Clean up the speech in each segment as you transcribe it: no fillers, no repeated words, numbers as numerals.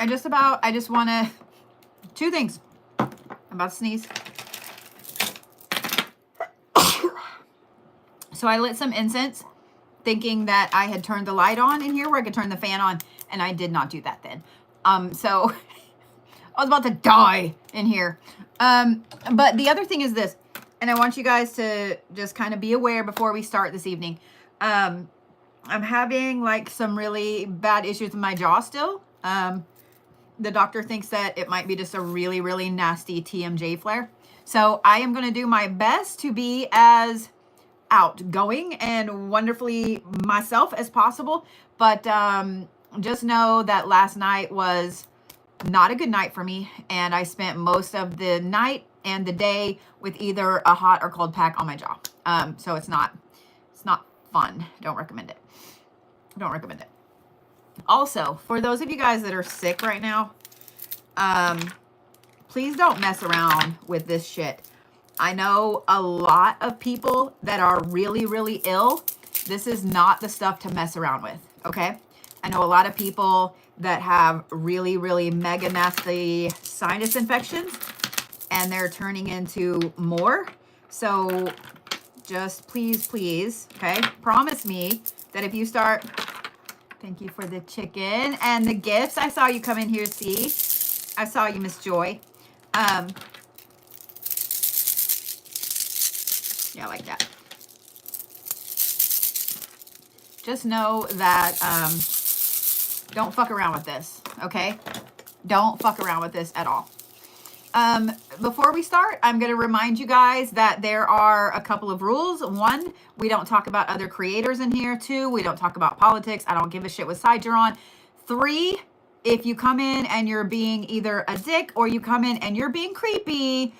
I just want to, two things. I'm about to sneeze. So I lit some incense thinking that I had turned the light on in here where I could turn the fan on, and I did not do that then. So I was about to die in here. But the other thing is this, and I want you guys to just kind of be aware before we start this evening. I'm having like some really bad issues with my jaw still. The doctor thinks that it might be just a really, really nasty TMJ flare. So I am going to do my best to be as outgoing and wonderfully myself as possible. But just know that last night was not a good night for me. And I spent most of the night and the day with either a hot or cold pack on my jaw. So it's not fun. Don't recommend it. Don't recommend it. Also, for those of you guys that are sick right now, please don't mess around with this shit. I know a lot of people that are really, really ill. This is not the stuff to mess around with, okay? I know a lot of people that have really, really mega nasty sinus infections, and they're turning into more. So just please, please, okay? Promise me that if you start... Thank you for the chicken and the gifts. I saw you come in here, see? I saw you, Miss Joy. Yeah, I like that. Just know that don't fuck around with this, okay? Don't fuck around with this at all. Before we start, I'm going to remind you guys that there are a couple of rules. 1, we don't talk about other creators in here. 2, we don't talk about politics. I don't give a shit what side you're on. 3, if you come in and you're being either a dick or you come in and you're being creepy,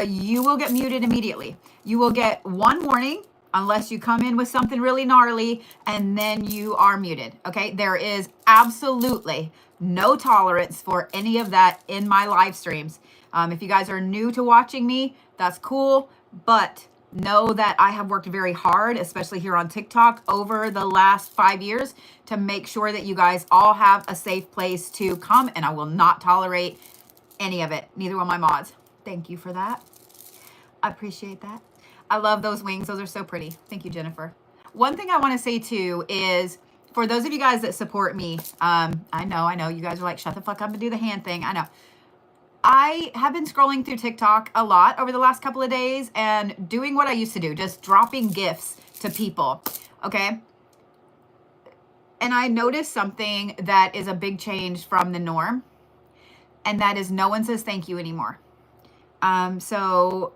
you will get muted immediately. You will get 1 warning unless you come in with something really gnarly, and then you are muted, okay? There is absolutely no tolerance for any of that in my live streams. If you guys are new to watching me, that's cool, but know that I have worked very hard, especially here on TikTok, over the last 5 years to make sure that you guys all have a safe place to come, and I will not tolerate any of it. Neither will my mods. Thank you for that. I appreciate that. I love those wings. Those are so pretty. Thank you, Jennifer. One thing I want to say too is, for those of you guys that support me, I know you guys are like, shut the fuck up and do the hand thing. I know. I have been scrolling through TikTok a lot over the last couple of days and doing what I used to do, just dropping gifts to people, okay? And I noticed something that is a big change from the norm, and that is no one says thank you anymore. So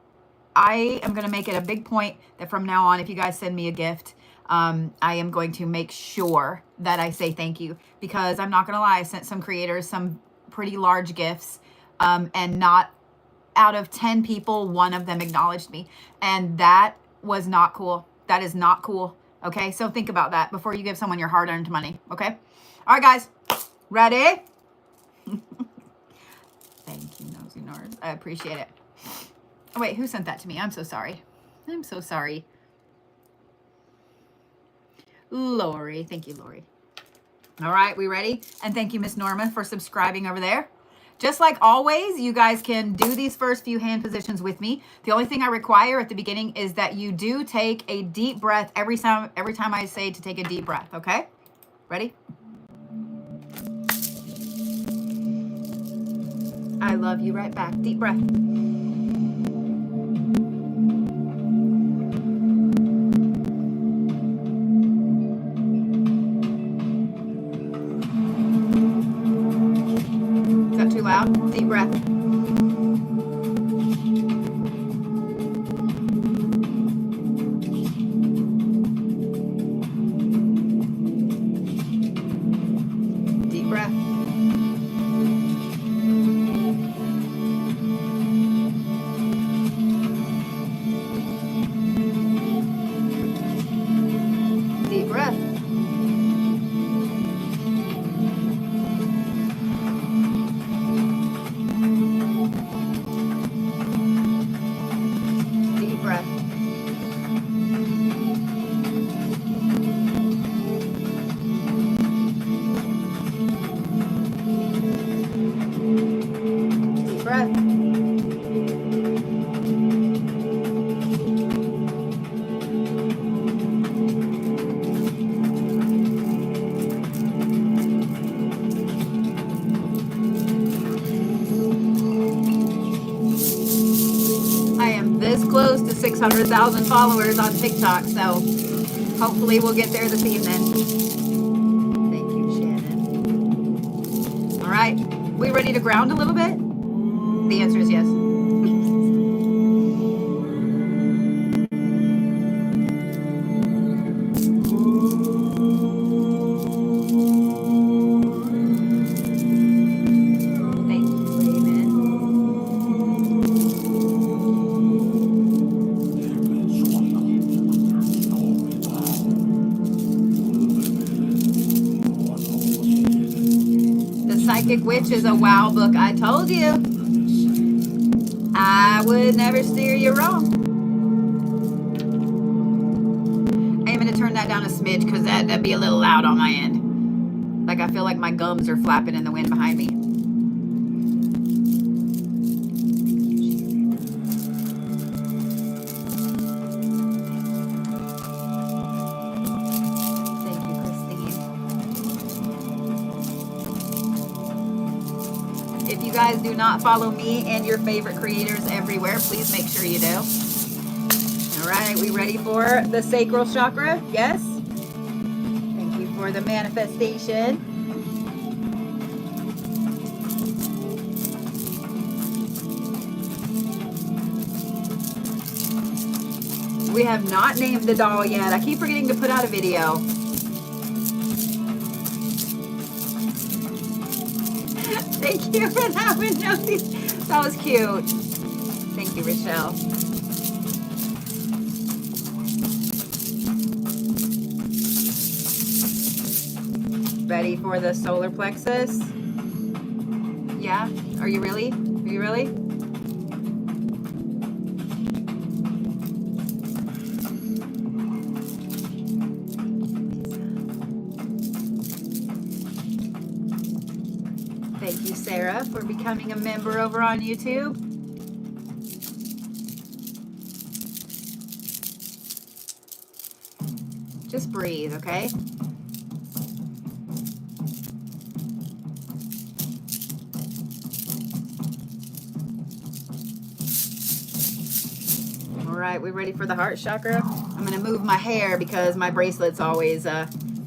I am going to make it a big point that from now on, if you guys send me a gift, I am going to make sure that I say thank you, because I'm not going to lie, I sent some creators some pretty large gifts, and not out of 10 people, 1 of them acknowledged me. And that was not cool. That is not cool. Okay. So think about that before you give someone your hard-earned money. Okay. All right, guys, ready? Thank you, Nosy Nards. I appreciate it. Oh, wait, who sent that to me? I'm so sorry. I'm so sorry. Lori. Thank you, Lori. All right. We ready? And thank you, Miss Norma, for subscribing over there. Just like always, you guys can do these first few hand positions with me. The only thing I require at the beginning is that you do take a deep breath every time I say to take a deep breath, okay? Ready? I love you right back. Deep breath. Too loud. Deep breath. Deep breath. Deep breath. 600,000 followers on TikTok, so hopefully we'll get there this evening. Thank you, Shannon. All right, we ready to ground a little bit? The answer is yes. Psychic Witch is a wow book. I told you. I would never steer you wrong. I am going to turn that down a smidge because that'd be a little loud on my end. Like I feel like my gums are flapping in the wind behind me. You guys do not follow me and your favorite creators everywhere, please make sure you do. All right, we ready for the sacral chakra? Yes. Thank you for the manifestation. We have not named the doll yet. I keep forgetting to put out a video. Thank you for that one, Josie. That was cute. Thank you, Rochelle. Ready for the solar plexus? Yeah? Are you really? Are you really? Thank you, Sarah, for becoming a member over on YouTube. Just breathe, okay? All right, we ready for the heart chakra? I'm gonna move my hair because my bracelets always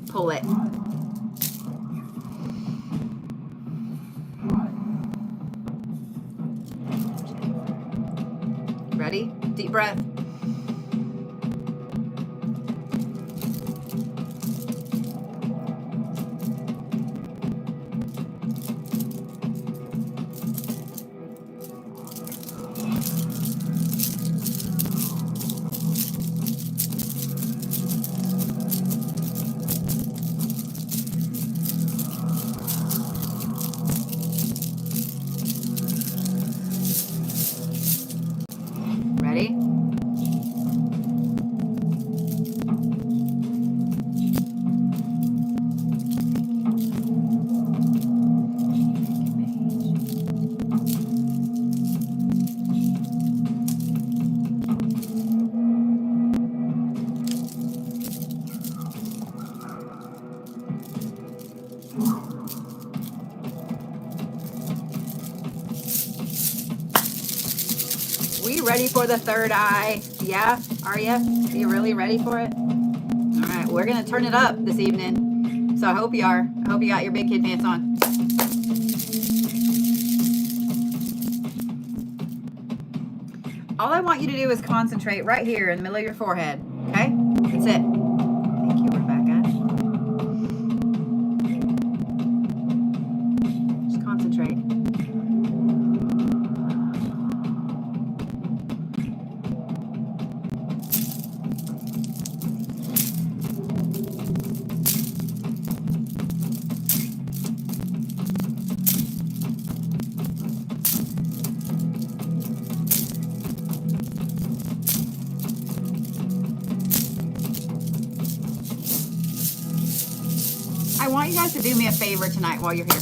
pull it. Ready? Deep breath. Ready for the third eye? Yeah, are you? Are you really ready for it? All right, we're gonna turn it up this evening. So I hope you are. I hope you got your big kid pants on. All I want you to do is concentrate right here in the middle of your forehead. Okay? That's it. Thank you, Rebecca. Just concentrate. I want you guys to do me a favor tonight while you're here.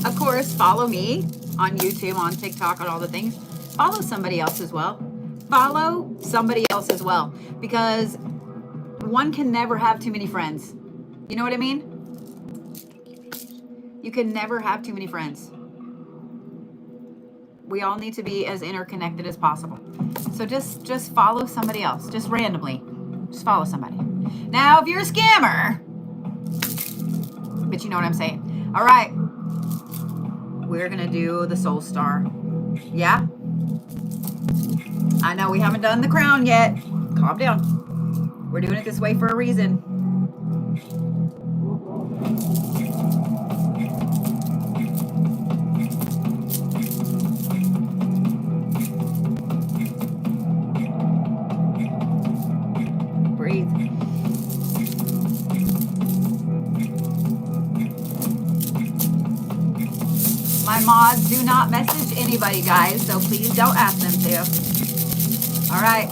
Of course, follow me on YouTube, on TikTok, on all the things. Follow somebody else as well. Follow somebody else as well. Because one can never have too many friends. You know what I mean? You can never have too many friends. We all need to be as interconnected as possible. So just follow somebody else, just randomly. Just follow somebody. Now, if you're a scammer, but you know what I'm saying. All right. We're going to do the Soul Star. Yeah? I know we haven't done the crown yet. Calm down. We're doing it this way for a reason. Breathe. My mods do not message anybody, guys, so please don't ask them to. All right.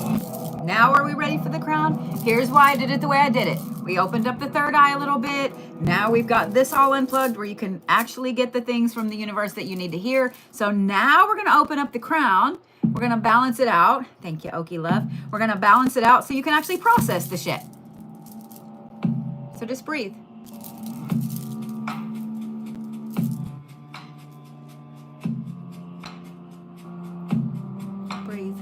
Now are we ready for the crown? Here's why I did it the way I did it. We opened up the third eye a little bit. Now we've got this all unplugged where you can actually get the things from the universe that you need to hear. So now we're going to open up the crown. We're going to balance it out. Thank you, Okie Love. We're going to balance it out so you can actually process the shit. So just breathe. Breathe.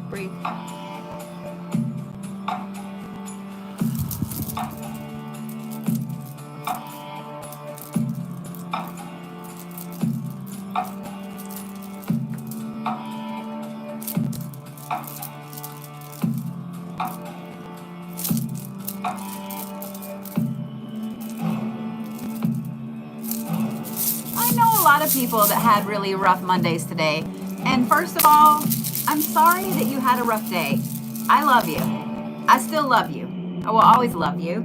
Breathe. A lot of people that had really rough Mondays today. And first of all, I'm sorry that you had a rough day. I love you. I still love you. I will always love you.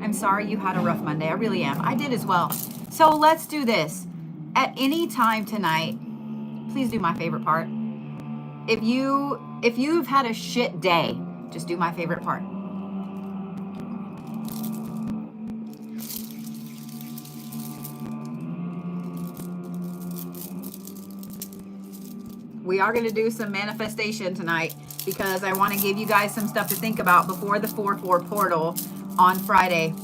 I'm sorry you had a rough Monday. I really am. I did as well. So let's do this. At any time tonight, please do my favorite part. If you've had a shit day, just do my favorite part. We are going to do some manifestation tonight because I want to give you guys some stuff to think about before the 4/4 portal on Friday.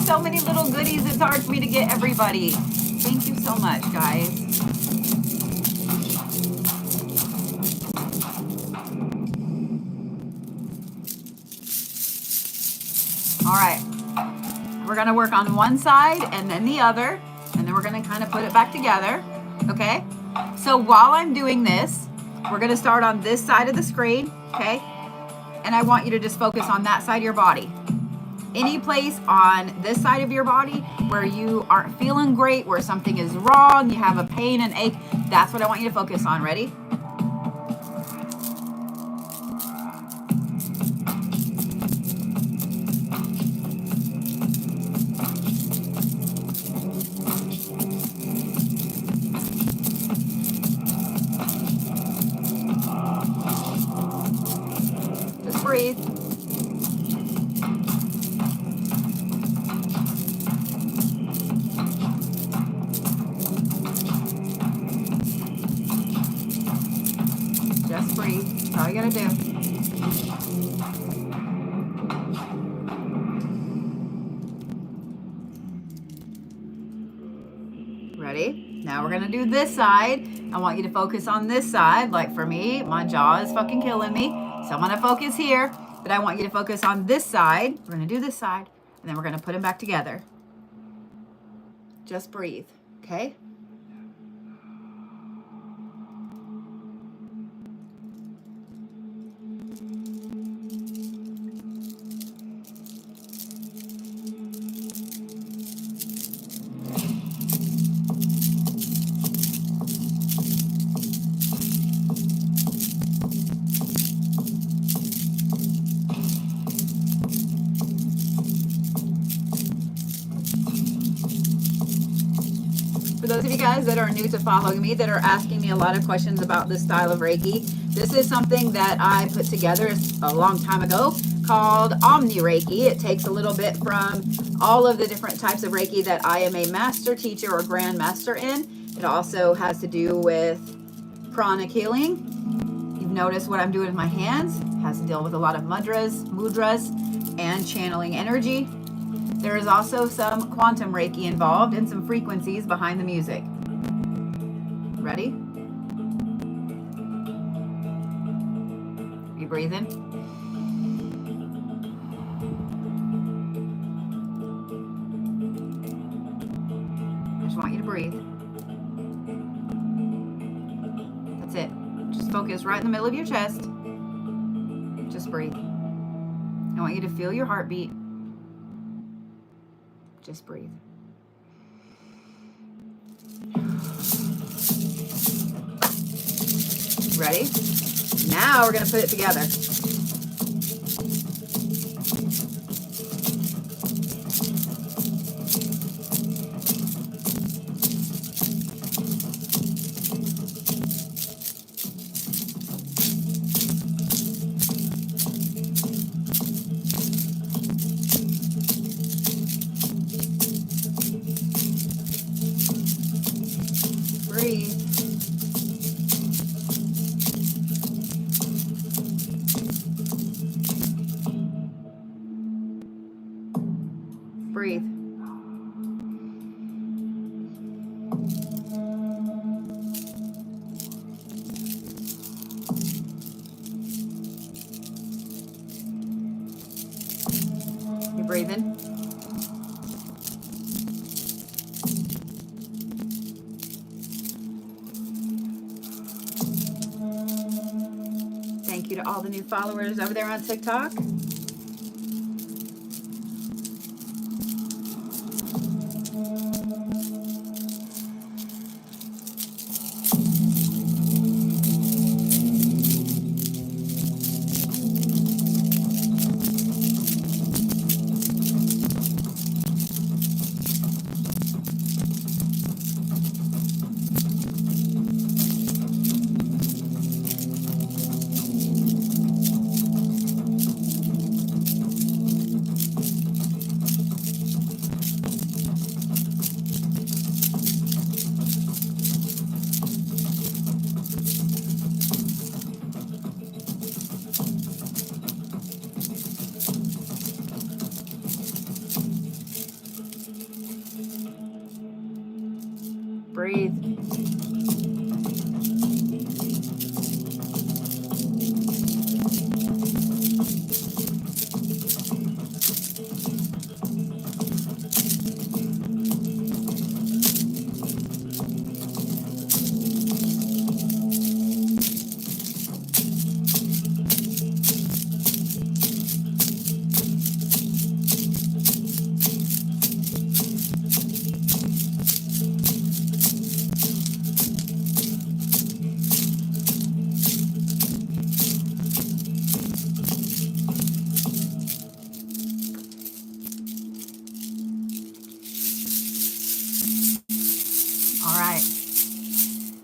So many little goodies, it's hard for me to get everybody. Thank you so much, guys. All right, we're gonna work on one side and then the other, and then we're gonna kind of put it back together, okay? So while I'm doing this, we're gonna start on this side of the screen, okay? And I want you to just focus on that side of your body. Any place on this side of your body where you aren't feeling great, where something is wrong, you have a pain and ache, that's what I want you to focus on. Ready? Just breathe. Just breathe. That's all you gotta do. Ready? Now we're gonna do this side. I want you to focus on this side. Like for me, my jaw is fucking killing me. So I'm gonna focus here, but I want you to focus on this side. We're gonna do this side, and then we're gonna put them back together. Just breathe, okay? those of you guys that are new to following me, that are asking me a lot of questions about this style of Reiki, this is something that I put together a long time ago called Omni Reiki. It takes a little bit from all of the different types of Reiki that I am a master teacher or grand master in. It also has to do with pranic healing. You've noticed what I'm doing with my hands. It has to deal with a lot of mudras, and channeling energy. There is also some quantum Reiki involved and some frequencies behind the music. Ready? You breathing? I just want you to breathe. That's it. Just focus right in the middle of your chest. Just breathe. I want you to feel your heartbeat. Just breathe. Ready? Now we're going to put it together. Breathe. Breathe. You breathing? Thank you to all the new followers over there on TikTok. Breathe.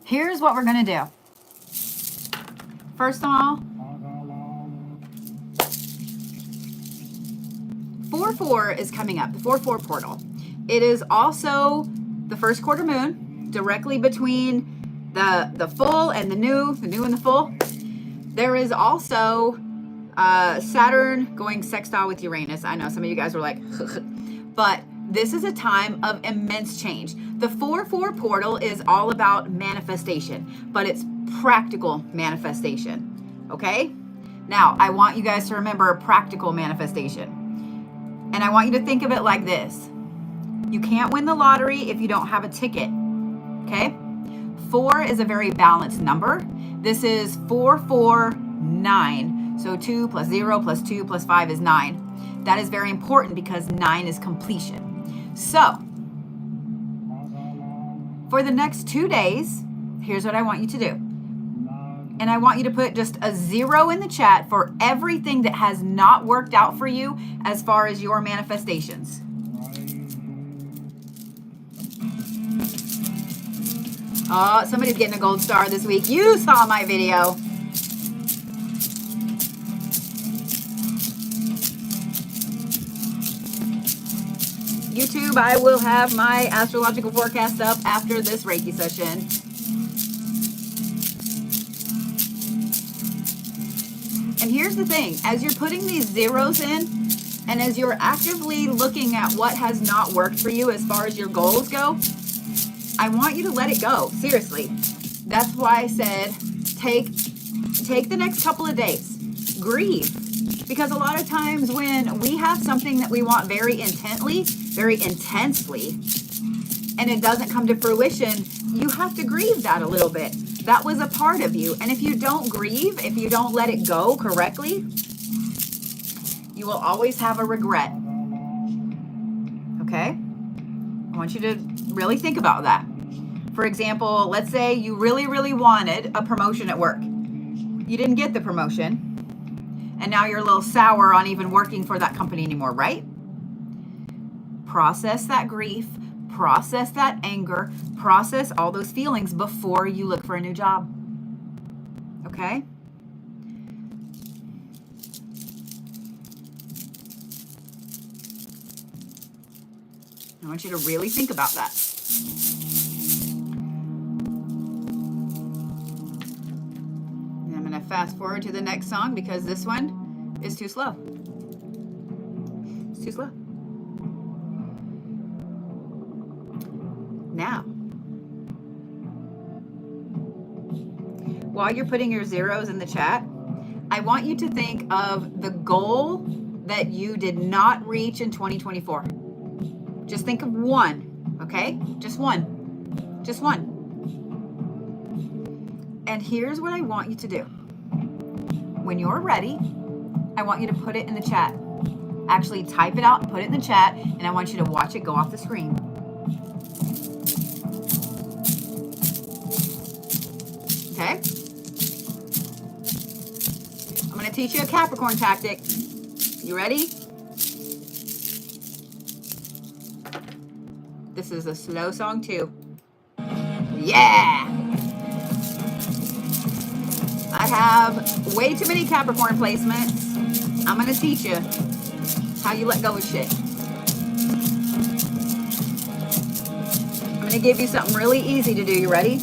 Here's what we're going to do. First of all, 4/4 is coming up, the 4/4 portal. It is also the first quarter moon, directly between the full and the new and the full. There is also Saturn going sextile with Uranus. I know some of you guys were like, but this is a time of immense change. The 4/4 portal is all about manifestation, but it's practical manifestation, okay? Now, I want you guys to remember practical manifestation. And I want you to think of it like this. You can't win the lottery if you don't have a ticket, okay? 4 is a very balanced number. This is 4, 4, 9. So 2 plus 0 plus 2 plus 5 is 9. That is very important because 9 is completion. So, for the next 2 days, here's what I want you to do. And I want you to put just a 0 in the chat for everything that has not worked out for you as far as your manifestations. Oh, somebody's getting a gold star this week. You saw my video. YouTube, I will have my astrological forecast up after this Reiki session. And here's the thing, as you're putting these zeros in, and as you're actively looking at what has not worked for you as far as your goals go, I want you to let it go. Seriously. That's why I said, take the next couple of days. Grieve. Because a lot of times when we have something that we want very intently, very intensely, and it doesn't come to fruition, you have to grieve that a little bit. That was a part of you. And if you don't grieve, if you don't let it go correctly, you will always have a regret. Okay? I want you to really think about that. For example, let's say you really, really wanted a promotion at work. You didn't get the promotion. And now you're a little sour on even working for that company anymore, right? Process that grief, process that anger, process all those feelings before you look for a new job. Okay? I want you to really think about that. And I'm going to fast forward to the next song because this one is too slow. It's too slow. Now, while you're putting your zeros in the chat, I want you to think of the goal that you did not reach in 2024. Just think of one, okay? Just one. Just one. And here's what I want you to do. When you're ready, I want you to put it in the chat. Actually, type it out and put it in the chat, and I want you to watch it go off the screen. Okay? I'm going to teach you a Capricorn tactic. You ready? This is a slow song too. Yeah! I have way too many Capricorn placements. I'm going to teach you how you let go of shit. I'm going to give you something really easy to do. You ready?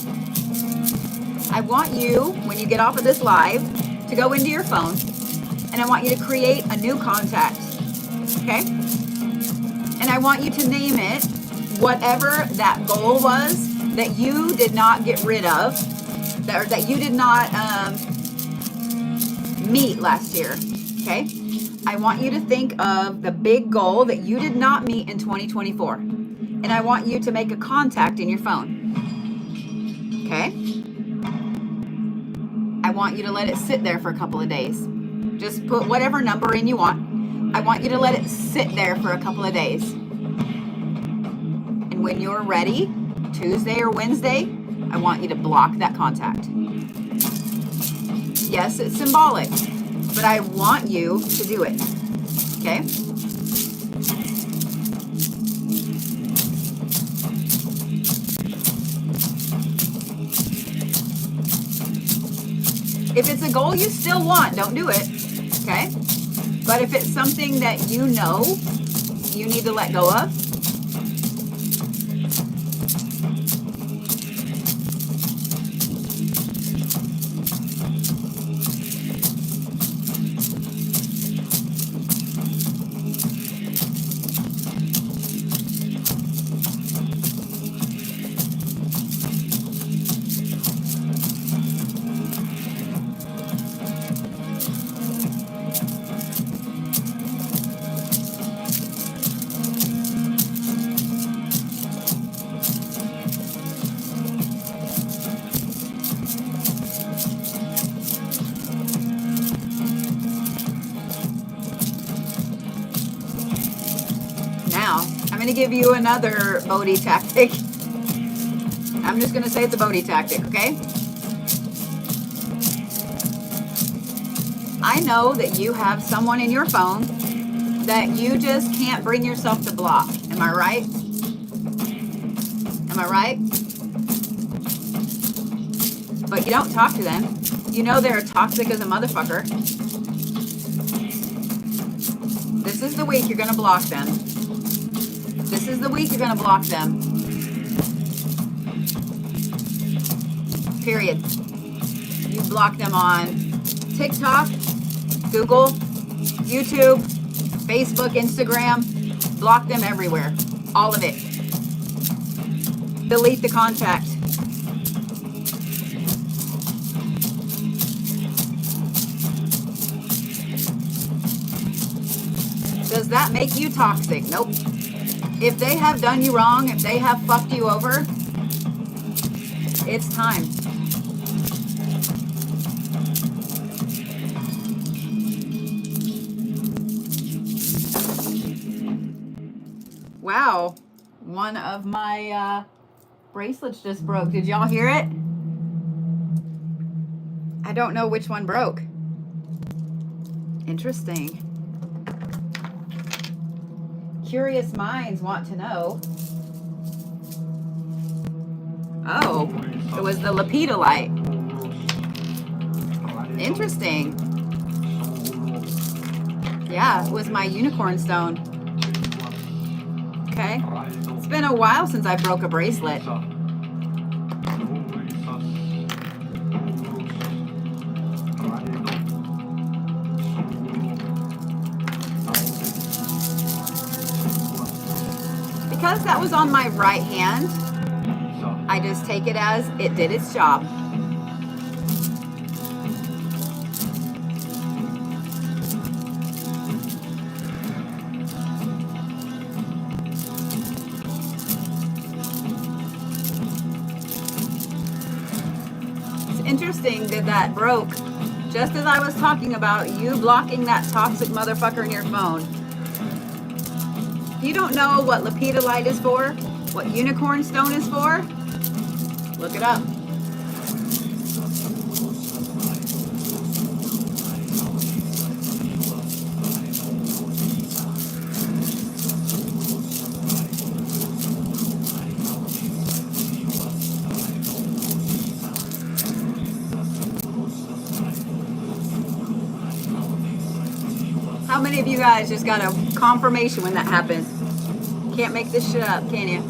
I want you, when you get off of this live, to go into your phone, and I want you to create a new contact. Okay? And I want you to name it whatever that goal was that you did not get rid of, that you did not meet last year. Okay? I want you to think of the big goal that you did not meet in 2024. And I want you to make a contact in your phone. Okay? I want you to let it sit there for a couple of days. Just put whatever number in you want. I want you to let it sit there for a couple of days. And when you're ready, Tuesday or Wednesday, I want you to block that contact. Yes, it's symbolic, but I want you to do it. Okay? If it's a goal you still want, don't do it. Okay? But if it's something that you know you need to let go of, I'm going to give you another Bodhi tactic. I'm just going to say it's a Bodhi tactic, okay? I know that you have someone in your phone that you just can't bring yourself to block. Am I right? Am I right? but you don't talk to them. You know they're toxic as a motherfucker. This is the week you're going to block them. This is the week you're going to block them. Period. You block them on TikTok, Google, YouTube, Facebook, Instagram. Block them everywhere. All of it. Delete the contact. Does that make you toxic? Nope. If they have done you wrong, if they have fucked you over, it's time. Wow. One of my bracelets just broke. Did y'all hear it? I don't know which one broke. Interesting. Curious minds want to know. Oh, it was the Lapidolite. Interesting. Yeah, it was my unicorn stone. Okay. It's been a while since I broke a bracelet. Because that was on my right hand, I just take it as it did its job. It's interesting that that broke just as I was talking about you blocking that toxic motherfucker in your phone. If you don't know what Lapidolite is for, what unicorn stone is for, look it up. How many of you guys just got a confirmation when that happened? Can't make this shit up, can you?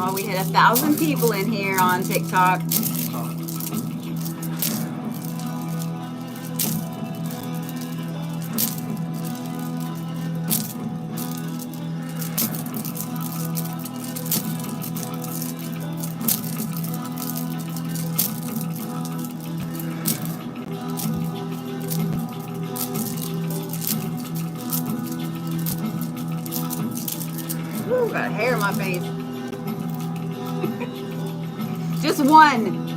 Oh, we hit 1,000 people in here on TikTok. Ooh, got hair in my face. Just one.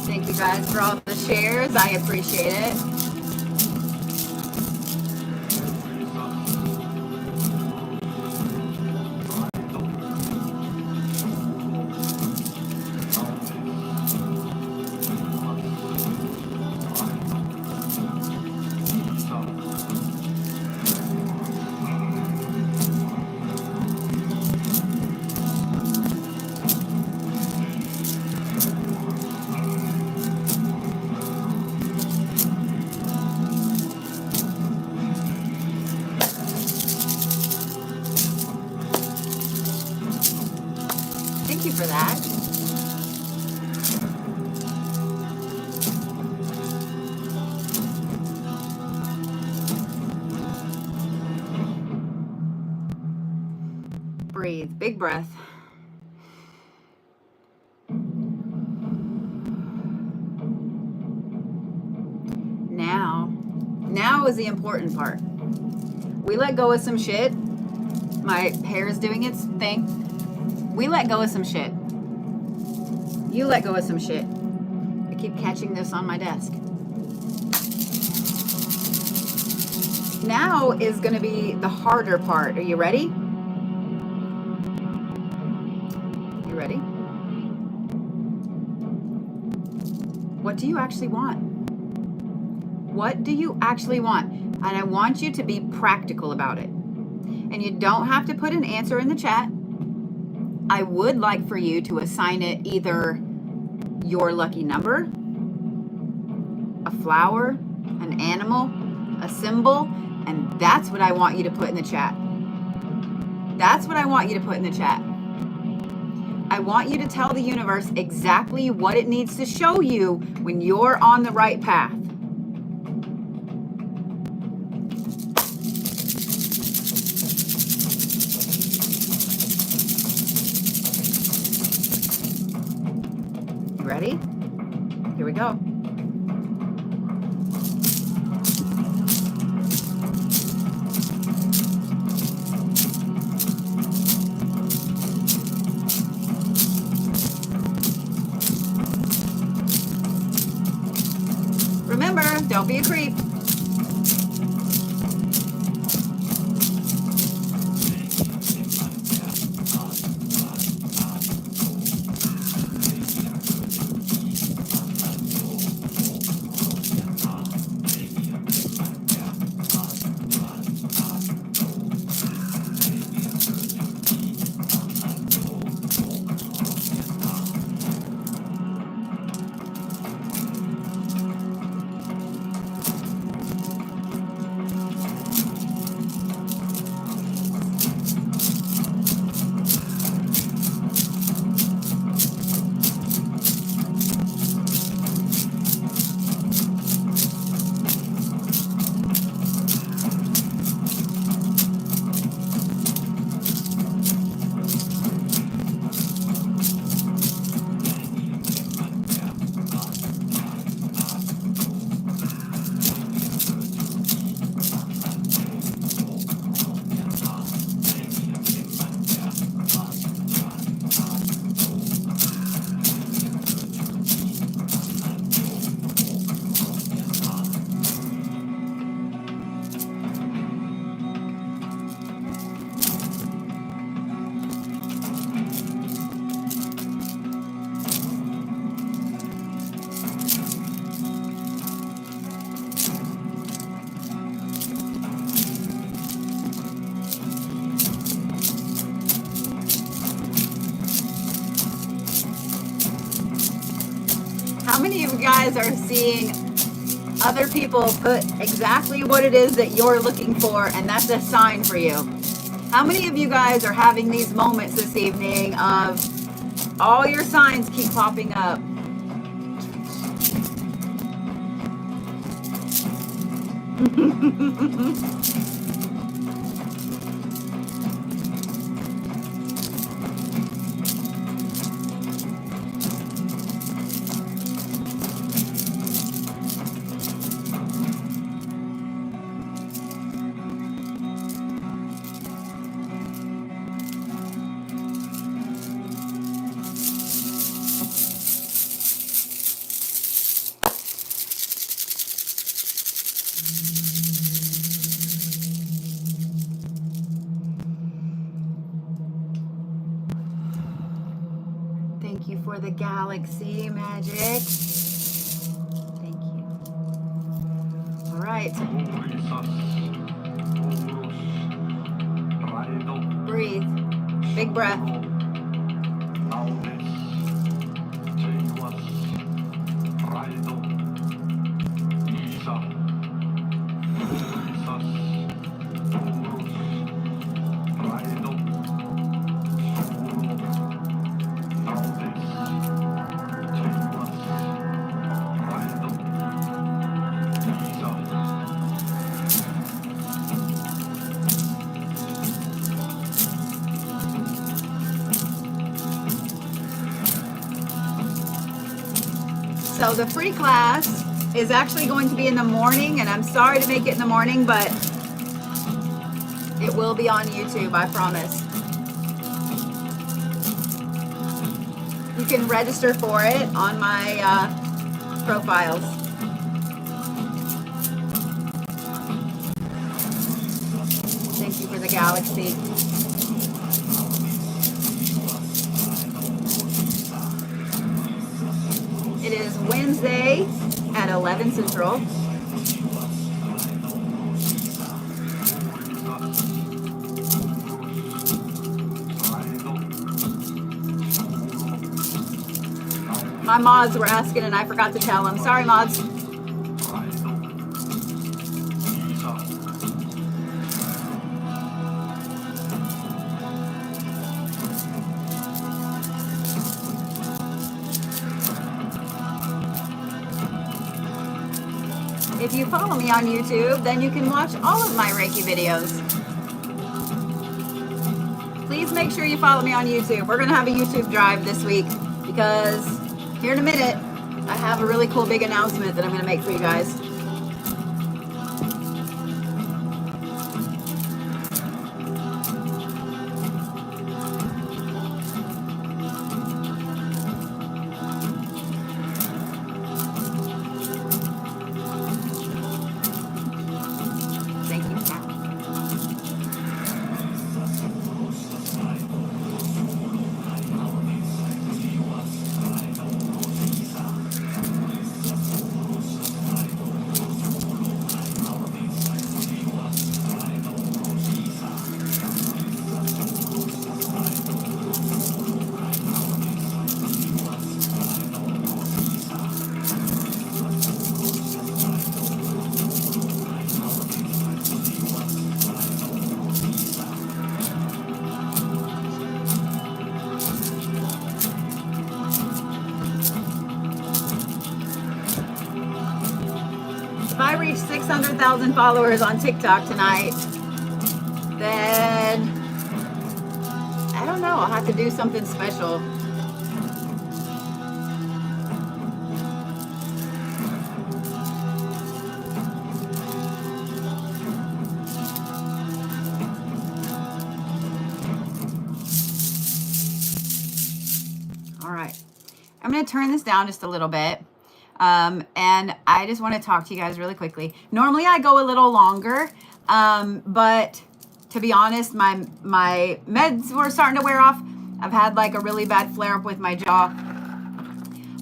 Thank you guys for all the shares. I appreciate it. for that. Breathe. Big breath. Now is the important part. We let go of some shit. My hair is doing its thing. We let go of some shit. You let go of some shit. I keep catching this on my desk. Now is going to be the harder part. Are you ready? You ready? What do you actually want? What do you actually want? And I want you to be practical about it. And you don't have to put an answer in the chat. I would like for you to assign it either your lucky number, a flower, an animal, a symbol, and that's what I want you to put in the chat. That's what I want you to put in the chat. I want you to tell the universe exactly what it needs to show you when you're on the right path. Ready? Here we go. Remember, don't be a creep. How many of you guys are seeing other people put exactly what it is that you're looking for, and that's a sign for you? How many of you guys are having these moments this evening of all your signs keep popping up? Thank you for the galaxy magic. Thank you. All right. Breathe. Big breath. So the free class is actually going to be in the morning, and I'm sorry to make it in the morning, but it will be on YouTube, I promise. You can register for it on my profiles. Thank you for the galaxy. It is Wednesday at 11 Central. My mods were asking and I forgot to tell them. Sorry, mods. If you follow me on YouTube, then you can watch all of my Reiki videos. Please make sure you follow me on YouTube. We're going to have a YouTube drive this week because here in a minute, I have a really cool big announcement that I'm going to make for you guys. If I reach 600,000 followers on TikTok tonight, then I don't know, I'll have to do something special. All right, I'm going to turn this down just a little bit. And I just want to talk to you guys really quickly. Normally I go a little longer, but to be honest, my meds were starting to wear off. I've had like a really bad flare up with my jaw.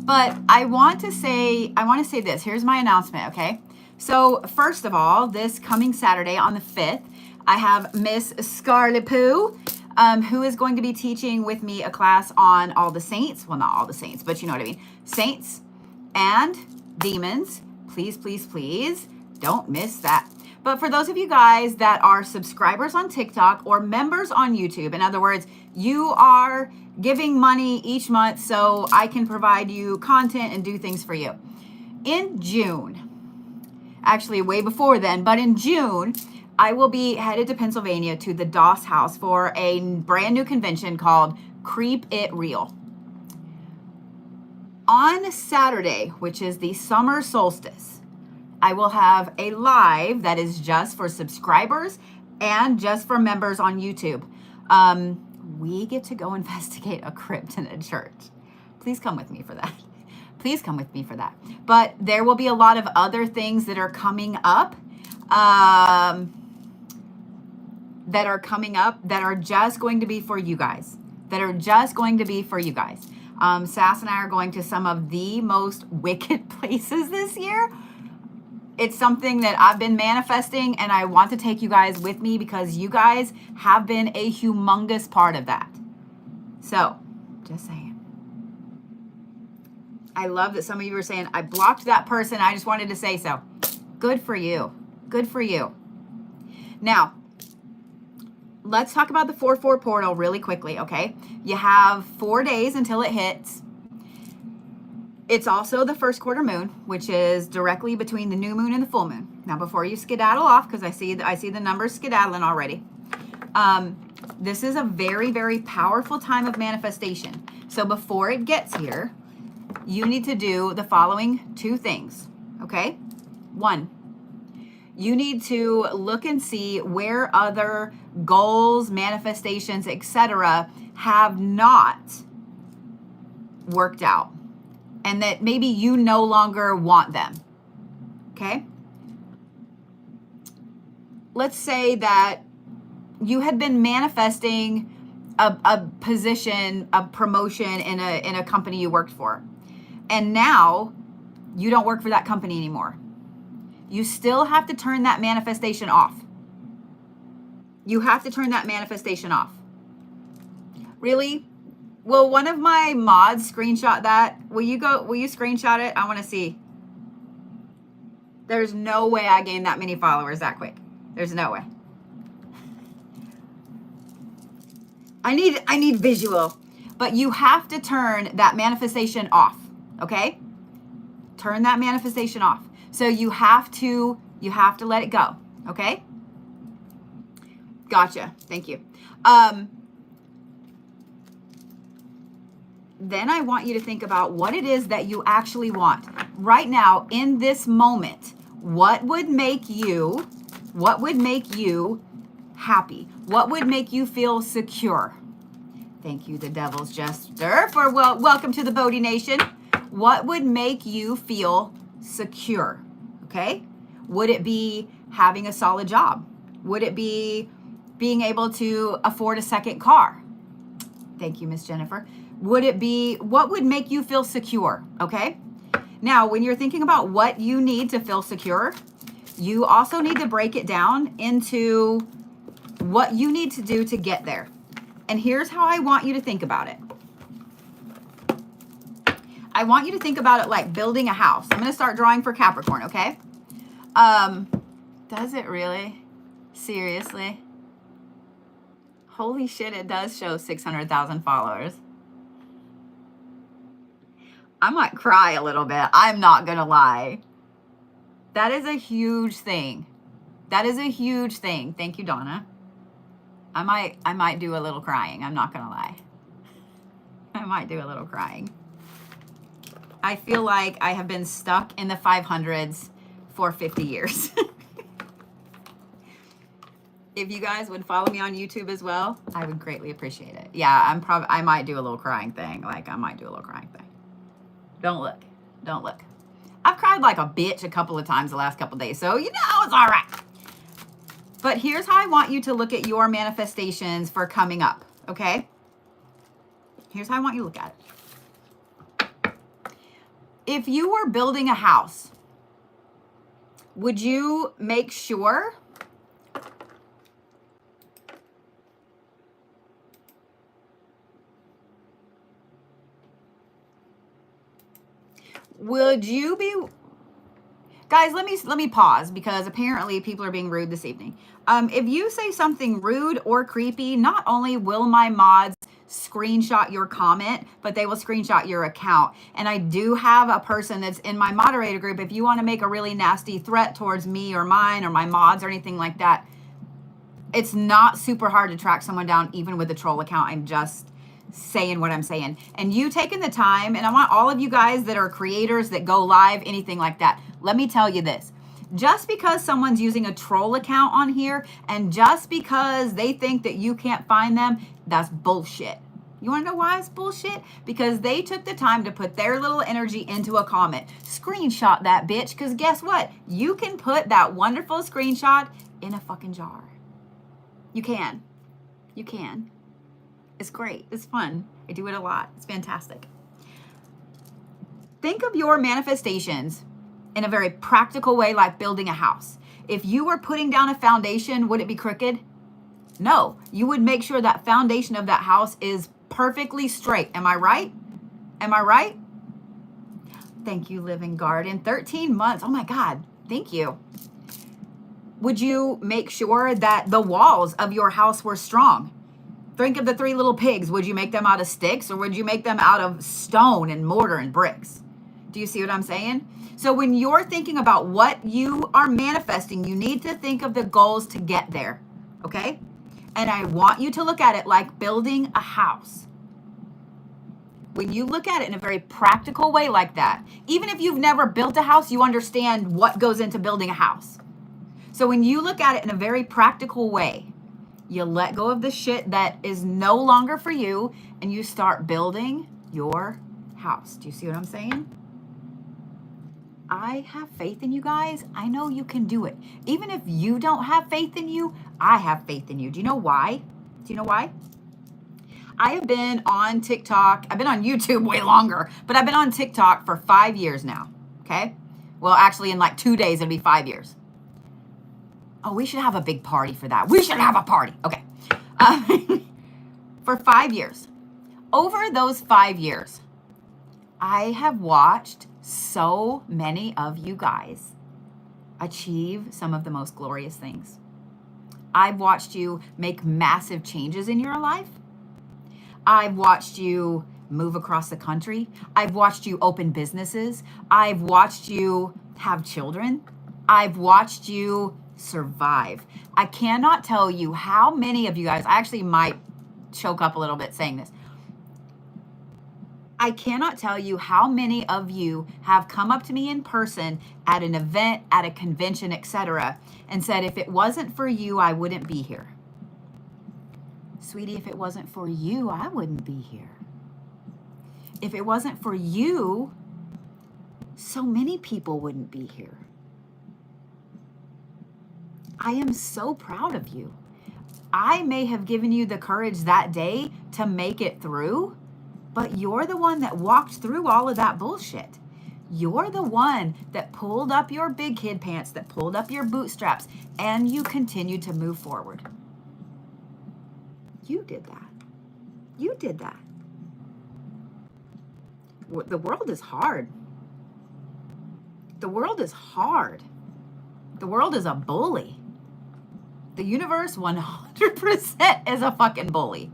But I want to say this. Here's my announcement, okay? So first of all, this coming Saturday on the 5th, I have Miss Scarlet Poo, who is going to be teaching with me a class on all the saints. Well, not all the saints, but you know what I mean. Saints and demons. Please, please, please don't miss that. But for those of you guys that are subscribers on TikTok or members on YouTube, in other words, you are giving money each month so I can provide you content and do things for you. In June, actually way before then, but in June, I will be headed to Pennsylvania to the Doss House for a brand new convention called Creep It Real. On Saturday, which is the summer solstice, I will have a live that is just for subscribers and just for members on YouTube. We get to go investigate a crypt in a church. Please come with me for that. Please come with me for that. But there will be a lot of other things that are coming up, that are just going to be for you guys. Sass and I are going to some of the most wicked places this year. It's something that I've been manifesting, and I want to take you guys with me because you guys have been a humongous part of that. So, just saying. I love that some of you are saying, I blocked that person. I just wanted to say so. Good for you. Good for you. Now, let's talk about the 4/4 portal really quickly, okay? You have 4 days until it hits. It's also the first quarter moon, which is directly between the new moon and the full moon. Now, before you skedaddle off, because I see the numbers skedaddling already. This is a very, very powerful time of manifestation. So before it gets here, you need to do the following 2 things, okay? 1, you need to look and see where other goals, manifestations, etc. have not worked out and that maybe you no longer want them, okay? Let's say that you had been manifesting a position, a promotion in a company you worked for, and now you don't work for that company anymore. You still have to turn that manifestation off. You have to turn that manifestation off. Really? Will one of my mods screenshot that? Will you screenshot it? I want to see. There's no way I gained that many followers that quick. There's no way. I need visual. But you have to turn that manifestation off, okay? Turn that manifestation off. So you have to let it go, okay? Gotcha. Thank you. Then I want you to think about what it is that you actually want. Right now, in this moment, what would make you happy? What would make you feel secure? Thank you, the Devil's Jester, for welcome to the Bodhi Nation. What would make you feel secure? Okay? Would it be having a solid job? Would it be being able to afford a second car? Thank you, Miss Jennifer. Would it be, what would make you feel secure? Okay? Now, when you're thinking about what you need to feel secure, you also need to break it down into what you need to do to get there. And here's how I want you to think about it. I want you to think about it like building a house. I'm going to start drawing for Capricorn, okay? Does it really? Seriously? Holy shit, it does show 600,000 followers. I might cry a little bit. I'm not going to lie. That is a huge thing. That is a huge thing. Thank you, Donna. I might do a little crying. I'm not going to lie. I might do a little crying. I feel like I have been stuck in the 500s for 50 years. If you guys would follow me on YouTube as well, I would greatly appreciate it. Yeah, I might do a little crying thing. Like, I might do a little crying thing. Don't look. Don't look. I've cried like a bitch a couple of times the last couple of days, so you know it's all right. But here's how I want you to look at your manifestations for coming up, okay? Here's how I want you to look at it. If you were building a house, would you make sure would you be, guys, let me pause because apparently people are being rude this evening. If you say something rude or creepy, not only will my mods screenshot your comment, but they will screenshot your account. And I do have a person that's in my moderator group. If you want to make a really nasty threat towards me or mine or my mods or anything like that, it's not super hard to track someone down, even with a troll account. I'm just saying what I'm saying. And you taking the time, and I want all of you guys that are creators that go live, anything like that, let me tell you this. Just because someone's using a troll account on here and just because they think that you can't find them, that's bullshit. You want to know why it's bullshit? Because they took the time to put their little energy into a comment. Screenshot that bitch, because guess what? You can put that wonderful screenshot in a fucking jar. You can. You can. It's great. It's fun. I do it a lot. It's fantastic. Think of your manifestations in a very practical way, like building a house. If you were putting down a foundation, would it be crooked? No. You would make sure that foundation of that house is perfectly straight. Am I right? Am I right? Thank you, Living Garden. 13 months. Oh my God. Thank you. Would you make sure that the walls of your house were strong? Think of the 3 little pigs. Would you make them out of sticks or would you make them out of stone and mortar and bricks? Do you see what I'm saying? So when you're thinking about what you are manifesting, you need to think of the goals to get there, okay? And I want you to look at it like building a house. When you look at it in a very practical way like that, even if you've never built a house, you understand what goes into building a house. So when you look at it in a very practical way, you let go of the shit that is no longer for you and you start building your house. Do you see what I'm saying? I have faith in you guys. I know you can do it. Even if you don't have faith in you, I have faith in you. Do you know why? Do you know why? I have been on TikTok. I've been on YouTube way longer, but I've been on TikTok for 5 years now. Okay. Well, actually in like 2 days, it'll be 5 years. Oh, we should have a big party for that. We should have a party. Okay. For 5 years. Over those 5 years, I have watched so many of you guys achieve some of the most glorious things. I've watched you make massive changes in your life. I've watched you move across the country. I've watched you open businesses. I've watched you have children. I've watched you survive. I cannot tell you how many of you guys, I actually might choke up a little bit saying this. I cannot tell you how many of you have come up to me in person at an event, at a convention, etc., and said, if it wasn't for you, I wouldn't be here. Sweetie, if it wasn't for you, I wouldn't be here. If it wasn't for you, so many people wouldn't be here. I am so proud of you. I may have given you the courage that day to make it through, but you're the one that walked through all of that bullshit. You're the one that pulled up your big kid pants, that pulled up your bootstraps, and you continued to move forward. You did that. You did that. The world is hard. The world is hard. The world is a bully. The universe 100% is a fucking bully.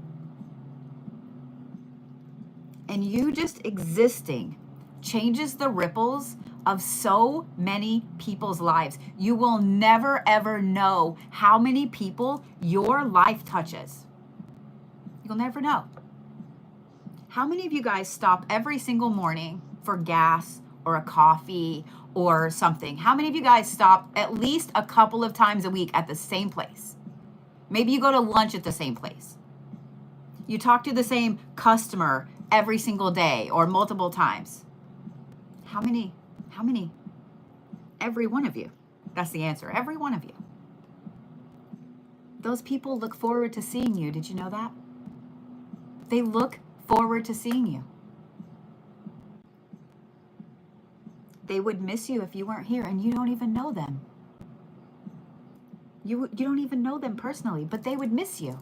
And you just existing changes the ripples of so many people's lives. You will never ever know how many people your life touches. You'll never know. How many of you guys stop every single morning for gas or a coffee or something? How many of you guys stop at least a couple of times a week at the same place? Maybe you go to lunch at the same place. You talk to the same customer every single day or multiple times. How many? How many? Every one of you. That's the answer. Every one of you. Those people look forward to seeing you. Did you know that? They look forward to seeing you. They would miss you if you weren't here, and you don't even know them. You don't even know them personally, but they would miss you.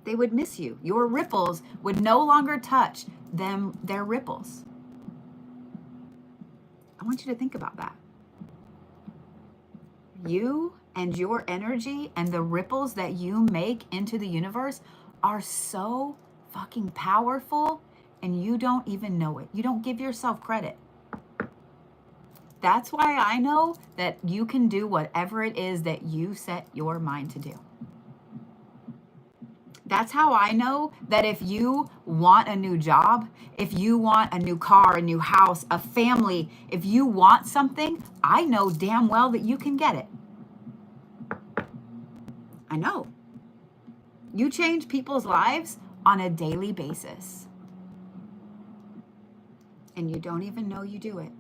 They would miss you. Your ripples would no longer touch them, their ripples. I want you to think about that. You and your energy and the ripples that you make into the universe are so fucking powerful, and you don't even know it. You don't give yourself credit. That's why I know that you can do whatever it is that you set your mind to do. That's how I know that if you want a new job, if you want a new car, a new house, a family, if you want something, I know damn well that you can get it. I know. You change people's lives on a daily basis. And you don't even know you do it.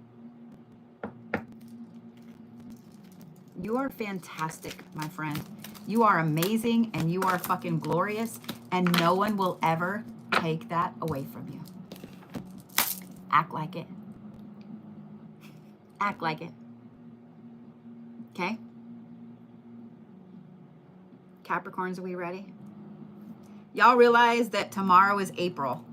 You are fantastic, my friend. You are amazing and you are fucking glorious, and no one will ever take that away from you. Act like it. Act like it. Okay? Capricorns, are we ready? Y'all realize that tomorrow is April.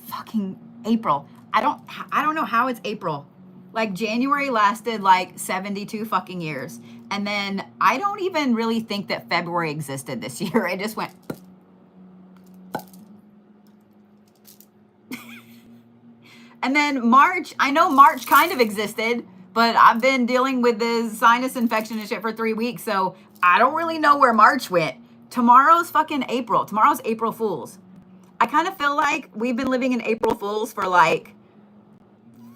Fucking April. I don't know how it's April. Like January lasted like 72 fucking years. And then I don't even really think that February existed this year. It just went. And then March, I know March kind of existed, but I've been dealing with this sinus infection and shit for 3 weeks. So I don't really know where March went. Tomorrow's fucking April. Tomorrow's April Fool's. I kind of feel like we've been living in April Fools for like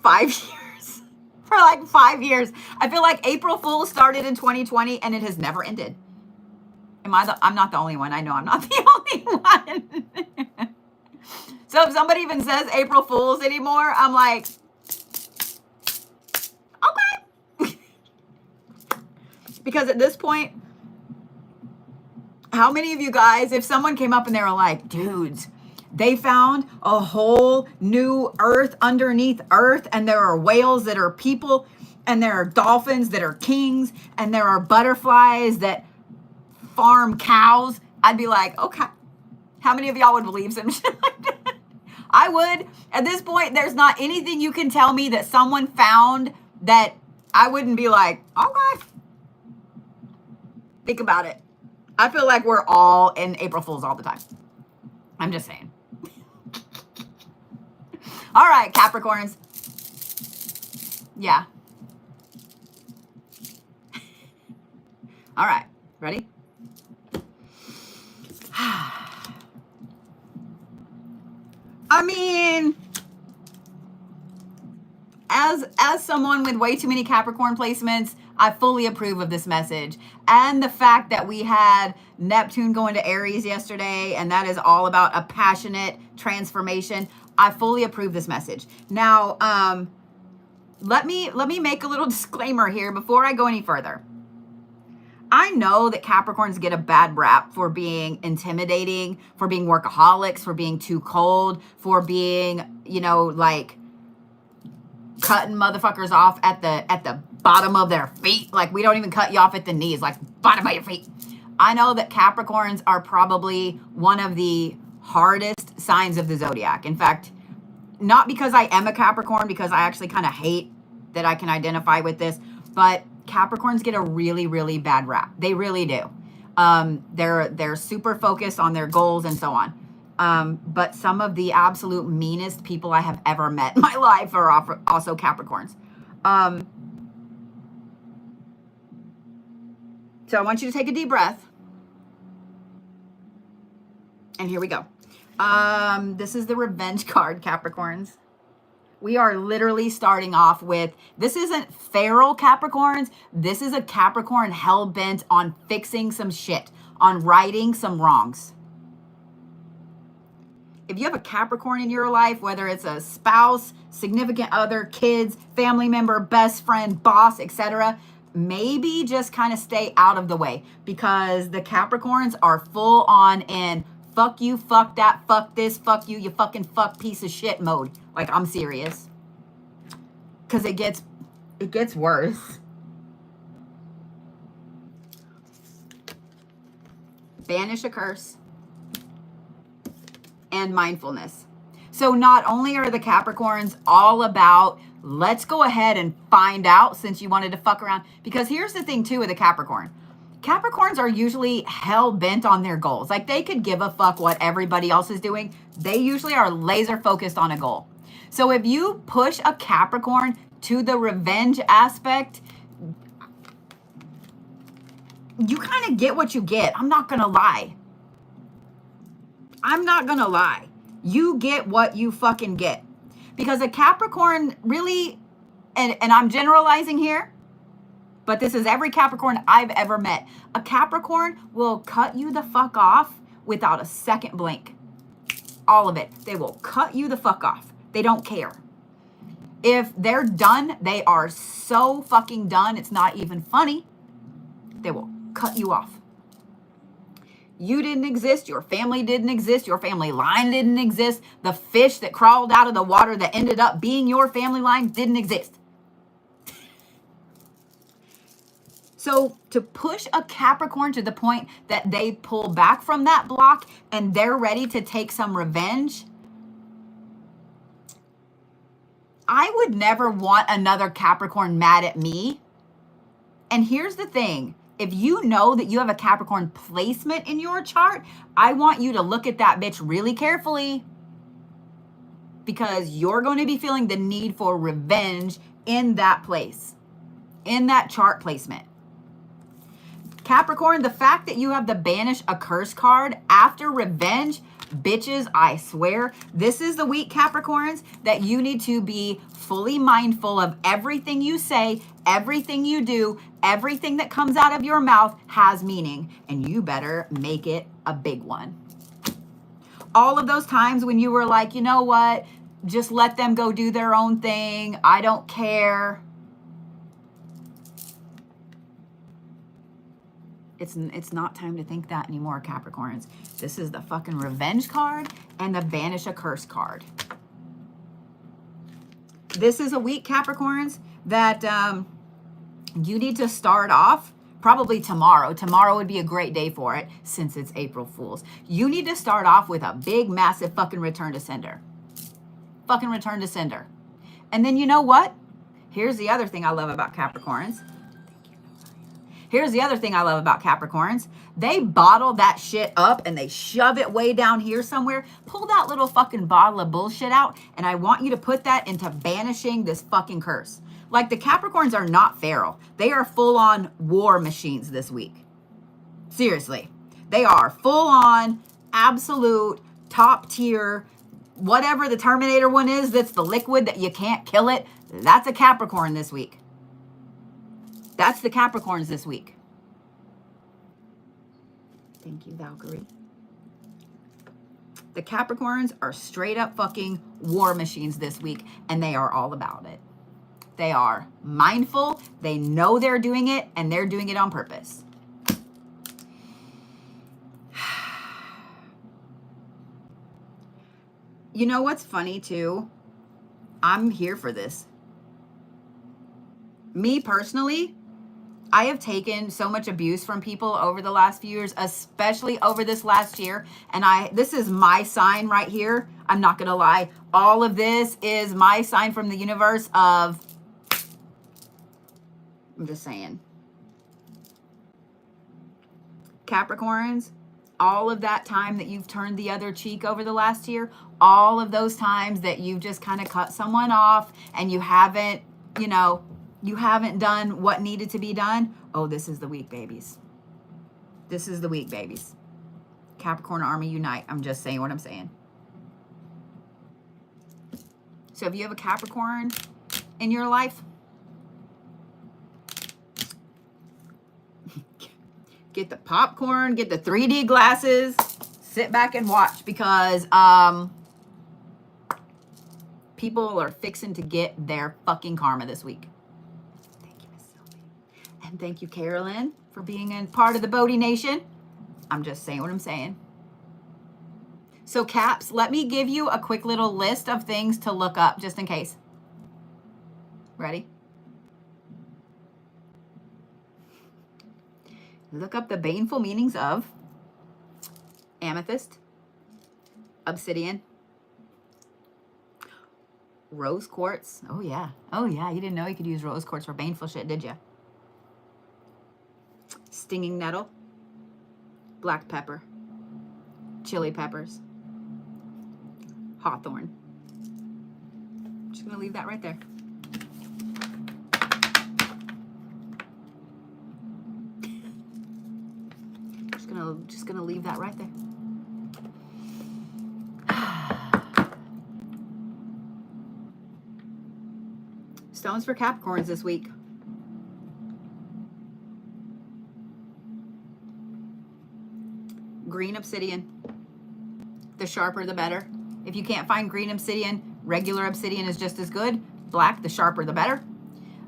5 years. For like 5 years. I feel like April Fools started in 2020 and it has never ended. I'm not the only one. I know I'm not the only one. So if somebody even says April Fools anymore, I'm like, okay. Because at this point, how many of you guys, if someone came up and they were like, dudes, they found a whole new earth underneath earth, and there are whales that are people, and there are dolphins that are kings, and there are butterflies that farm cows, I'd be like, okay. How many of y'all would believe some shit like that? I would. At this point, there's not anything you can tell me that someone found that I wouldn't be like, okay. Think about it. I feel like we're all in April Fools all the time. I'm just saying. All right, Capricorns. Yeah. All right. Ready? I mean, as someone with way too many Capricorn placements, I fully approve of this message. And the fact that we had Neptune going to Aries yesterday, and that is all about a passionate transformation. I fully approve this message. Now, let me make a little disclaimer here before I go any further. I know that Capricorns get a bad rap for being intimidating, for being workaholics, for being too cold, for being, you know, like cutting motherfuckers off at the bottom of their feet. Like, we don't even cut you off at the knees, like bottom of your feet. I know that Capricorns are probably one of the hardest signs of the zodiac. In fact, not because I am a Capricorn, because I actually kind of hate that I can identify with this, but Capricorns get a really, really bad rap. They really do. They're super focused on their goals and so on. But some of the absolute meanest people I have ever met in my life are also Capricorns. So I want you to take a deep breath. And here we go. This is the revenge card, Capricorns. We are literally starting off with, this isn't feral Capricorns. This is a Capricorn hell-bent on fixing some shit, on righting some wrongs. If you have a Capricorn in your life, whether it's a spouse, significant other, kids, family member, best friend, boss, etc., maybe just kind of stay out of the way, because the Capricorns are full on in fuck you, fuck that, fuck this, fuck you, you fucking fuck piece of shit mode. Like, I'm serious. Because it gets worse. Banish a curse. And mindfulness. So not only are the Capricorns all about, let's go ahead and find out since you wanted to fuck around. Because here's the thing too with a Capricorn. Capricorns are usually hell-bent on their goals. Like, they could give a fuck what everybody else is doing. They usually are laser focused on a goal. So if you push a Capricorn to the revenge aspect, you kind of get what you get. I'm not going to lie. I'm not going to lie. You get what you fucking get. Because a Capricorn really, and I'm generalizing here, but this is every Capricorn I've ever met. A Capricorn will cut you the fuck off without a second blink. All of it. They will cut you the fuck off. They don't care. If they're done, they are so fucking done, it's not even funny. They will cut you off. You didn't exist. Your family didn't exist. Your family line didn't exist. The fish that crawled out of the water that ended up being your family line didn't exist. So to push a Capricorn to the point that they pull back from that block and they're ready to take some revenge, I would never want another Capricorn mad at me. And here's the thing. If you know that you have a Capricorn placement in your chart, I want you to look at that bitch really carefully, because you're going to be feeling the need for revenge in that place, in that chart placement. Capricorn, the fact that you have the Banish a Curse card after revenge, bitches, I swear, this is the week, Capricorns, that you need to be fully mindful of everything you say, everything you do, everything that comes out of your mouth has meaning, and you better make it a big one. All of those times when you were like, you know what, just let them go do their own thing, I don't care. It's not time to think that anymore, Capricorns. This is the fucking revenge card and the Banish a Curse card. This is a week, Capricorns, that you need to start off probably tomorrow. Tomorrow would be a great day for it since it's April Fool's. You need to start off with a big, massive fucking return to sender. Fucking return to sender. And then you know what? Here's the other thing I love about Capricorns. Here's the other thing I love about Capricorns. They bottle that shit up and they shove it way down here somewhere. Pull that little fucking bottle of bullshit out, and I want you to put that into banishing this fucking curse. Like, the Capricorns are not feral. They are full-on war machines this week. Seriously. They are full-on, absolute, top-tier, whatever the Terminator one is that's the liquid that you can't kill it. That's a Capricorn this week. That's the Capricorns this week. Thank you, Valkyrie. The Capricorns are straight up fucking war machines this week, and they are all about it. They are mindful, they know they're doing it, and they're doing it on purpose. You know what's funny too? I'm here for this. Me personally, I have taken so much abuse from people over the last few years, especially over this last year. And this is my sign right here. I'm not going to lie. All of this is my sign from the universe of, I'm just saying. Capricorns, all of that time that you've turned the other cheek over the last year, all of those times that you've just kind of cut someone off and you haven't, you know, you haven't done what needed to be done. Oh, this is the week, babies. This is the week, babies. Capricorn Army unite. I'm just saying what I'm saying. So if you have a Capricorn in your life, get the popcorn, get the 3D glasses, sit back and watch, because people are fixing to get their fucking karma this week. And thank you, Carolyn, for being a part of the Bodhi Nation. I'm just saying what I'm saying. So, Caps, let me give you a quick little list of things to look up, just in case. Ready? Look up the baneful meanings of amethyst, obsidian, rose quartz. Oh, yeah. Oh, yeah. You didn't know you could use rose quartz for baneful shit, did you? Stinging nettle, black pepper, chili peppers, hawthorn. Just going to leave that right there. Just gonna leave that right there. Stones for Capricorns this week. Green obsidian. The sharper, the better. If you can't find green obsidian, regular obsidian is just as good. Black, the sharper, the better.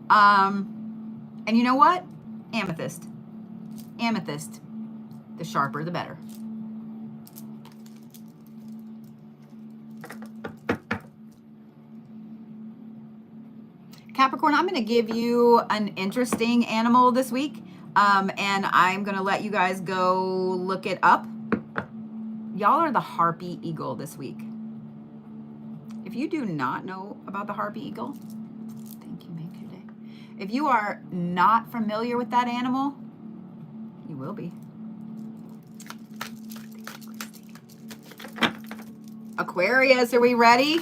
And you know what? Amethyst. Amethyst. The sharper, the better. Capricorn, I'm going to give you an interesting animal this week. And I'm going to let you guys go look it up. Y'all are the Harpy eagle this week. If you do not know about the Harpy eagle, thank you, make your day. If you are not familiar with that animal, you will be. Aquarius, are we ready?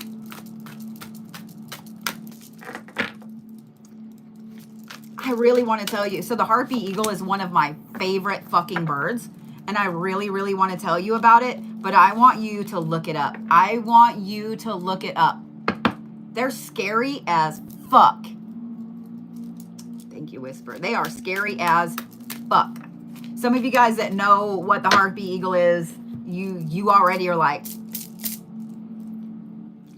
I really want to tell you. So the Harpy eagle is one of my favorite fucking birds. And I really, really want to tell you about it. But I want you to look it up. I want you to look it up. They're scary as fuck. Thank you, Whisper. They are scary as fuck. Some of you guys that know what the Harpy eagle is, you already are like,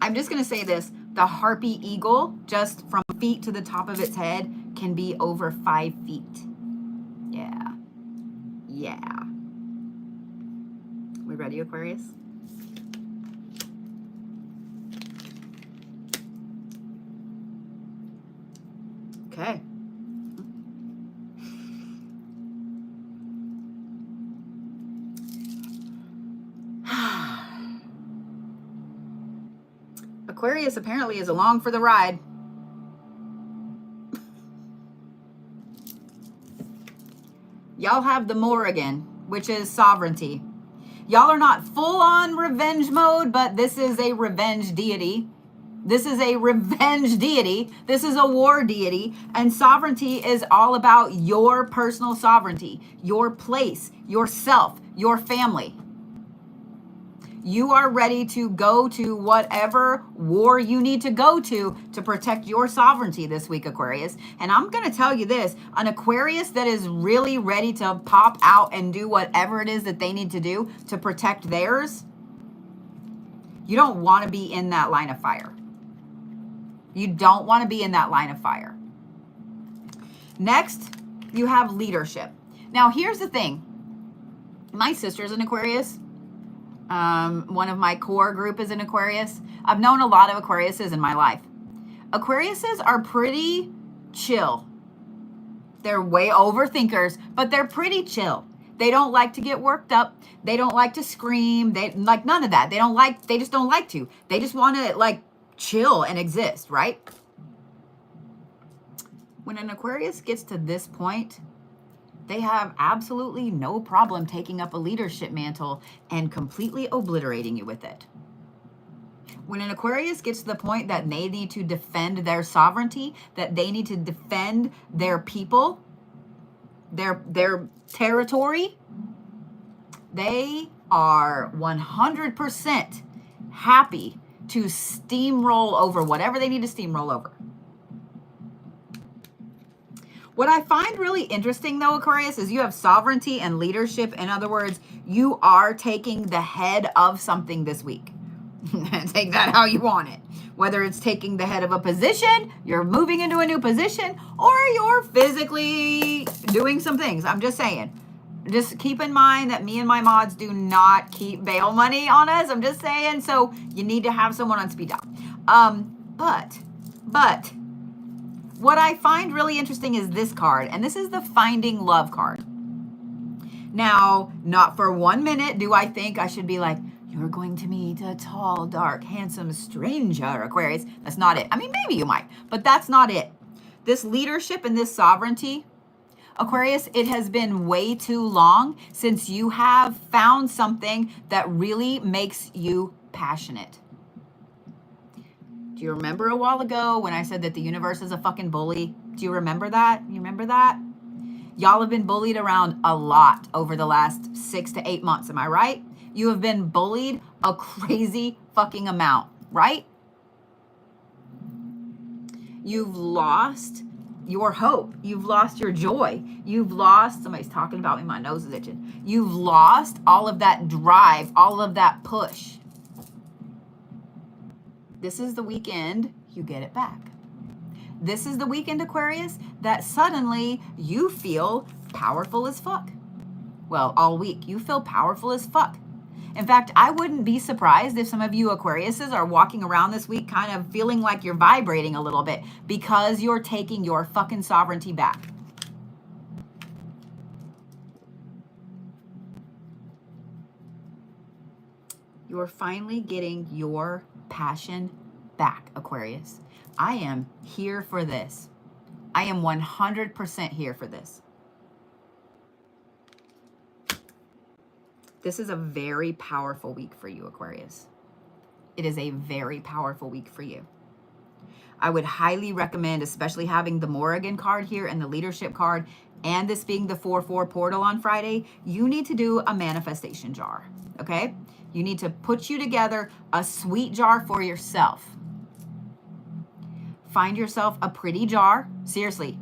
I'm just going to say this. The Harpy eagle, just from feet to the top of its head, can be over 5 feet. Yeah. Yeah. We ready, Aquarius? Okay. Aquarius apparently is along for the ride. Y'all have the Morrigan, which is sovereignty. Y'all are not full on revenge mode, but this is a revenge deity. This is a revenge deity. This is a war deity. And sovereignty is all about your personal sovereignty, your place, yourself, your family. You are ready to go to whatever war you need to go to protect your sovereignty this week, Aquarius. And I'm going to tell you this, an Aquarius that is really ready to pop out and do whatever it is that they need to do to protect theirs, you don't want to be in that line of fire. You don't want to be in that line of fire. Next, you have leadership. Now, here's the thing. My sister's an Aquarius. One of my core group is an Aquarius. I've known a lot of Aquariuses in my life. Aquariuses are pretty chill. They're way overthinkers, but they're pretty chill. They don't like to get worked up. They don't like to scream. They like none of that. They just don't like to. They just want to like chill and exist, right? When an Aquarius gets to this point, they have absolutely no problem taking up a leadership mantle and completely obliterating you with it. When an Aquarius gets to the point that they need to defend their sovereignty, that they need to defend their people, their territory, they are 100% happy to steamroll over whatever they need to steamroll over. What I find really interesting, though, Aquarius, is you have sovereignty and leadership. In other words, you are taking the head of something this week. Take that how you want it. Whether it's taking the head of a position, you're moving into a new position, or you're physically doing some things. I'm just saying. Just keep in mind that me and my mods do not keep bail money on us. I'm just saying. So you need to have someone on speed dial. But what I find really interesting is this card, and this is the Finding Love card. Now, not for 1 minute do I think I should be like, you're going to meet a tall, dark, handsome stranger, Aquarius. That's not it. I mean, maybe you might, but that's not it. This leadership and this sovereignty, Aquarius, it has been way too long since you have found something that really makes you passionate. Do you remember a while ago when I said that the universe is a fucking bully? Do you remember that? You remember that? Y'all have been bullied around a lot over the last 6 to 8 months. Am I right? You have been bullied a crazy fucking amount, right? You've lost your hope. You've lost your joy. You've lost, somebody's talking about me, my nose is itching. You've lost all of that drive, all of that push. This is the weekend you get it back. This is the weekend, Aquarius, that suddenly you feel powerful as fuck. Well, all week you feel powerful as fuck. In fact, I wouldn't be surprised if some of you Aquariuses are walking around this week kind of feeling like you're vibrating a little bit because you're taking your fucking sovereignty back. You're finally getting your passion back, Aquarius. I am here for this. I am 100% here for this. This is a very powerful week for you, Aquarius. It is a very powerful week for you. I would highly recommend, especially having the Morrigan card here and the leadership card, and this being the 4/4 portal on Friday, you need to do a manifestation jar, okay? You need to put you together a sweet jar for yourself. Find yourself a pretty jar, seriously,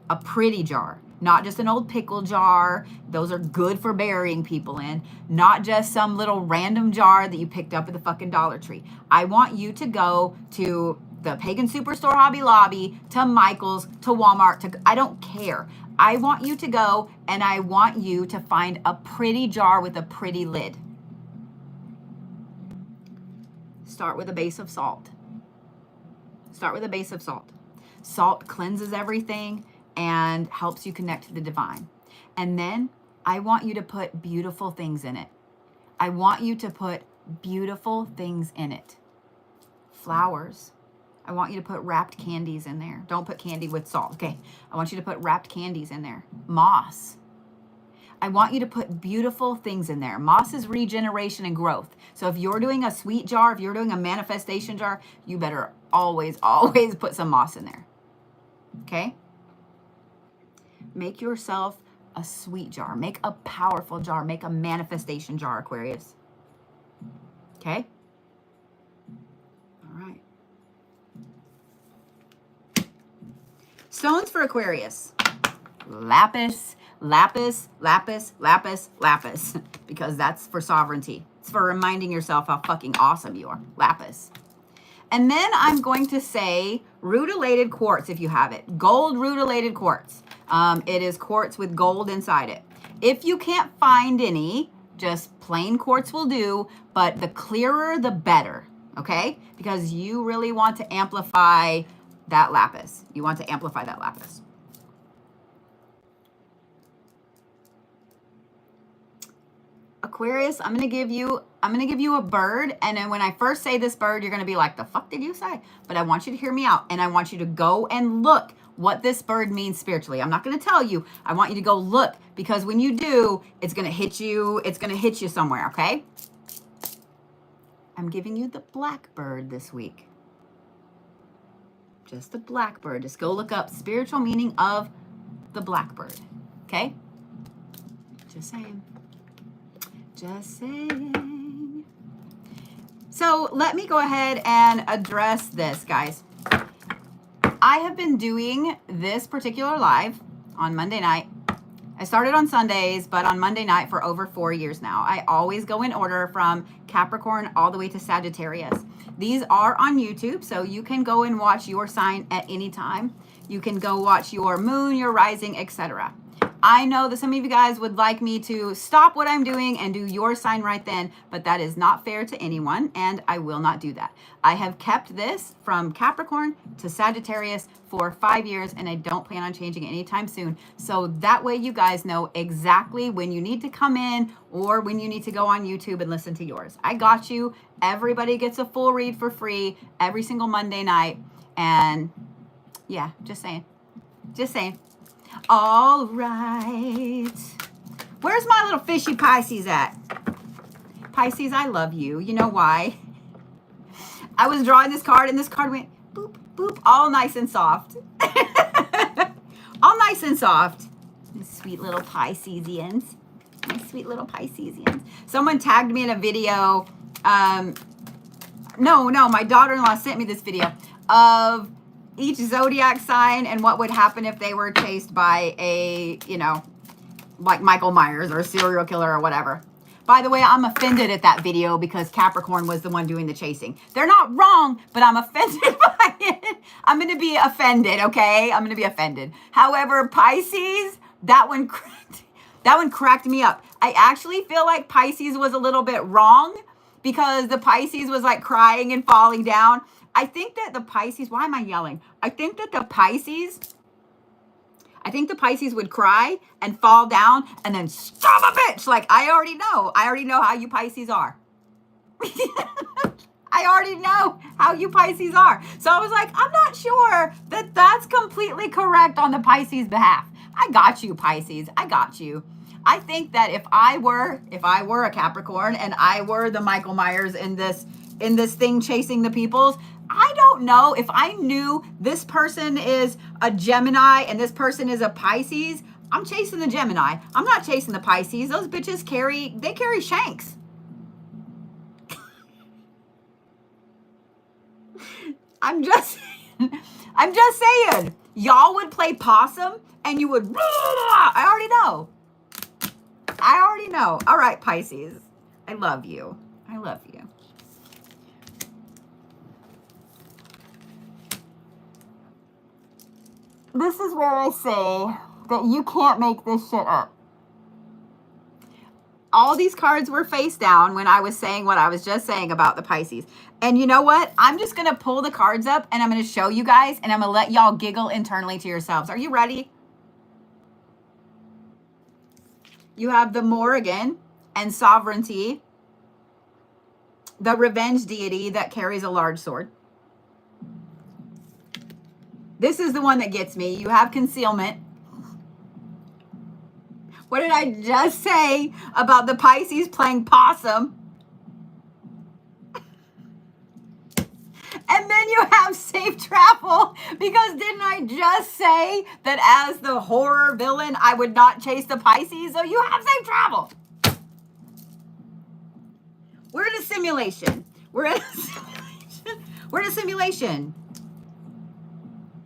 a pretty jar, not just an old pickle jar. Those are good for burying people in, not just some little random jar that you picked up at the fucking Dollar Tree. I want you to go to the Pagan Superstore, Hobby Lobby, to Michael's, to Walmart, I don't care. I want you to go and I want you to find a pretty jar with a pretty lid. Start with a base of salt. Start with a base of salt. Salt cleanses everything and helps you connect to the divine. And then I want you to put beautiful things in it. I want you to put beautiful things in it. Flowers. I want you to put wrapped candies in there. Don't put candy with salt, okay? I want you to put wrapped candies in there. Moss. I want you to put beautiful things in there. Moss is regeneration and growth. So if you're doing a sweet jar, if you're doing a manifestation jar, you better always, always put some moss in there, okay? Make yourself a sweet jar. Make a powerful jar. Make a manifestation jar, Aquarius. Okay? All right. Stones for Aquarius. Lapis, lapis, lapis, lapis, lapis. Because that's for sovereignty. It's for reminding yourself how fucking awesome you are. Lapis. And then I'm going to say rutilated quartz if you have it. Gold rutilated quartz. It is quartz with gold inside it. If you can't find any, just plain quartz will do, but the clearer the better, okay? Because you really want to amplify that lapis. You want to amplify that lapis. Aquarius, I'm gonna give you a bird, and then when I first say this bird, you're gonna be like, the fuck did you say? But I want you to hear me out, and I want you to go and look what this bird means spiritually. I'm not gonna tell you. I want you to go look, because when you do, it's gonna hit you somewhere, okay? I'm giving you the blackbird this week. Just the blackbird. Just go look up spiritual meaning of the blackbird, okay? Just saying. Just saying. So let me go ahead and address this, guys. I have been doing this particular live on Monday night. I started on Sundays, but on Monday night for over 4 years now. I always go in order from Capricorn all the way to Sagittarius. These are on YouTube, so you can go and watch your sign at any time. You can go watch your moon, your rising, etc. I know that some of you guys would like me to stop what I'm doing and do your sign right then, but that is not fair to anyone, and I will not do that. I have kept this from Capricorn to Sagittarius for 5 years, and I don't plan on changing it anytime soon. So that way you guys know exactly when you need to come in or when you need to go on YouTube and listen to yours. I got you. Everybody gets a full read for free every single Monday night. And yeah, just saying. Just saying. All right. Where's my little fishy Pisces at? Pisces, I love you. You know why? I was drawing this card and this card went boop, boop, all nice and soft. All nice and soft. Sweet little Piscesians. My sweet little Piscesians. Someone tagged me in a video. No, my daughter-in-law sent me this video of each zodiac sign and what would happen if they were chased by a, like Michael Myers or a serial killer or whatever. By the way, I'm offended at that video because Capricorn was the one doing the chasing. They're not wrong, but I'm offended by it. I'm going to be offended, okay? I'm going to be offended. However, Pisces, that one cracked me up. I actually feel like Pisces was a little bit wrong because the Pisces was like crying and falling down. I think that the Pisces, why am I yelling? I think the Pisces would cry and fall down and then stop a bitch. Like, I already know how you Pisces are. I already know how you Pisces are. So I was like, I'm not sure that that's completely correct on the Pisces behalf. I got you, Pisces. I got you. I think that if I were a Capricorn and I were the Michael Myers in this in this thing chasing the peoples. I don't know if I knew this person is a Gemini and this person is a Pisces. I'm chasing the Gemini. I'm not chasing the Pisces. Those bitches carry shanks. I'm just saying, y'all would play possum and you would, I already know. All right, Pisces. I love you. I love you. This is where I say that you can't make this shit up. All these cards were face down when I was saying what I was just saying about the Pisces. And you know what? I'm just going to pull the cards up and I'm going to show you guys and I'm going to let y'all giggle internally to yourselves. Are you ready? You have the Morrigan and sovereignty, the revenge deity that carries a large sword. This is the one that gets me. You have concealment. What did I just say about the Pisces playing possum? And then you have safe travel, because didn't I just say that as the horror villain, I would not chase the Pisces? So you have safe travel. We're in a simulation. We're in a simulation.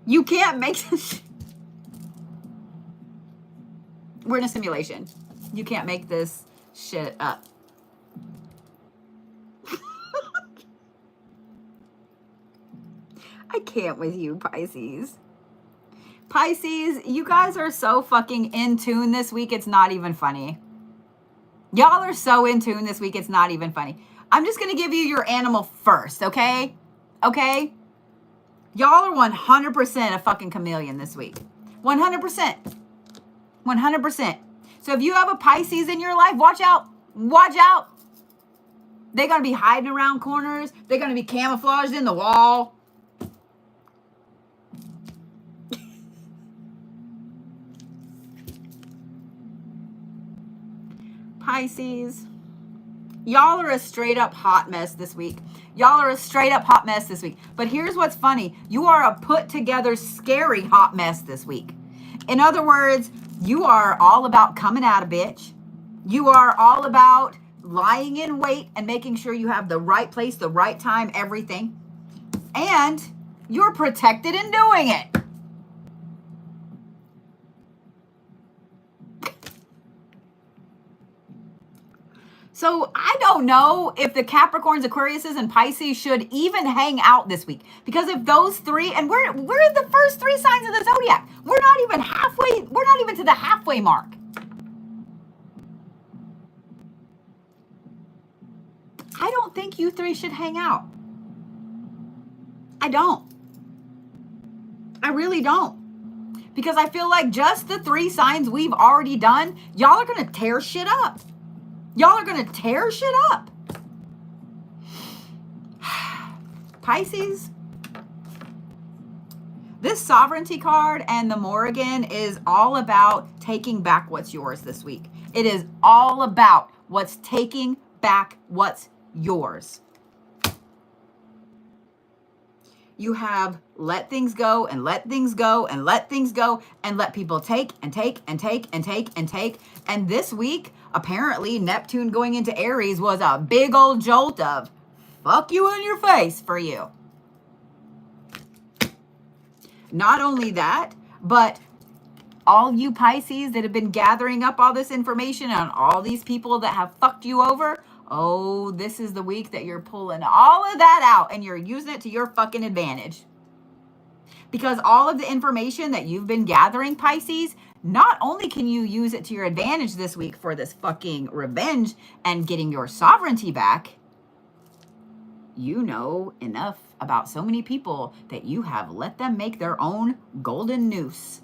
You can't make this. We're in a simulation. You can't make this shit up. I can't with you, Pisces. Pisces, you guys are so fucking in tune this week, it's not even funny. Y'all are so in tune this week, it's not even funny. I'm just going to give you your animal first, okay? Okay? Y'all are 100% a fucking chameleon this week. 100%. 100%. So if you have a Pisces in your life, watch out. Watch out. They're going to be hiding around corners. They're going to be camouflaged in the wall. Pisces, y'all are a straight up hot mess this week. Y'all are a straight up hot mess this week. But here's what's funny. You are a put together scary hot mess this week. In other words, you are all about coming at a bitch. You are all about lying in wait and making sure you have the right place, the right time, everything. And you're protected in doing it. So I don't know if the Capricorns, Aquariuses, and Pisces should even hang out this week. Because if those three, and we're the first three signs of the Zodiac. We're not even halfway, we're not even to the halfway mark. I don't think you three should hang out. I don't. I really don't. Because I feel like just the three signs we've already done, y'all are going to tear shit up. Y'all are going to tear shit up. Pisces, this sovereignty card and the Morrigan is all about taking back what's yours this week. It is all about what's taking back what's yours. You have let things go and let things go and let things go and let people take and take and take and take and take. And this week, apparently, Neptune going into Aries was a big old jolt of fuck you in your face for you. Not only that, but all you Pisces that have been gathering up all this information on all these people that have fucked you over, oh, this is the week that you're pulling all of that out and you're using it to your fucking advantage. Because all of the information that you've been gathering, Pisces, not only can you use it to your advantage this week for this fucking revenge and getting your sovereignty back, you know enough about so many people that you have let them make their own golden noose.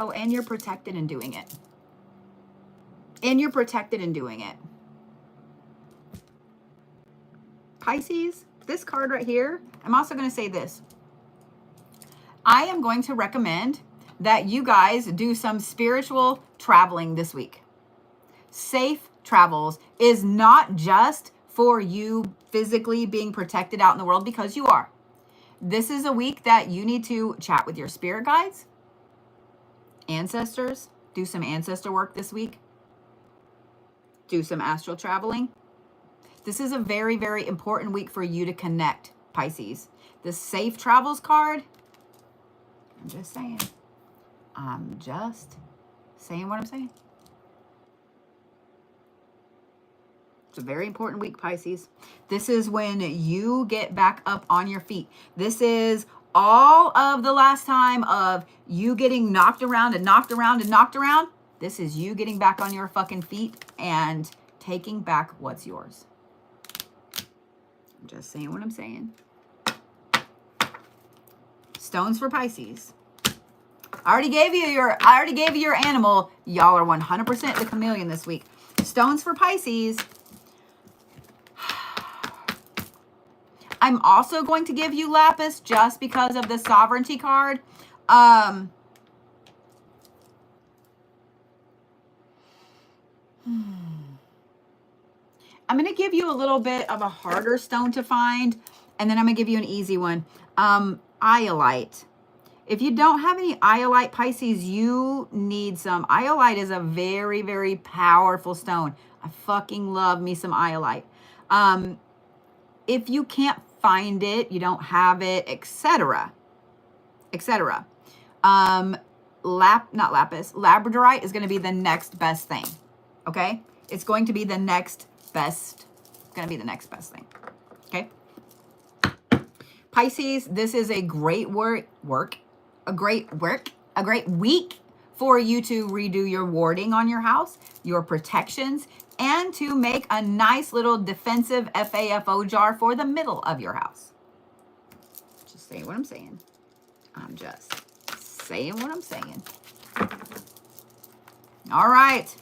Oh, and you're protected in doing it. And you're protected in doing it. Pisces, this card right here, I'm also going to say this. I am going to recommend that you guys do some spiritual traveling this week. safe travels is not just for you physically being protected out in the world, because you are. This is a week that you need to chat with your spirit guides, ancestors, do some ancestor work this week, do some astral traveling. This is a very, very important week for you to connect, Pisces. The safe travels card, I'm just saying. I'm just saying what I'm saying. It's a very important week, Pisces. This is when you get back up on your feet. This is all of the last time of you getting knocked around and knocked around and knocked around. This is you getting back on your fucking feet and taking back what's yours. I'm just saying what I'm saying. Stones for Pisces. I already gave you your animal. Y'all are 100% the chameleon this week. Stones for Pisces. I'm also going to give you Lapis just because of the sovereignty card. I'm going to give you a little bit of a harder stone to find, and then I'm going to give you an easy one. Iolite. If you don't have any Iolite, Pisces, you need some. Iolite is a very, very powerful stone. I fucking love me some Iolite. If you can't find it, you don't have it, etc., etc. Not Lapis. Labradorite is going to be the next best thing. Okay? It's going to be the next best. It's going to be the next best thing. Okay? Pisces, this is a great a great week for you to redo your warding on your house, your protections, and to make a nice little defensive FAFO jar for the middle of your house. Just saying what I'm saying. I'm just saying what I'm saying. All right,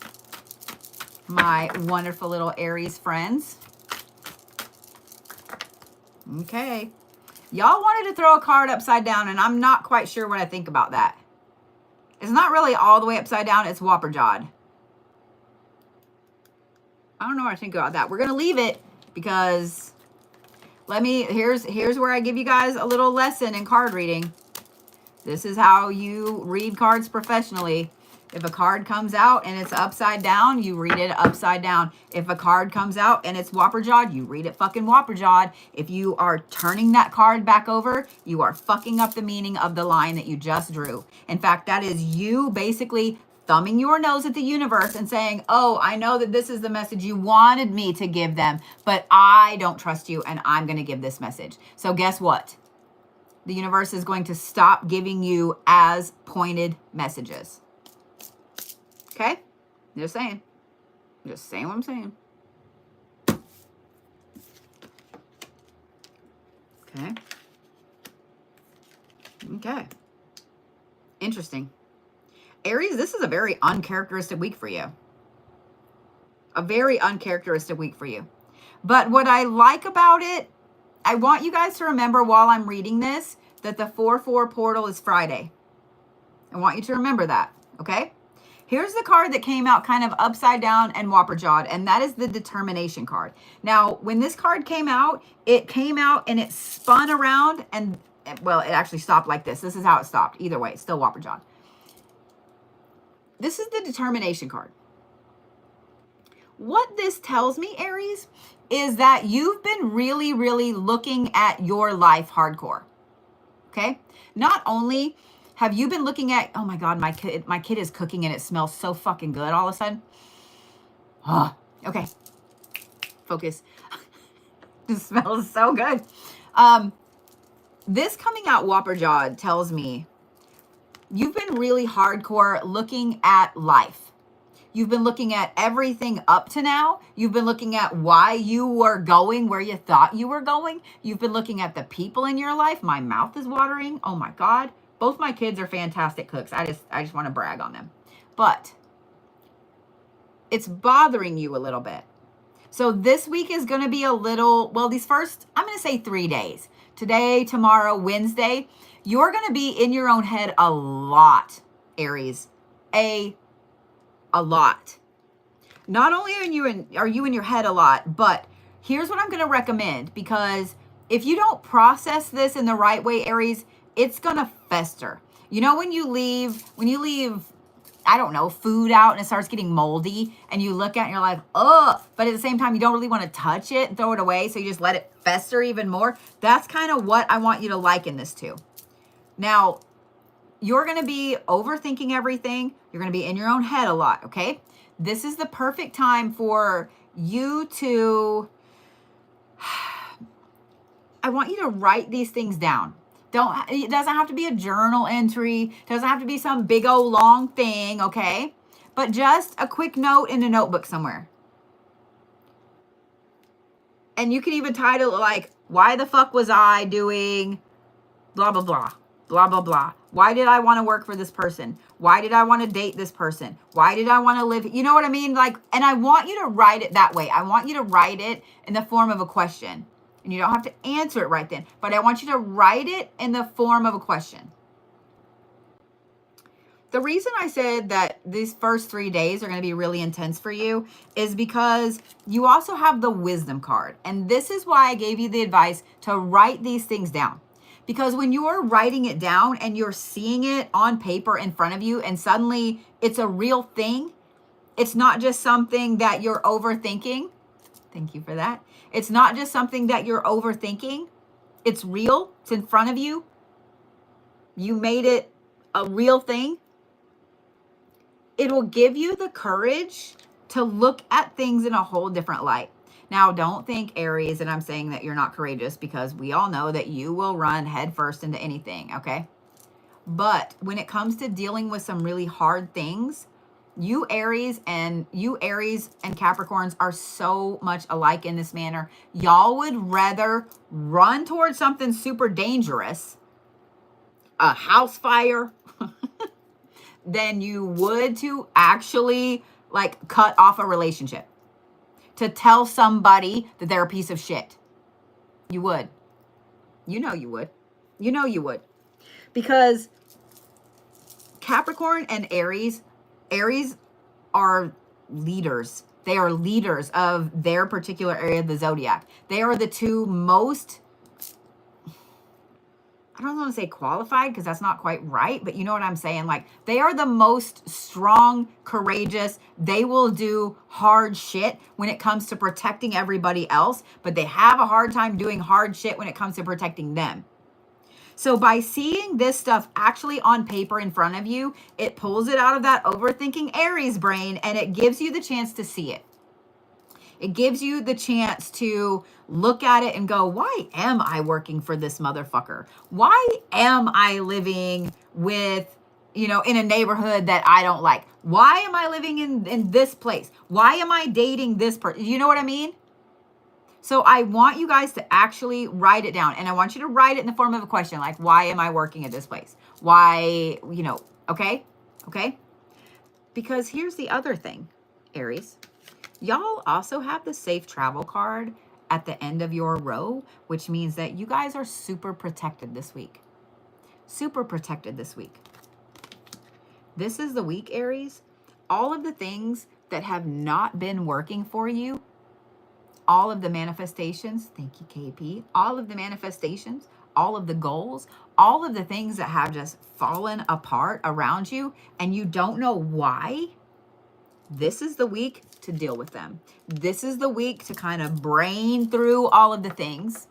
my wonderful little Aries friends. Okay. Y'all wanted to throw a card upside down, and I'm not quite sure what I think about that. It's not really all the way upside down. It's whopper-jawed. I don't know what I think about that. We're going to leave it because here's where I give you guys a little lesson in card reading. This is how you read cards professionally. If a card comes out and it's upside down, you read it upside down. If a card comes out and it's whopper-jawed, you read it fucking whopper-jawed. If you are turning that card back over, you are fucking up the meaning of the line that you just drew. In fact, that is you basically thumbing your nose at the universe and saying, oh, I know that this is the message you wanted me to give them, but I don't trust you and I'm going to give this message. So guess what? The universe is going to stop giving you as pointed messages. Okay? Just saying. Just saying what I'm saying. Okay. Okay. Interesting. Aries, this is a very uncharacteristic week for you. A very uncharacteristic week for you. But what I like about it, I want you guys to remember while I'm reading this, that the 4/4 portal is Friday. I want you to remember that, okay? Here's the card that came out kind of upside down and whopper-jawed, and that is the determination card. Now, when this card came out and it spun around and, well, it actually stopped like this. This is how it stopped. Either way, it's still whopper-jawed. This is the determination card. What this tells me, Aries, is that you've been really, really looking at your life hardcore, okay? Not only have you been looking at, oh my God, my kid is cooking and it smells so fucking good all of a sudden. Oh, okay. Focus. It smells so good. This coming out whopper-jawed tells me you've been really hardcore looking at life. You've been looking at everything up to now. You've been looking at why you were going where you thought you were going. You've been looking at the people in your life. My mouth is watering. Oh my God. Both my kids are fantastic cooks. I just want to brag on them. But it's bothering you a little bit. So this week is going to be a little, well, these first, I'm going to say 3 days. Today, tomorrow, Wednesday. You're going to be in your own head a lot, Aries. A lot. Not only are you in your head a lot, but here's what I'm going to recommend, because if you don't process this in the right way, Aries, it's going to fester. You know, when you leave, I don't know, food out and it starts getting moldy and you look at it and you're like, ugh, but at the same time, you don't really want to touch it and throw it away. So you just let it fester even more. That's kind of what I want you to liken this to. Now, you're going to be overthinking everything. You're going to be in your own head a lot. Okay. This is the perfect time for you to, I want you to write these things down. It doesn't have to be a journal entry. It doesn't have to be some big old long thing, okay? But just a quick note in a notebook somewhere. And you can even title it like, why the fuck was I doing blah, blah, blah, blah, blah, blah. Why did I want to work for this person? Why did I want to date this person? Why did I want to live? You know what I mean? Like, and I want you to write it that way. I want you to write it in the form of a question. And you don't have to answer it right then, but I want you to write it in the form of a question. The reason I said that these first 3 days are going to be really intense for you is because you also have the wisdom card. And this is why I gave you the advice to write these things down. Because when you're writing it down and you're seeing it on paper in front of you and suddenly it's a real thing, it's not just something that you're overthinking. Thank you for that. It's not just something that you're overthinking. It's real. It's in front of you. You made it a real thing. It will give you the courage to look at things in a whole different light. Now, don't think, Aries, that I'm saying that you're not courageous, because we all know that you will run headfirst into anything, okay? But when it comes to dealing with some really hard things, you Aries and Capricorns are so much alike in this manner. Y'all would rather run towards something super dangerous, a house fire, than you would to actually like cut off a relationship, to tell somebody that they're a piece of shit. You would. You know you would. You know you would. Because Capricorn and Aries are leaders. They are leaders of their particular area of the zodiac. They are the two most, I don't want to say qualified, because that's not quite right, but you know what I'm saying? Like, they are the most strong, courageous. They will do hard shit when it comes to protecting everybody else, but they have a hard time doing hard shit when it comes to protecting them. So by seeing this stuff actually on paper in front of you, it pulls it out of that overthinking Aries brain and it gives you the chance to see it. It gives you the chance to look at it and go, why am I working for this motherfucker? Why am I living with, in a neighborhood that I don't like? Why am I living in this place? Why am I dating this person? You know what I mean? So I want you guys to actually write it down, and I want you to write it in the form of a question, like, why am I working at this place? Why, okay? Okay? Because here's the other thing, Aries. Y'all also have the safe travel card at the end of your row, which means that you guys are super protected this week. Super protected this week. This is the week, Aries. All of the things that have not been working for you, all of the manifestations, thank you, KP, all of the manifestations, all of the goals, all of the things that have just fallen apart around you and you don't know why, this is the week to deal with them. This is the week to kind of brain through all of the things.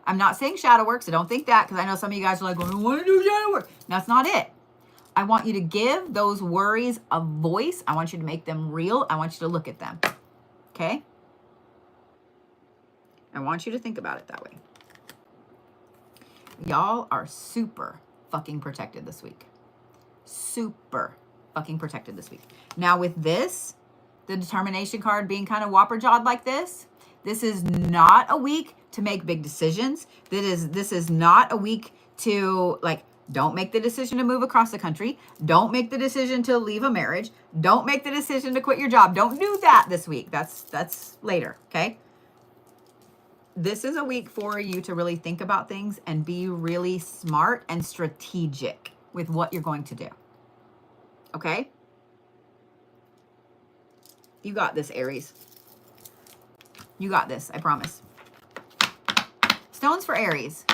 I'm not saying shadow work, so don't think that, because I know some of you guys are like, well, I want to do shadow work. That's not it. I want you to give those worries a voice. I want you to make them real. I want you to look at them. Okay? I want you to think about it that way. Y'all are super fucking protected this week. Super fucking protected this week. Now with this, the determination card being kind of whopper-jawed like this is not a week to make big decisions. This is not a week to, like, don't make the decision to move across the country. Don't make the decision to leave a marriage. Don't make the decision to quit your job. Don't do that this week. That's later, okay? This is a week for you to really think about things and be really smart and strategic with what you're going to do. Okay? You got this, Aries. You got this, I promise. Stones for Aries.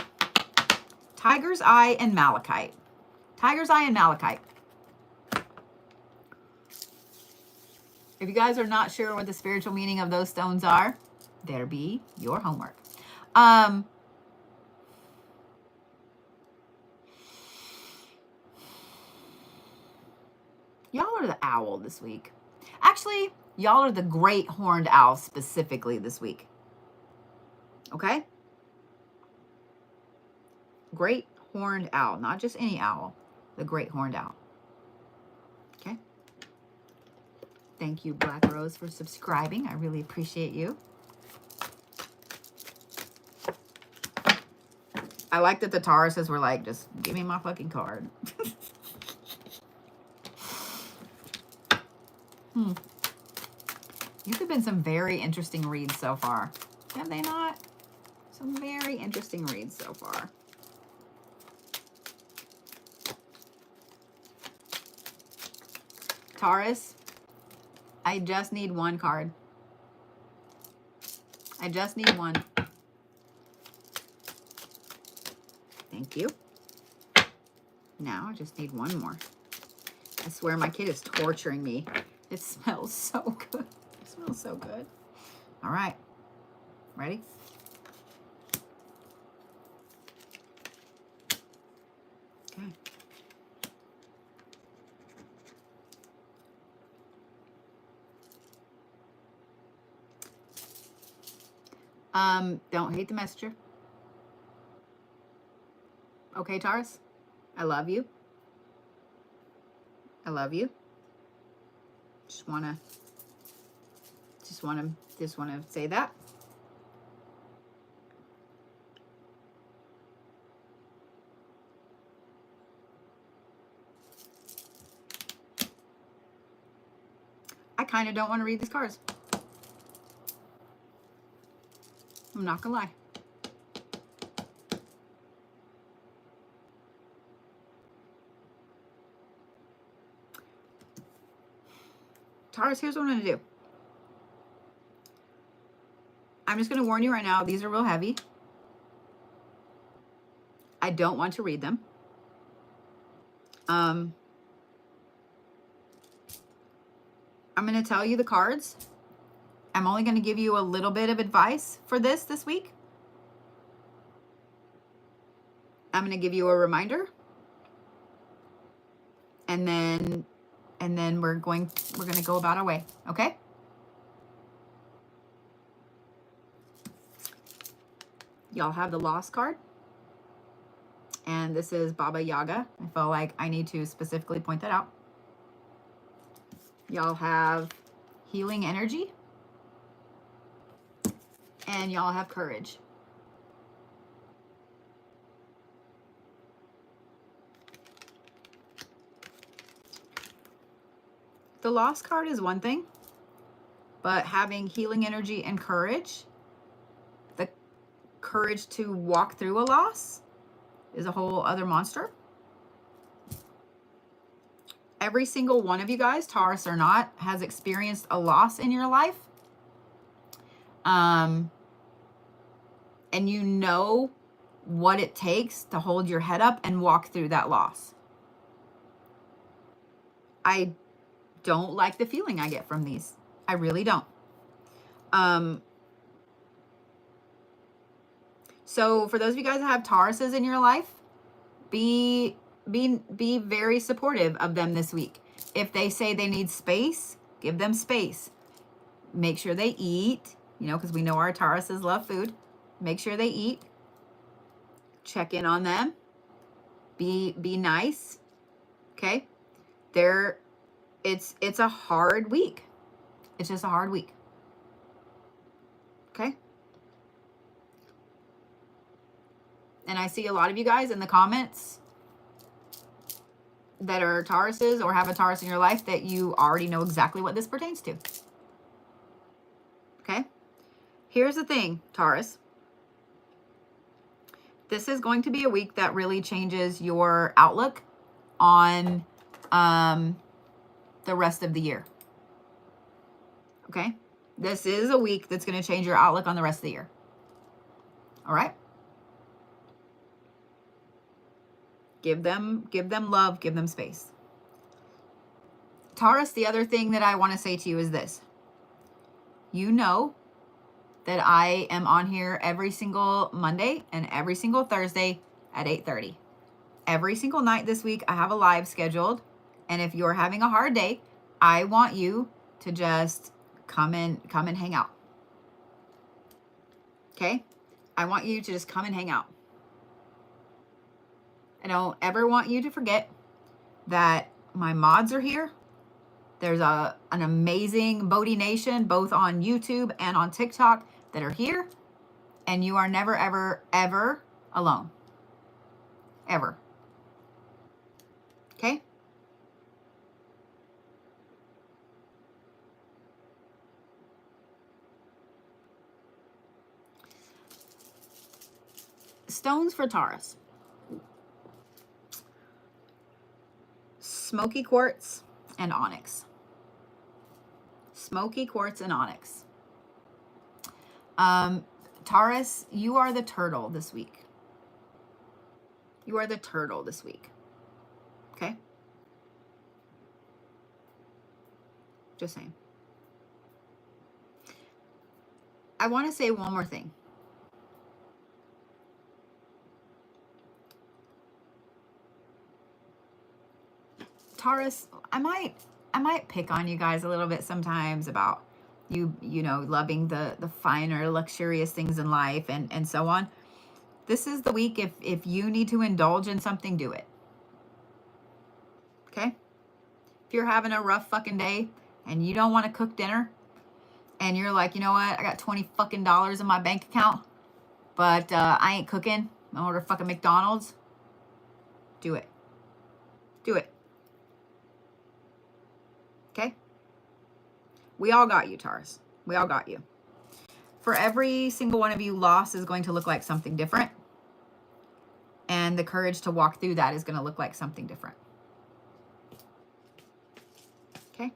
Tiger's Eye and Malachite. Tiger's Eye and Malachite. If you guys are not sure what the spiritual meaning of those stones are, there be your homework. Y'all are the owl this week. Actually, y'all are the great horned owl specifically this week. Okay? Great horned owl, not just any owl, the great horned owl. Okay? Thank you, Black Rose, for subscribing. I really appreciate you. I like that the Tauruses were like, just give me my fucking card. These have been some very interesting reads so far. Have they not? Some very interesting reads so far. Taurus, I just need one card. I just need one. Thank you. Now I just need one more. I swear my kid is torturing me. It smells so good. It smells so good. All right. Ready? Okay. Don't hate the messenger. Okay, Taurus. I love you. I love you. Just wanna say that. I kind of don't want to read these cards. I'm not gonna lie. Taurus, here's what I'm gonna do. I'm just gonna warn you right now, these are real heavy. I don't want to read them. I'm gonna tell you the cards. I'm only gonna give you a little bit of advice for this week. I'm gonna give you a reminder. And then we're gonna go about our way, okay? Y'all have the Lost card. And this is Baba Yaga. I felt like I need to specifically point that out. Y'all have Healing Energy. And y'all have Courage. The Lost card is one thing, but having Healing Energy and Courage, the courage to walk through a loss, is a whole other monster. Every single one of you guys, Taurus or not, has experienced a loss in your life. And you know what it takes to hold your head up and walk through that loss. I don't like the feeling I get from these. I really don't. So for those of you guys that have Tauruses in your life, be very supportive of them this week. If they say they need space, give them space. Make sure they eat, you know, because we know our Tauruses love food. Make sure they eat. Check in on them. Be nice. Okay? It's a hard week. It's just a hard week. Okay? And I see a lot of you guys in the comments that are Tauruses or have a Taurus in your life that you already know exactly what this pertains to. Okay? Here's the thing, Taurus. This is going to be a week that really changes your outlook on the rest of the year. Okay? This is a week that's going to change your outlook on the rest of the year. All right? Give them love, give them space. Taurus, the other thing that I want to say to you is this. You know that I am on here every single Monday and every single Thursday at 8:30. Every single night this week, I have a live scheduled. And if you're having a hard day, I want you to just come and hang out. Okay? I want you to just come and hang out. I don't ever want you to forget that my mods are here. There's an amazing Bodhi Nation, both on YouTube and on TikTok, that are here. And you are never, ever, ever alone. Ever. Okay? Stones for Taurus. Smoky quartz and onyx. Smoky quartz and onyx. Taurus, you are the turtle this week. You are the turtle this week. Okay? Just saying. I want to say one more thing. Taurus, I might pick on you guys a little bit sometimes about you know, loving the finer, luxurious things in life and so on. This is the week if you need to indulge in something, do it. Okay? If you're having a rough fucking day and you don't want to cook dinner and you're like, you know what, I got $20 fucking in my bank account, but I ain't cooking. I order fucking McDonald's. Do it. Do it. Okay? We all got you, Taurus. We all got you. For every single one of you, loss is going to look like something different. And the courage to walk through that is going to look like something different. Okay?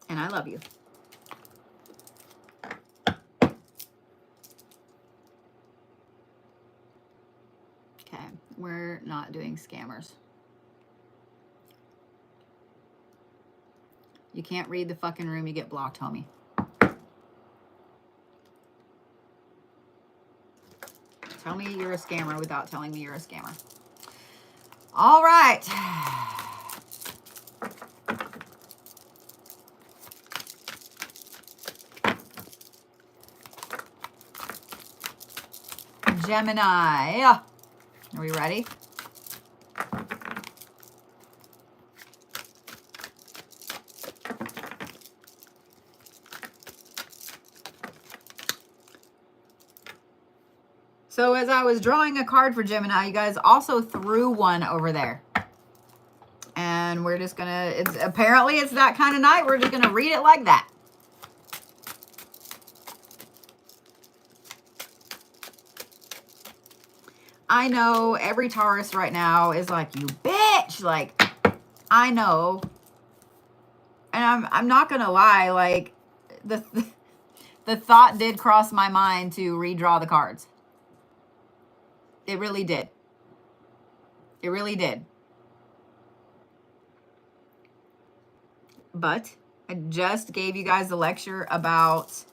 And I love you. Okay, we're not doing scammers. You can't read the fucking room, you get blocked, homie. Tell me you're a scammer without telling me you're a scammer. All right. Gemini. Are we ready? So as I was drawing a card for Gemini, you guys also threw one over there. And we're just gonna, apparently it's that kind of night. We're just gonna read it like that. I know every Taurus right now is like, you bitch. Like, I know. And I'm not gonna lie, like the thought did cross my mind to redraw the cards. It really did. It really did. But I just gave you guys a lecture about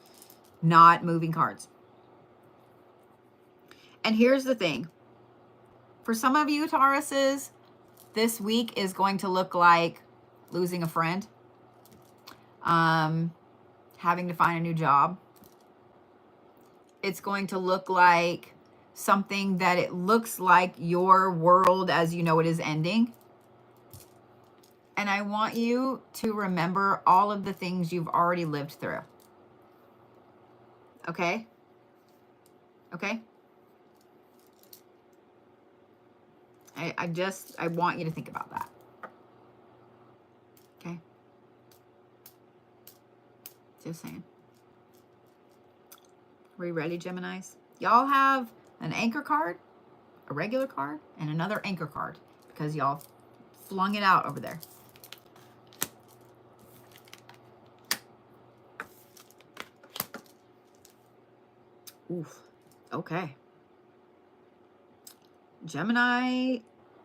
not moving cards. And here's the thing. For some of you Tauruses, this week is going to look like losing a friend, having to find a new job. It's going to look like something that it looks like your world as you know it is ending. And I want you to remember all of the things you've already lived through. Okay? Okay? I want you to think about that. Okay? Just saying. Are we ready, Geminis? Y'all have an anchor card, a regular card, and another anchor card because y'all flung it out over there. Oof. Okay. Gemini.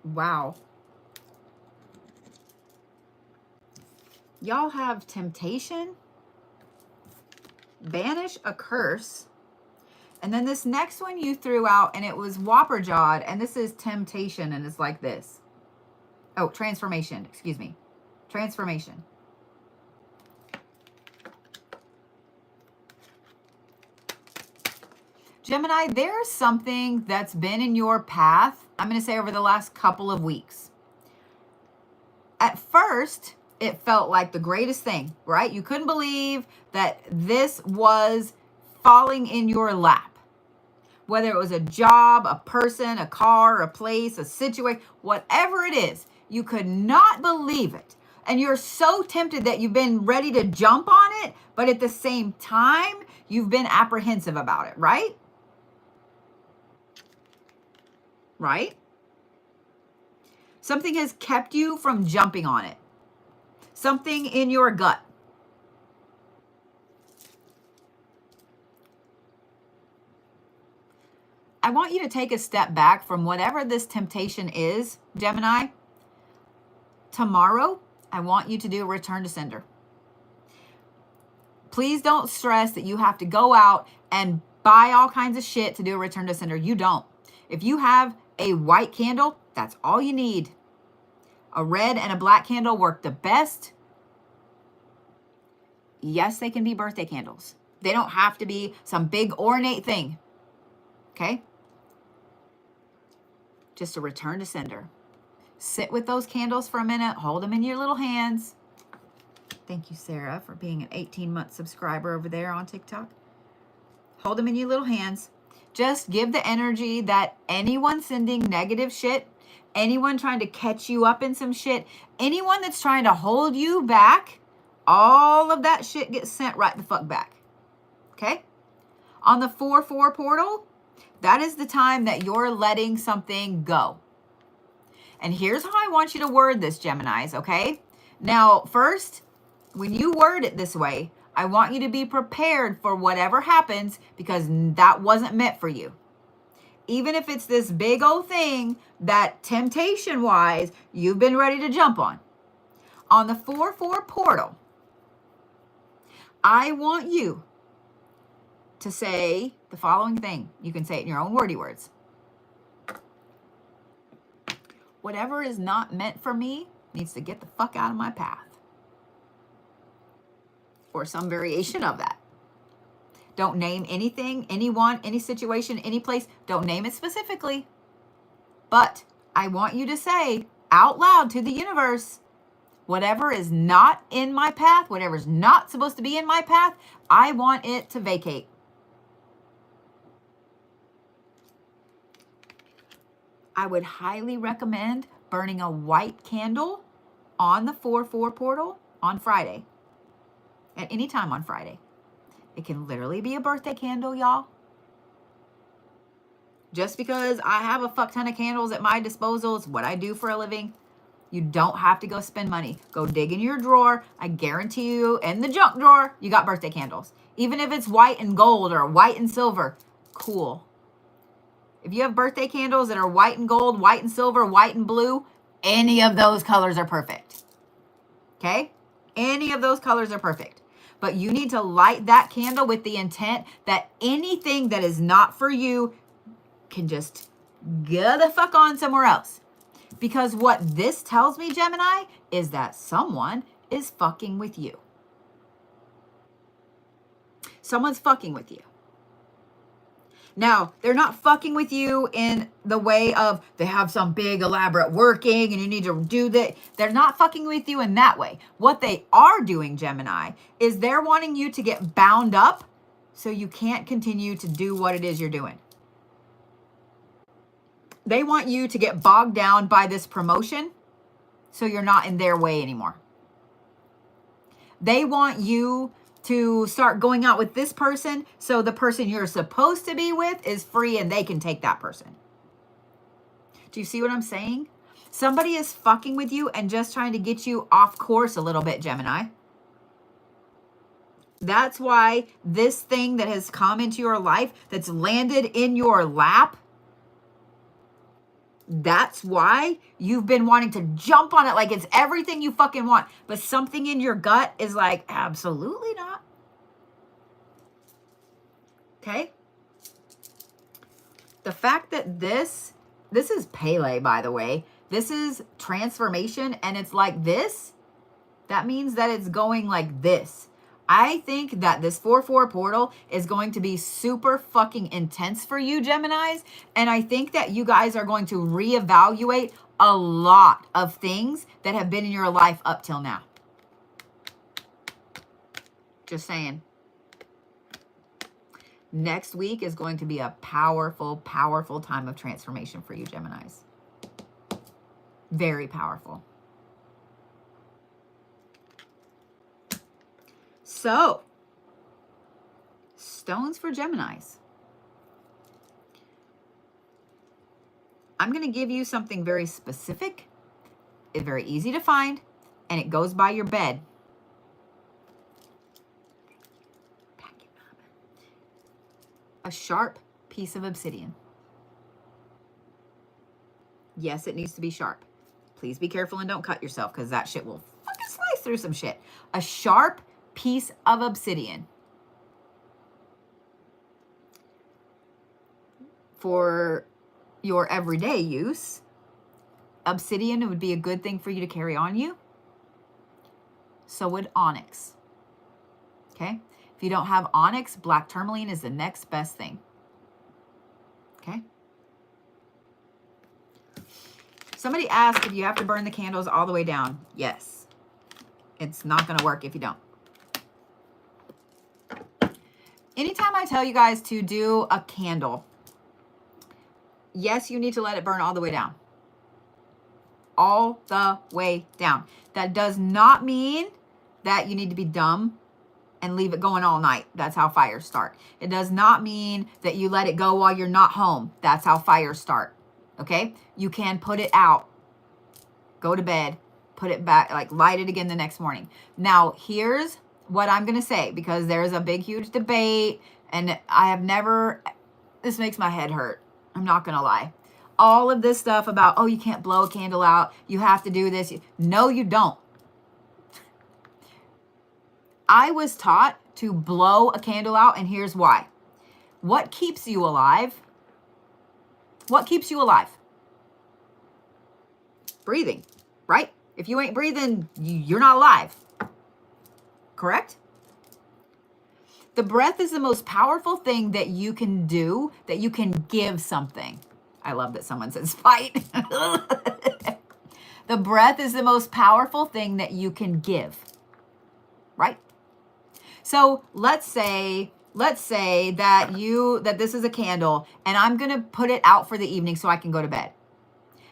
Wow. Y'all have temptation, banish a curse, and then this next one you threw out, and it was whopper jawed, and this is temptation, and it's like this. Oh, transformation. Excuse me. Transformation. Gemini, there's something that's been in your path, I'm going to say over the last couple of weeks. At first, it felt like the greatest thing, right? You couldn't believe that this was falling in your lap. Whether it was a job, a person, a car, a place, a situation, whatever it is, you could not believe it. And you're so tempted that you've been ready to jump on it, but at the same time, you've been apprehensive about it, right? Right? Something has kept you from jumping on it. Something in your gut. I want you to take a step back from whatever this temptation is, Gemini. Tomorrow, I want you to do a return to sender. Please don't stress that you have to go out and buy all kinds of shit to do a return to sender. You don't. If you have a white candle, that's all you need. A red and a black candle work the best. Yes, they can be birthday candles. They don't have to be some big ornate thing. Okay? Just a return to sender. Sit with those candles for a minute. Hold them in your little hands. Thank you, Sarah, for being an 18-month subscriber over there on TikTok. Hold them in your little hands. Just give the energy that anyone sending negative shit, anyone trying to catch you up in some shit, anyone that's trying to hold you back, all of that shit gets sent right the fuck back. Okay? On the 4-4 portal, that is the time that you're letting something go. And here's how I want you to word this, Geminis, okay? Now, first, when you word it this way, I want you to be prepared for whatever happens because that wasn't meant for you. Even if it's this big old thing that temptation-wise, you've been ready to jump on. On the 4-4 portal, I want you to say the following thing. You can say it in your own wordy words. Whatever is not meant for me needs to get the fuck out of my path. Or some variation of that. Don't name anything, anyone, any situation, any place. Don't name it specifically. But I want you to say out loud to the universe, whatever is not in my path, whatever is not supposed to be in my path, I want it to vacate. I would highly recommend burning a white candle on the 4-4 portal on Friday. At any time on Friday. It can literally be a birthday candle, y'all. Just because I have a fuck ton of candles at my disposal, it's what I do for a living. You don't have to go spend money. Go dig in your drawer. I guarantee you, in the junk drawer, you got birthday candles. Even if it's white and gold or white and silver, cool. If you have birthday candles that are white and gold, white and silver, white and blue, any of those colors are perfect. Okay? Any of those colors are perfect. But you need to light that candle with the intent that anything that is not for you can just go the fuck on somewhere else. Because what this tells me, Gemini, is that someone is fucking with you. Someone's fucking with you. Now, they're not fucking with you in the way of they have some big elaborate working and you need to do that. They're not fucking with you in that way. What they are doing, Gemini, is they're wanting you to get bound up so you can't continue to do what it is you're doing. They want you to get bogged down by this promotion so you're not in their way anymore. They want you to start going out with this person so the person you're supposed to be with is free and they can take that person. Do you see what I'm saying? Somebody is fucking with you and just trying to get you off course a little bit, Gemini. That's why this thing that has come into your life, that's landed in your lap, that's why you've been wanting to jump on it like it's everything you fucking want. But something in your gut is like, absolutely not. Okay? The fact that this is Pele, by the way. This is transformation, and it's like this. That means that it's going like this. I think that this 4-4 portal is going to be super fucking intense for you, Geminis. And I think that you guys are going to reevaluate a lot of things that have been in your life up till now. Just saying. Next week is going to be a powerful, powerful time of transformation for you, Geminis. Very powerful. So, stones for Geminis. I'm going to give you something very specific. It's very easy to find, and it goes by your bed. A sharp piece of obsidian. Yes, it needs to be sharp. Please be careful and don't cut yourself, because that shit will fucking slice through some shit. A sharp piece of obsidian. For your everyday use, obsidian would be a good thing for you to carry on you. So would onyx. Okay? If you don't have onyx, black tourmaline is the next best thing. Okay? Somebody asked if you have to burn the candles all the way down. Yes. It's not going to work if you don't. Anytime I tell you guys to do a candle, yes, you need to let it burn all the way down. All the way down. That does not mean that you need to be dumb and leave it going all night. That's how fires start. It does not mean that you let it go while you're not home. That's how fires start. Okay? You can put it out. Go to bed. Put it back, like light it again the next morning. Now, here's what I'm going to say, because there's a big, huge debate, and I have never, this makes my head hurt. I'm not going to lie. All of this stuff about, oh, you can't blow a candle out. You have to do this. No, you don't. I was taught to blow a candle out, and here's why. What keeps you alive? What keeps you alive? Breathing, right? If you ain't breathing, you're not alive. Correct? The breath is the most powerful thing that you can do, that you can give something. I love that someone says fight. The breath is the most powerful thing that you can give. Right? So let's say that this is a candle, and I'm going to put it out for the evening so I can go to bed.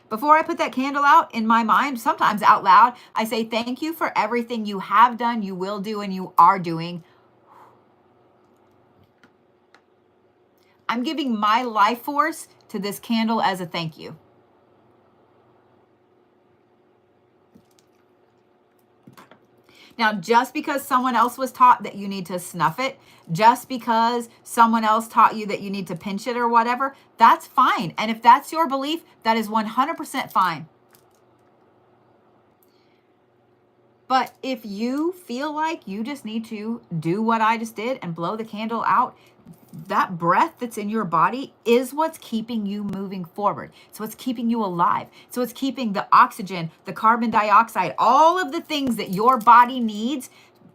Before I put that candle out, in my mind, sometimes out loud, I say, thank you for everything you have done, you will do, and you are doing. I'm giving my life force to this candle as a thank you. Now, just because someone else was taught that you need to snuff it, just because someone else taught you that you need to pinch it or whatever, that's fine. And if that's your belief, that is 100% fine. But if you feel like you just need to do what I just did and blow the candle out, that breath that's in your body is what's keeping you moving forward. It's what's keeping you alive. So it's keeping the oxygen, the carbon dioxide, all of the things that your body needs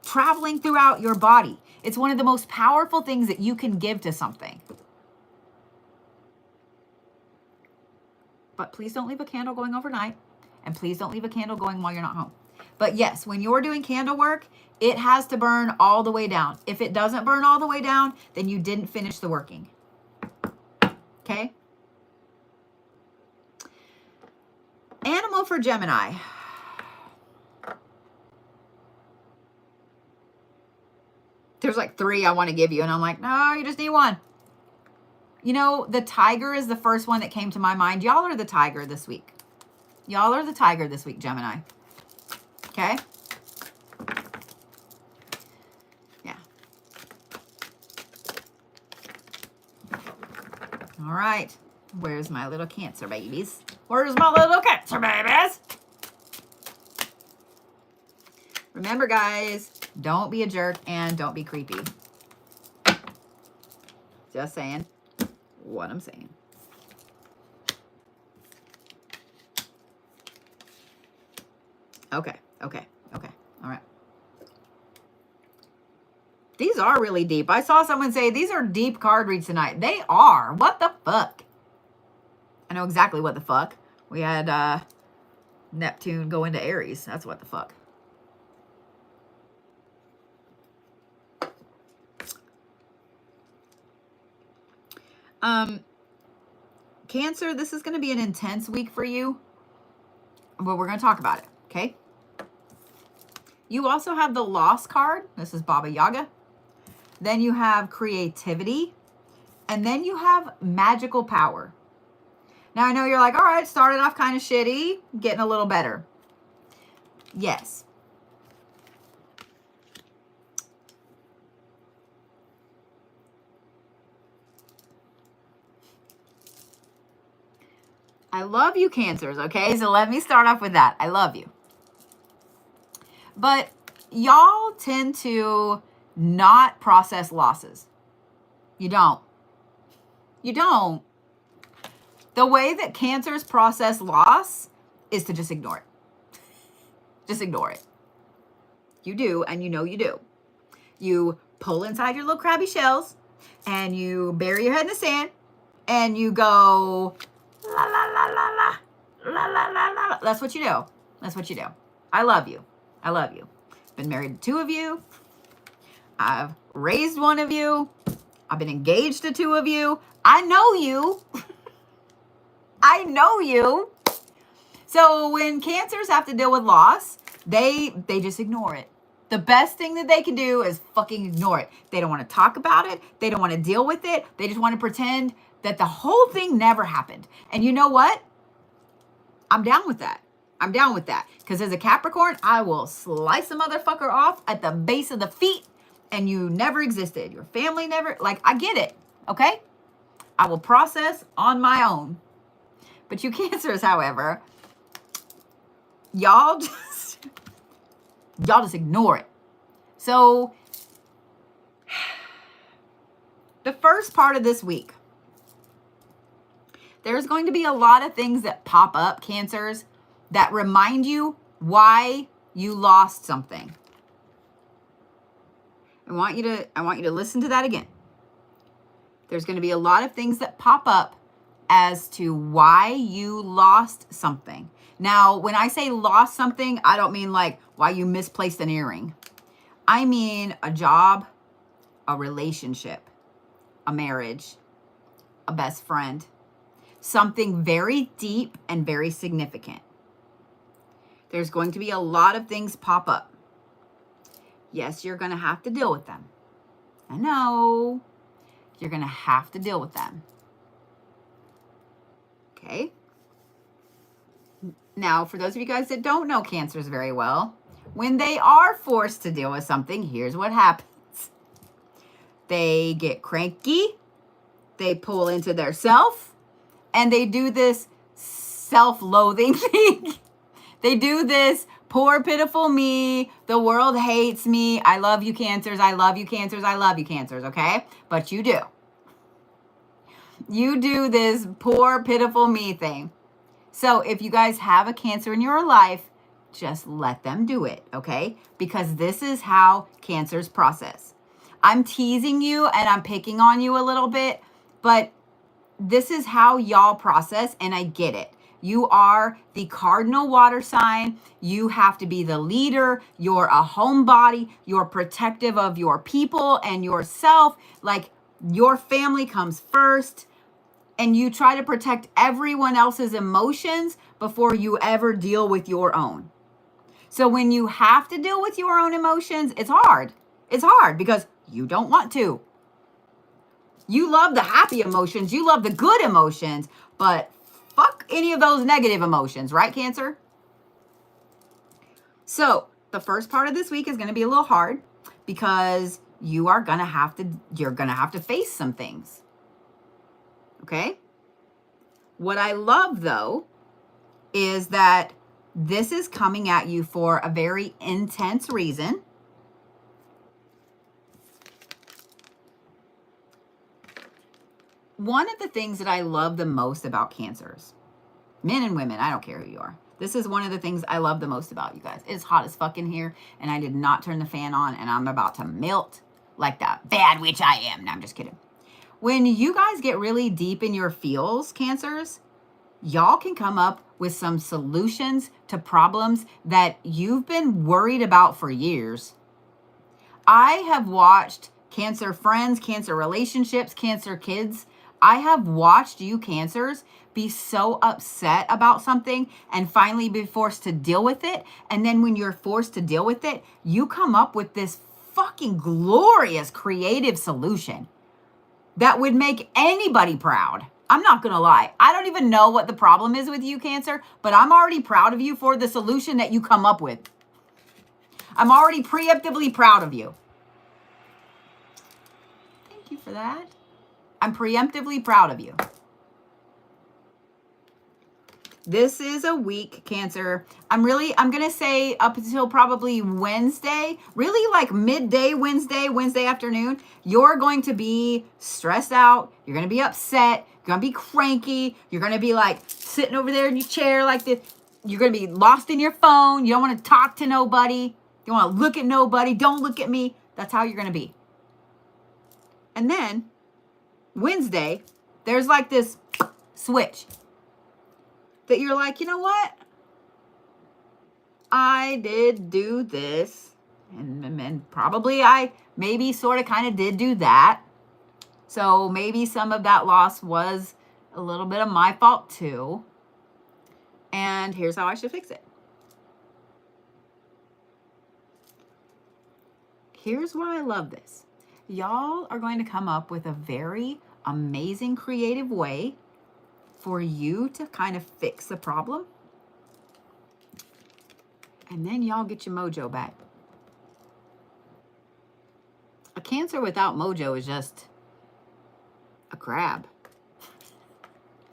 traveling throughout your body. It's one of the most powerful things that you can give to something. But please don't leave a candle going overnight. And please don't leave a candle going while you're not home. But yes, when you're doing candle work, it has to burn all the way down. If it doesn't burn all the way down, then you didn't finish the working. Okay? Animal for Gemini. There's like 3 I want to give you, and I'm like, no, you just need 1. You know, the tiger is the first one that came to my mind. Y'all are the tiger this week. Y'all are the tiger this week, Gemini. Okay? Yeah. All right. Where's my little Cancer babies? Where's my little Cancer babies? Remember, guys, don't be a jerk and don't be creepy. Just saying what I'm saying. Okay. All right. These are really deep. I saw someone say these are deep card reads tonight. They are. What the fuck? I know exactly what the fuck. We had Neptune go into Aries. That's what the fuck. Cancer, this is going to be an intense week for you, but we're going to talk about it, okay? You also have the Lost card. This is Baba Yaga. Then you have creativity, and then you have magical power. Now, I know you're like, all right, started off kind of shitty, getting a little better. Yes. I love you, Cancers, okay? So let me start off with that. I love you. But y'all tend to not process losses. You don't. You don't. The way that Cancers process loss is to just ignore it. Just ignore it. You do, and you know you do. You pull inside your little crabby shells, and you bury your head in the sand, and you go, la, la, la, la, la, la, la, la, la. That's what you do. That's what you do. I love you. I love you. Been married to 2 of you. I've raised 1 of you. I've been engaged to 2 of you. I know you. I know you. So when Cancers have to deal with loss, they just ignore it. The best thing that they can do is fucking ignore it. They don't want to talk about it. They don't want to deal with it. They just want to pretend that the whole thing never happened. And you know what? I'm down with that. I'm down with that. Because as a Capricorn, I will slice a motherfucker off at the base of the feet, and you never existed. Your family never, like, I get it. Okay? I will process on my own. But you Cancers, however, y'all just ignore it. So the first part of this week, there's going to be a lot of things that pop up, Cancers, that remind you why you lost something. I want you to listen to that again. There's going to be a lot of things that pop up as to why you lost something. Now, when I say lost something, I don't mean like why you misplaced an earring. I mean a job, a relationship, a marriage, a best friend, something very deep and very significant. There's going to be a lot of things pop up. Yes, you're going to have to deal with them. I know. You're going to have to deal with them. Okay? Now, for those of you guys that don't know Cancers very well, when they are forced to deal with something, here's what happens. They get cranky, they pull into their self, and they do this self-loathing thing. They do this, poor, pitiful me, the world hates me, I love you, Cancers, I love you, Cancers, I love you, Cancers, okay? But you do. You do this poor, pitiful me thing. So if you guys have a Cancer in your life, just let them do it, okay? Because this is how Cancers process. I'm teasing you and I'm picking on you a little bit, but this is how y'all process, and I get it. You are the cardinal water sign. You have to be the leader. You're a homebody. You're protective of your people and yourself. Like, your family comes first. And you try to protect everyone else's emotions before you ever deal with your own. So when you have to deal with your own emotions, it's hard. It's hard because you don't want to. You love the happy emotions. You love the good emotions. But fuck any of those negative emotions, right, Cancer? So the first part of this week is going to be a little hard because you're going to have to face some things. Okay? What I love though is that this is coming at you for a very intense reason. One of the things that I love the most about Cancers, men and women, I don't care who you are. This is one of the things I love the most about you guys. It's hot as fuck in here, and I did not turn the fan on, and I'm about to melt like that bad witch I am. No, I'm just kidding. When you guys get really deep in your feels, Cancers, y'all can come up with some solutions to problems that you've been worried about for years. I have watched Cancer friends, Cancer relationships, Cancer kids. I have watched you Cancers be so upset about something and finally be forced to deal with it. And then when you're forced to deal with it, you come up with this fucking glorious creative solution that would make anybody proud. I'm not going to lie. I don't even know what the problem is with you, Cancer, but I'm already proud of you for the solution that you come up with. I'm already preemptively proud of you. Thank you for that. I'm preemptively proud of you. This is a week, Cancer. I'm going to say up until probably Wednesday, really like midday Wednesday afternoon, you're going to be stressed out. You're going to be upset. You're going to be cranky. You're going to be like sitting over there in your chair like this. You're going to be lost in your phone. You don't want to talk to nobody. You don't want to look at nobody. Don't look at me. That's how you're going to be. And then Wednesday, there's like this switch that you're like, you know what? I did do this. And probably I maybe sort of kind of did do that. So maybe some of that loss was a little bit of my fault too. And here's how I should fix it. Here's why I love this. Y'all are going to come up with a very amazing creative way for you to kind of fix the problem. And then y'all get your mojo back. A Cancer without mojo is just a crab.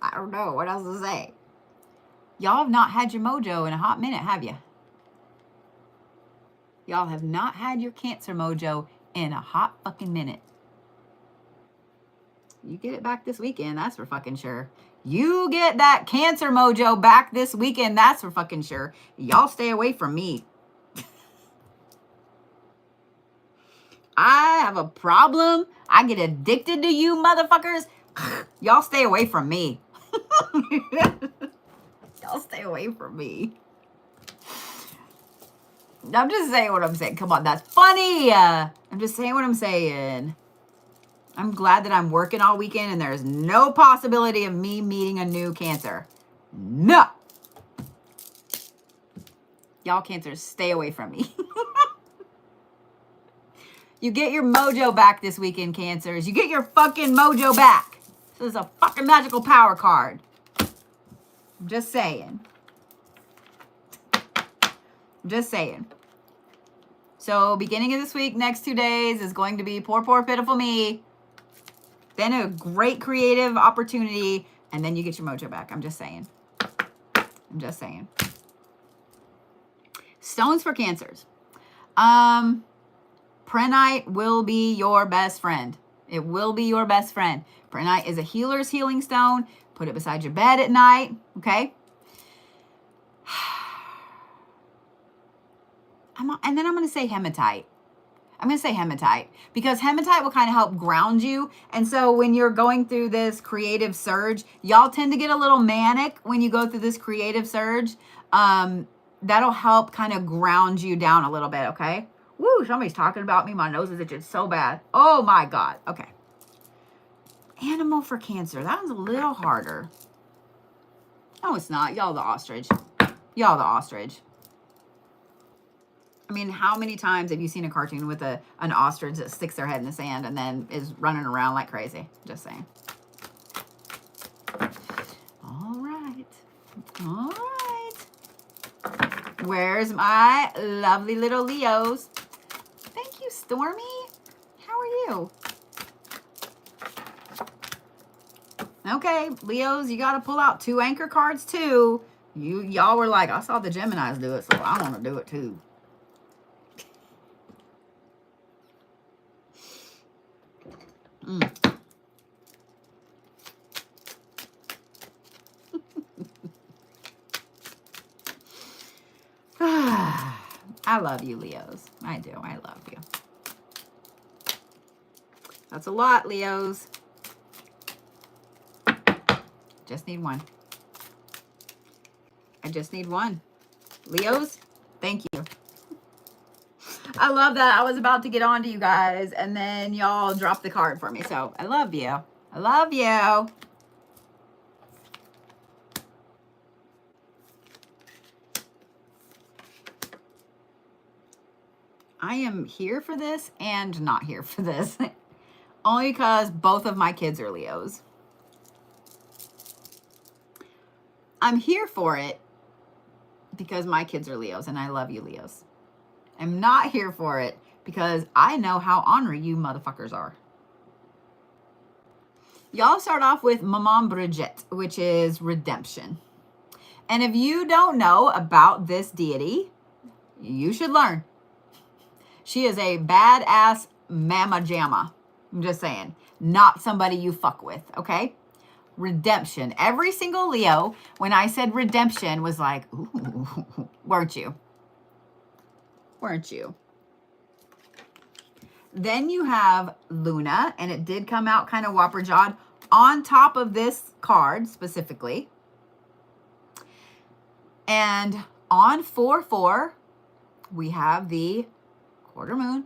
I don't know what else to say. Y'all have not had your mojo in a hot minute, have you? Y'all have not had your Cancer mojo in a hot fucking minute. You get it back this weekend, that's for fucking sure. You get that Cancer mojo back this weekend, that's for fucking sure. Y'all stay away from me. I have a problem. I get addicted to you motherfuckers. Y'all stay away from me. Y'all stay away from me. I'm just saying what I'm saying. Come on, that's funny. I'm just saying what I'm saying. I'm glad that I'm working all weekend and there's no possibility of me meeting a new Cancer. No. Y'all Cancers, stay away from me. You get your mojo back this weekend, Cancers. You get your fucking mojo back. This is a fucking magical power card. I'm just saying. I'm just saying. So beginning of this week, next 2 days is going to be poor, poor, pitiful me. Then a great creative opportunity. And then you get your mojo back. I'm just saying. I'm just saying. Stones for Cancers. Prehnite will be your best friend. It will be your best friend. Prehnite is a healer's healing stone. Put it beside your bed at night. Okay. And then I'm going to say Hematite. I'm going to say Hematite because Hematite will kind of help ground you. And so when you're going through this creative surge, y'all tend to get a little manic when you go through this creative surge. That'll help kind of ground you down a little bit. Okay. Woo, somebody's talking about me. My nose is itching so bad. Oh my God. Okay. Animal for Cancer. That one's a little harder. No, it's not. Y'all the ostrich. Y'all the ostrich. I mean, how many times have you seen a cartoon with an ostrich that sticks their head in the sand and then is running around like crazy? Just saying. All right. All right. Where's my lovely little Leos? Thank you, Stormy. How are you? Okay, Leos, you got to pull out 2 anchor cards too. Y'all were like, I saw the Geminis do it, so I want to do it too. I love you, Leos. I do. I love you. That's a lot, Leos. Just need one. I just need one. Leos, thank you. I love that. I was about to get on to you guys, and then y'all dropped the card for me. So I love you. I love you. I am here for this and not here for this. Only because both of my kids are Leos. I'm here for it because my kids are Leos, and I love you, Leos. I'm not here for it because I know how ornery you motherfuckers are. Y'all start off with Maman Bridget, which is redemption. And if you don't know about this deity, you should learn. She is a badass mama jamma. I'm just saying, not somebody you fuck with, okay? Redemption. Every single Leo, when I said redemption, was like, ooh, weren't you? Weren't you? Then you have Luna, and it did come out kind of whopper-jawed on top of this card specifically. And on 4/4, we have the quarter moon,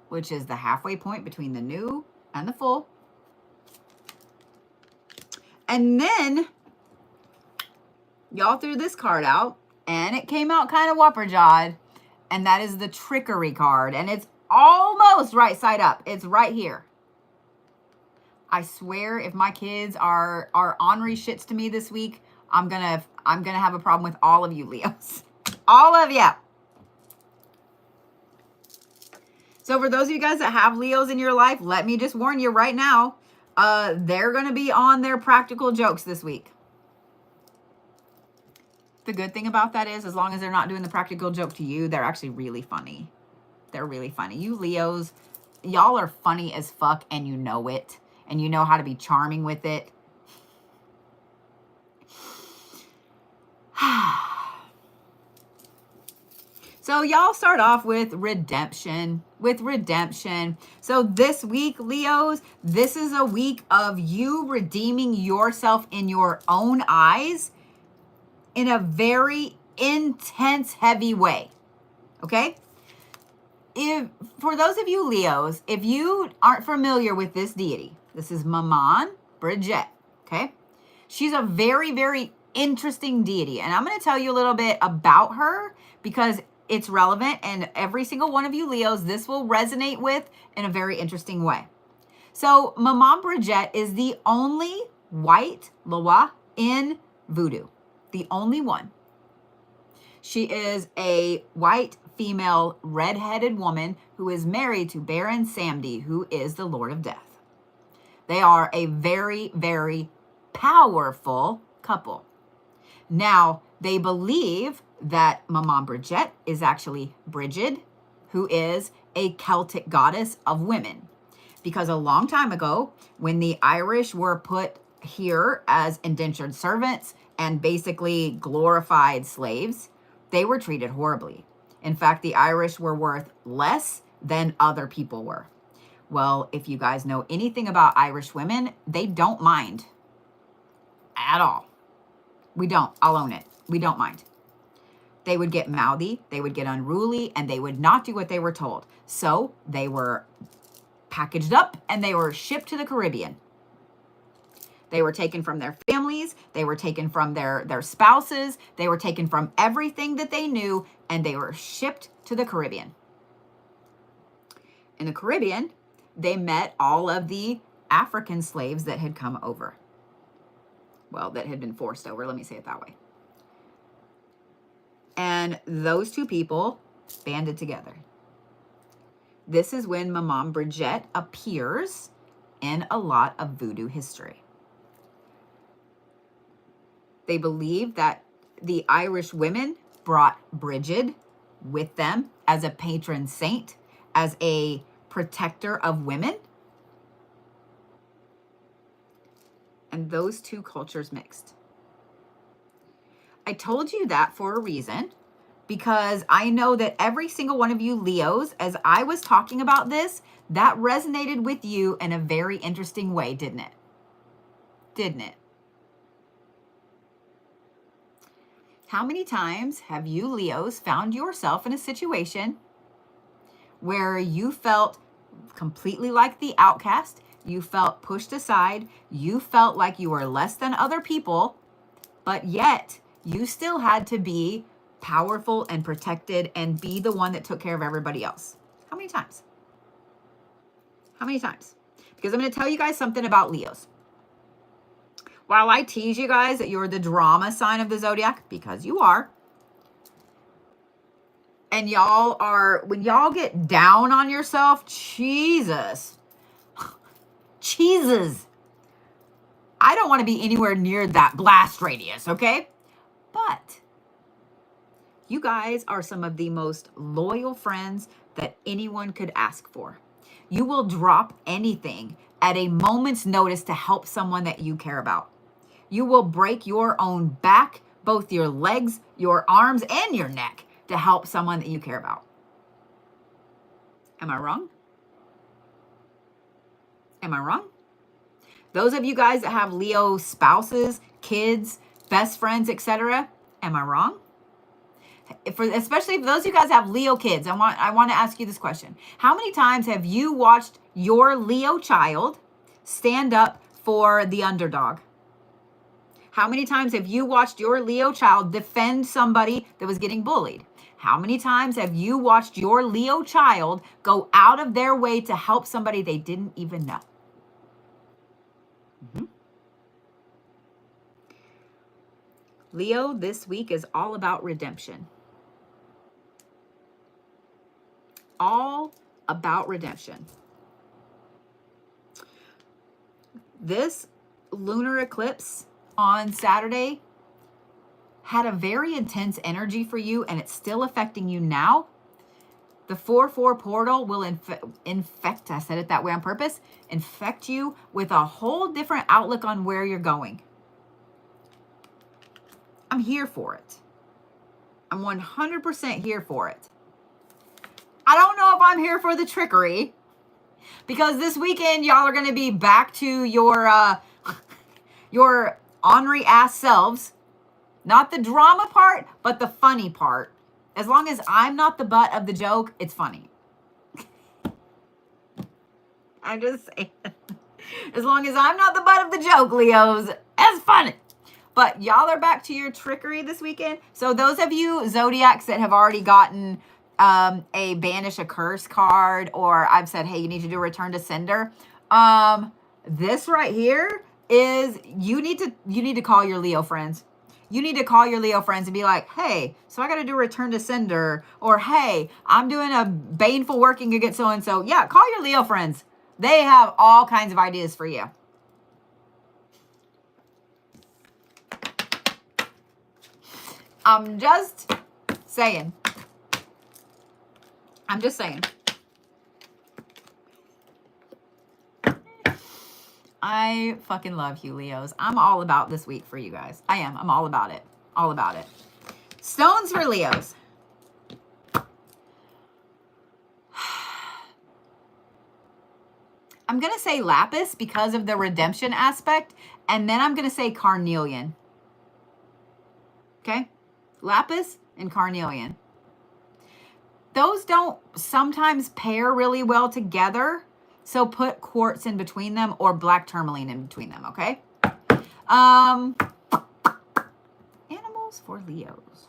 which is the halfway point between the new and the full. And then y'all threw this card out, and it came out kind of whopper-jawed, and that is the trickery card, and it's almost right side up. It's right here. I swear, if my kids are ornery shits to me this week, I'm gonna have a problem with all of you Leos. All of you. So for those of you guys that have Leos in your life, let me just warn you right now, they're going to be on their practical jokes this week. The good thing about that is, as long as they're not doing the practical joke to you, they're actually really funny. They're really funny. You Leos, y'all are funny as fuck, and you know it. And you know how to be charming with it. So y'all start off with redemption. So this week, Leos, this is a week of you redeeming yourself in your own eyes in a very intense, heavy way. Okay? For those of you Leos, if you aren't familiar with this deity, this is Maman Bridget. Okay? She's a very, very interesting deity. And I'm going to tell you a little bit about her because it's relevant, and every single one of you Leos, this will resonate with in a very interesting way. So Maman Bridget is the only white Loa in voodoo. The only one. She is a white female red-headed woman who is married to Baron Samedi, who is the Lord of Death. They are a very, very powerful couple. Now, they believe that Maman Bridget is actually Brigid, who is a Celtic goddess of women. Because a long time ago, when the Irish were put here as indentured servants and basically glorified slaves, they were treated horribly. In fact, the Irish were worth less than other people were. Well, if you guys know anything about Irish women, they don't mind at all. We don't. I'll own it. We don't mind. They would get mouthy, they would get unruly, and they would not do what they were told. So they were packaged up and they were shipped to the Caribbean. They were taken from their families, they were taken from their spouses, they were taken from everything that they knew, and they were shipped to the Caribbean. In the Caribbean, they met all of the African slaves that had come over. Well, that had been forced over, let me say it that way. And those two people banded together. This is when Maman Bridget appears in a lot of voodoo history. They believe that the Irish women brought Bridget with them as a patron saint, as a protector of women. And those two cultures mixed. I told you that for a reason, because I know that every single one of you Leos, as I was talking about this, that resonated with you in a very interesting way, didn't it? Didn't it? How many times have you Leos found yourself in a situation where you felt completely like the outcast, you felt pushed aside, you felt like you were less than other people, but yet you still had to be powerful and protected and be the one that took care of everybody else? How many times? How many times? Because I'm going to tell you guys something about Leos. While I tease you guys that you're the drama sign of the zodiac, because you are, and y'all are, when y'all get down on yourself, Jesus, I don't want to be anywhere near that blast radius, okay? But you guys are some of the most loyal friends that anyone could ask for. You will drop anything at a moment's notice to help someone that you care about. You will break your own back, both your legs, your arms, and your neck to help someone that you care about. Am I wrong? Am I wrong? Those of you guys that have Leo spouses, kids, best friends, etc., am I wrong? Especially if those of you guys have Leo kids, I want to ask you this question. How many times have you watched your Leo child stand up for the underdog? How many times have you watched your Leo child defend somebody that was getting bullied? How many times have you watched your Leo child go out of their way to help somebody they didn't even know? Mm-hmm. Leo this week is all about redemption. All about redemption. This lunar eclipse on Saturday had a very intense energy for you, and it's still affecting you now. The 4/4 portal will infect, I said it that way on purpose, infect you with a whole different outlook on where you're going. I'm here for it. I'm 100% here for it. I don't know if I'm here for the trickery, because this weekend y'all are going to be back to your ornery ass selves. Not the drama part, but the funny part. As long as I'm not the butt of the joke, it's funny. I'm just saying. As long as I'm not the butt of the joke, Leos, it's funny. But y'all are back to your trickery this weekend. So those of you Zodiacs that have already gotten a banish a curse card, or I've said, hey, you need to do a return to sender. This right here is you need to call your Leo friends. You need to call your Leo friends and be like, hey, so I got to do a return to sender, or hey, I'm doing a baneful working against so-and-so. Yeah, call your Leo friends. They have all kinds of ideas for you. I'm just saying. I'm just saying. I fucking love you, Leos. I'm all about this week for you guys. I am. I'm all about it. All about it. Stones for Leos. I'm going to say Lapis because of the redemption aspect. And then I'm going to say Carnelian. Okay? Lapis and Carnelian. Those don't sometimes pair really well together. So put Quartz in between them, or black Tourmaline in between them, okay? Animals for Leos.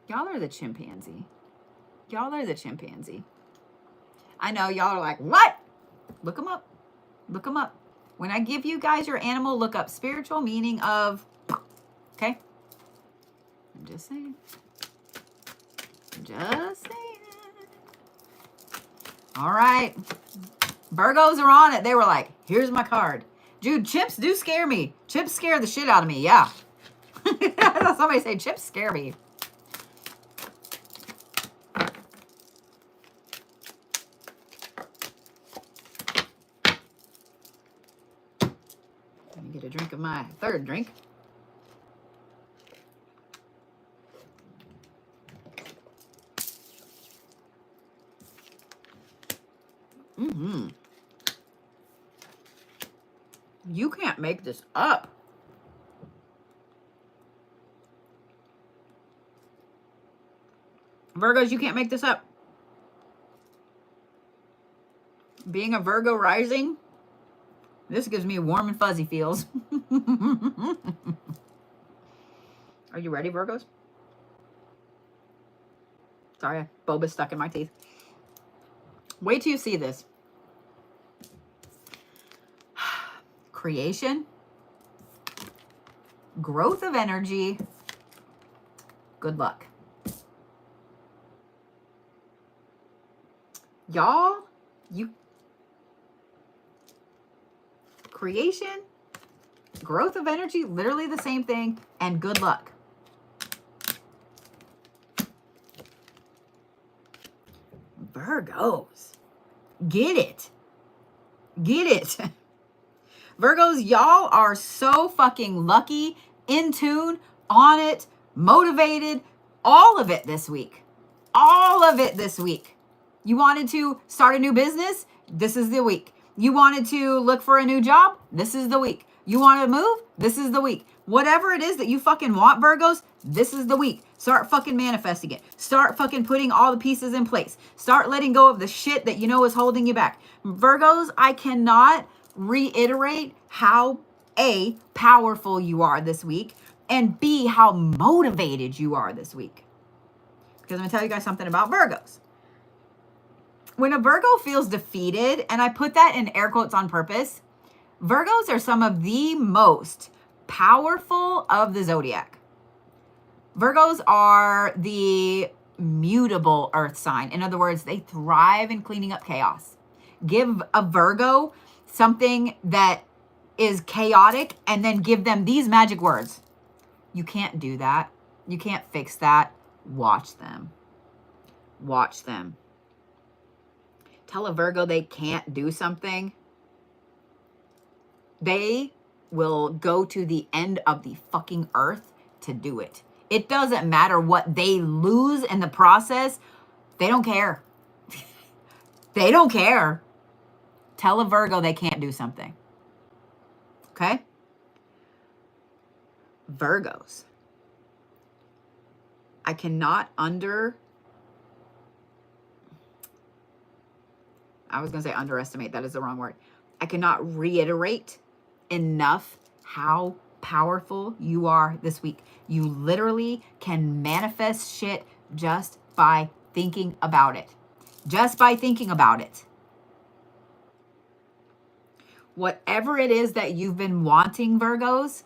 Y'all are the chimpanzee. Y'all are the chimpanzee. I know y'all are like, what? Look them up. Look them up. When I give you guys your animal, look up spiritual meaning of Okay? I'm just saying. Just saying. All right. Virgos are on it. They were like, here's my card. Dude, chips do scare me. Chips scare the shit out of me. Yeah. I saw somebody say chips scare me. Let me get a drink of my third drink. Mm-hmm. You can't make this up. Virgos, you can't make this up. Being a Virgo rising, this gives me warm and fuzzy feels. Are you ready, Virgos? Sorry, boba's stuck in my teeth. Wait till you see this. Creation, growth of energy, good luck. Y'all, you creation, growth of energy, literally the same thing, and good luck. Virgos, get it. Get it. Virgos, y'all are so fucking lucky, in tune, on it, motivated, all of it this week. All of it this week. You wanted to start a new business? This is the week. You wanted to look for a new job? This is the week. You want to move? This is the week. Whatever it is that you fucking want, Virgos, this is the week. Start fucking manifesting it. Start fucking putting all the pieces in place. Start letting go of the shit that you know is holding you back. Virgos, I cannot reiterate how A, powerful you are this week, and B, how motivated you are this week. Because I'm going to tell you guys something about Virgos. When a Virgo feels defeated, and I put that in air quotes on purpose, Virgos are some of the most powerful of the zodiac. Virgos are the mutable earth sign. In other words, they thrive in cleaning up chaos. Give a Virgo something that is chaotic and then give them these magic words. You can't do that. You can't fix that. Watch them. Watch them. Tell a Virgo they can't do something. They will go to the end of the fucking earth to do it. It doesn't matter what they lose in the process. They don't care. They don't care. Tell a Virgo they can't do something. Okay? Virgos. I cannot I was going to say underestimate. That is the wrong word. I cannot reiterate enough how powerful you are this week. You literally can manifest shit just by thinking about it. Just by thinking about it. Whatever it is that you've been wanting, Virgos,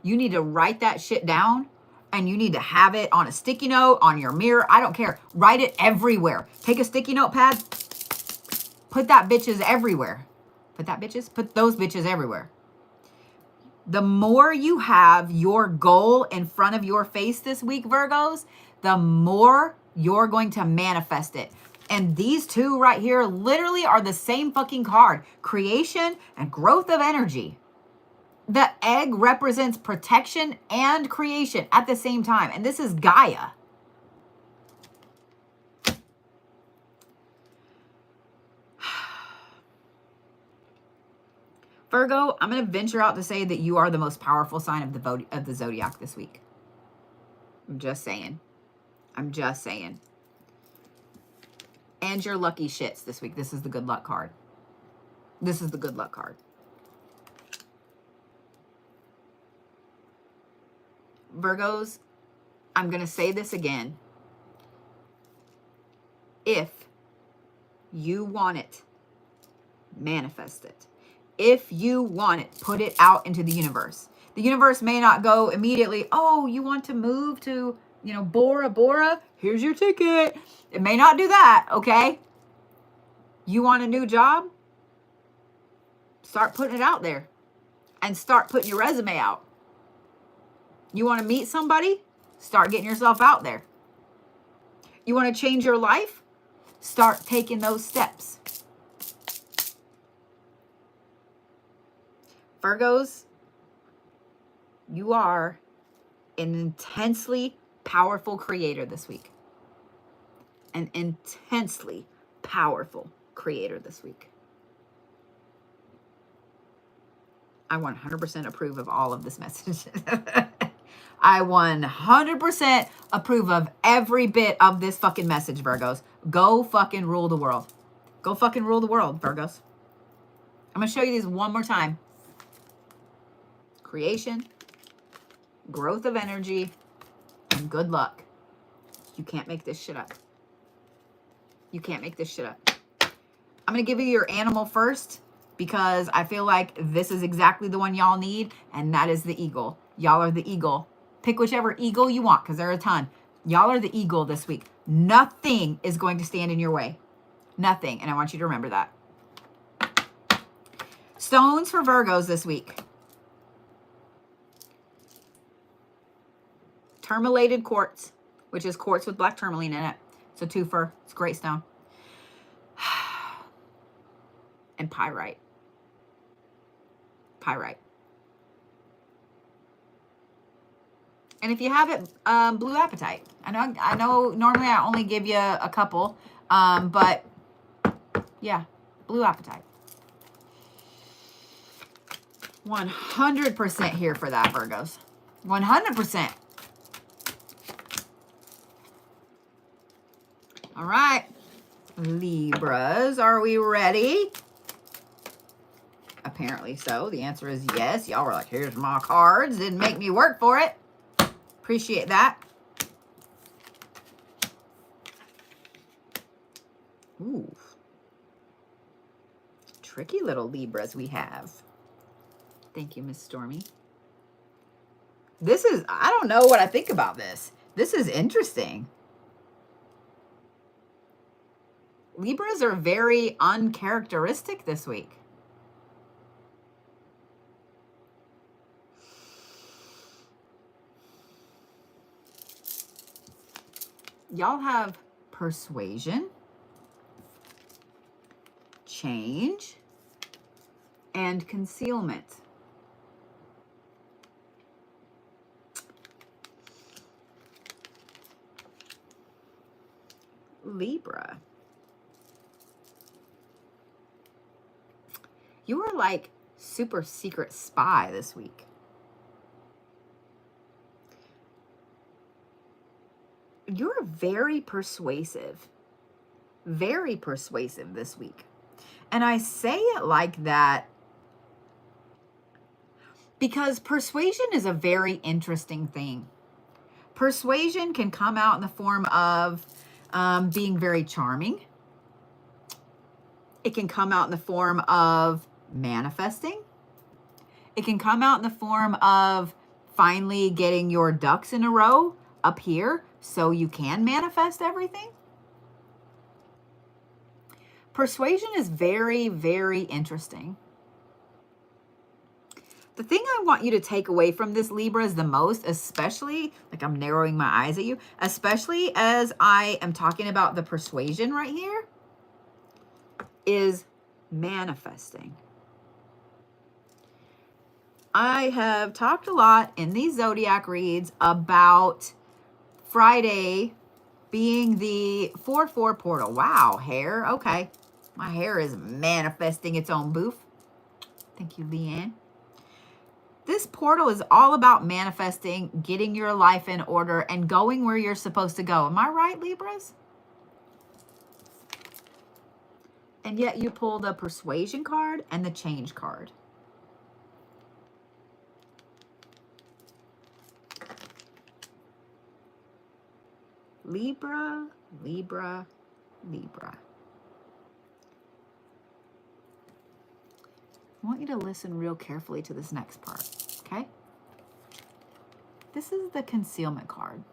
you need to write that shit down, and you need to have it on a sticky note, on your mirror. I don't care. Write it everywhere. Take a sticky notepad. Put that bitches everywhere. Put those bitches everywhere. The more you have your goal in front of your face this week, Virgos, the more you're going to manifest it. And these two right here literally are the same fucking card. Creation and growth of energy. The egg represents protection and creation at the same time. And this is Gaia. Virgo, I'm going to venture out to say that you are the most powerful sign of the zodiac this week. I'm just saying. I'm just saying. And your lucky shits this week. This is the good luck card. This is the good luck card. Virgos, I'm going to say this again. If you want it, manifest it. If you want it, put it out into the universe. The universe may not go immediately, oh, you want to move to, you know, Bora Bora? Here's your ticket. It may not do that, okay? You want a new job? Start putting it out there and start putting your resume out. You want to meet somebody? Start getting yourself out there. You want to change your life? Start taking those steps. Virgos, you are an intensely powerful creator this week. An intensely powerful creator this week. I 100% approve of all of this message. I 100% approve of every bit of this fucking message, Virgos. Go fucking rule the world. Go fucking rule the world, Virgos. I'm going to show you these one more time. Creation, growth of energy, and good luck. You can't make this shit up. You can't make this shit up. I'm going to give you your animal first because I feel like this is exactly the one y'all need, and that is the eagle. Y'all are the eagle. Pick whichever eagle you want because there are a ton. Y'all are the eagle this week. Nothing is going to stand in your way. Nothing. And I want you to remember that. Stones for Virgos this week. Tourmalated quartz, which is quartz with black tourmaline in it. It's a twofer. It's a great stone. And pyrite. Pyrite. And if you have it, blue apatite. I know normally I only give you a couple, but yeah, blue apatite. 100% here for that, Virgos. 100%. All right, Libras, are we ready? Apparently so. The answer is yes. Y'all were like, here's my cards. Didn't make me work for it. Appreciate that. Ooh. Tricky little Libras we have. Thank you, Miss Stormy. This is, I don't know what I think about this. This is interesting. Libras are very uncharacteristic this week. Y'all have persuasion, change, and concealment. Libra. You are like super secret spy this week. You're very persuasive this week. And I say it like that because persuasion is a very interesting thing. Persuasion can come out in the form of being very charming. It can come out in the form of manifesting. It can come out in the form of finally getting your ducks in a row up here so you can manifest everything. Persuasion is very, very interesting. The thing I want you to take away from this, Libra, is the most, especially, like I'm narrowing my eyes at you, especially as I am talking about the persuasion right here, is manifesting. I have talked a lot in these Zodiac reads about Friday being the 4/4 portal. Wow, hair. Okay. My hair is manifesting its own boof. Thank you, Leanne. This portal is all about manifesting, getting your life in order, and going where you're supposed to go. Am I right, Libras? And yet you pull the persuasion card and the change card. Libra, Libra, Libra. I want you to listen real carefully to this next part, okay? This is the concealment card.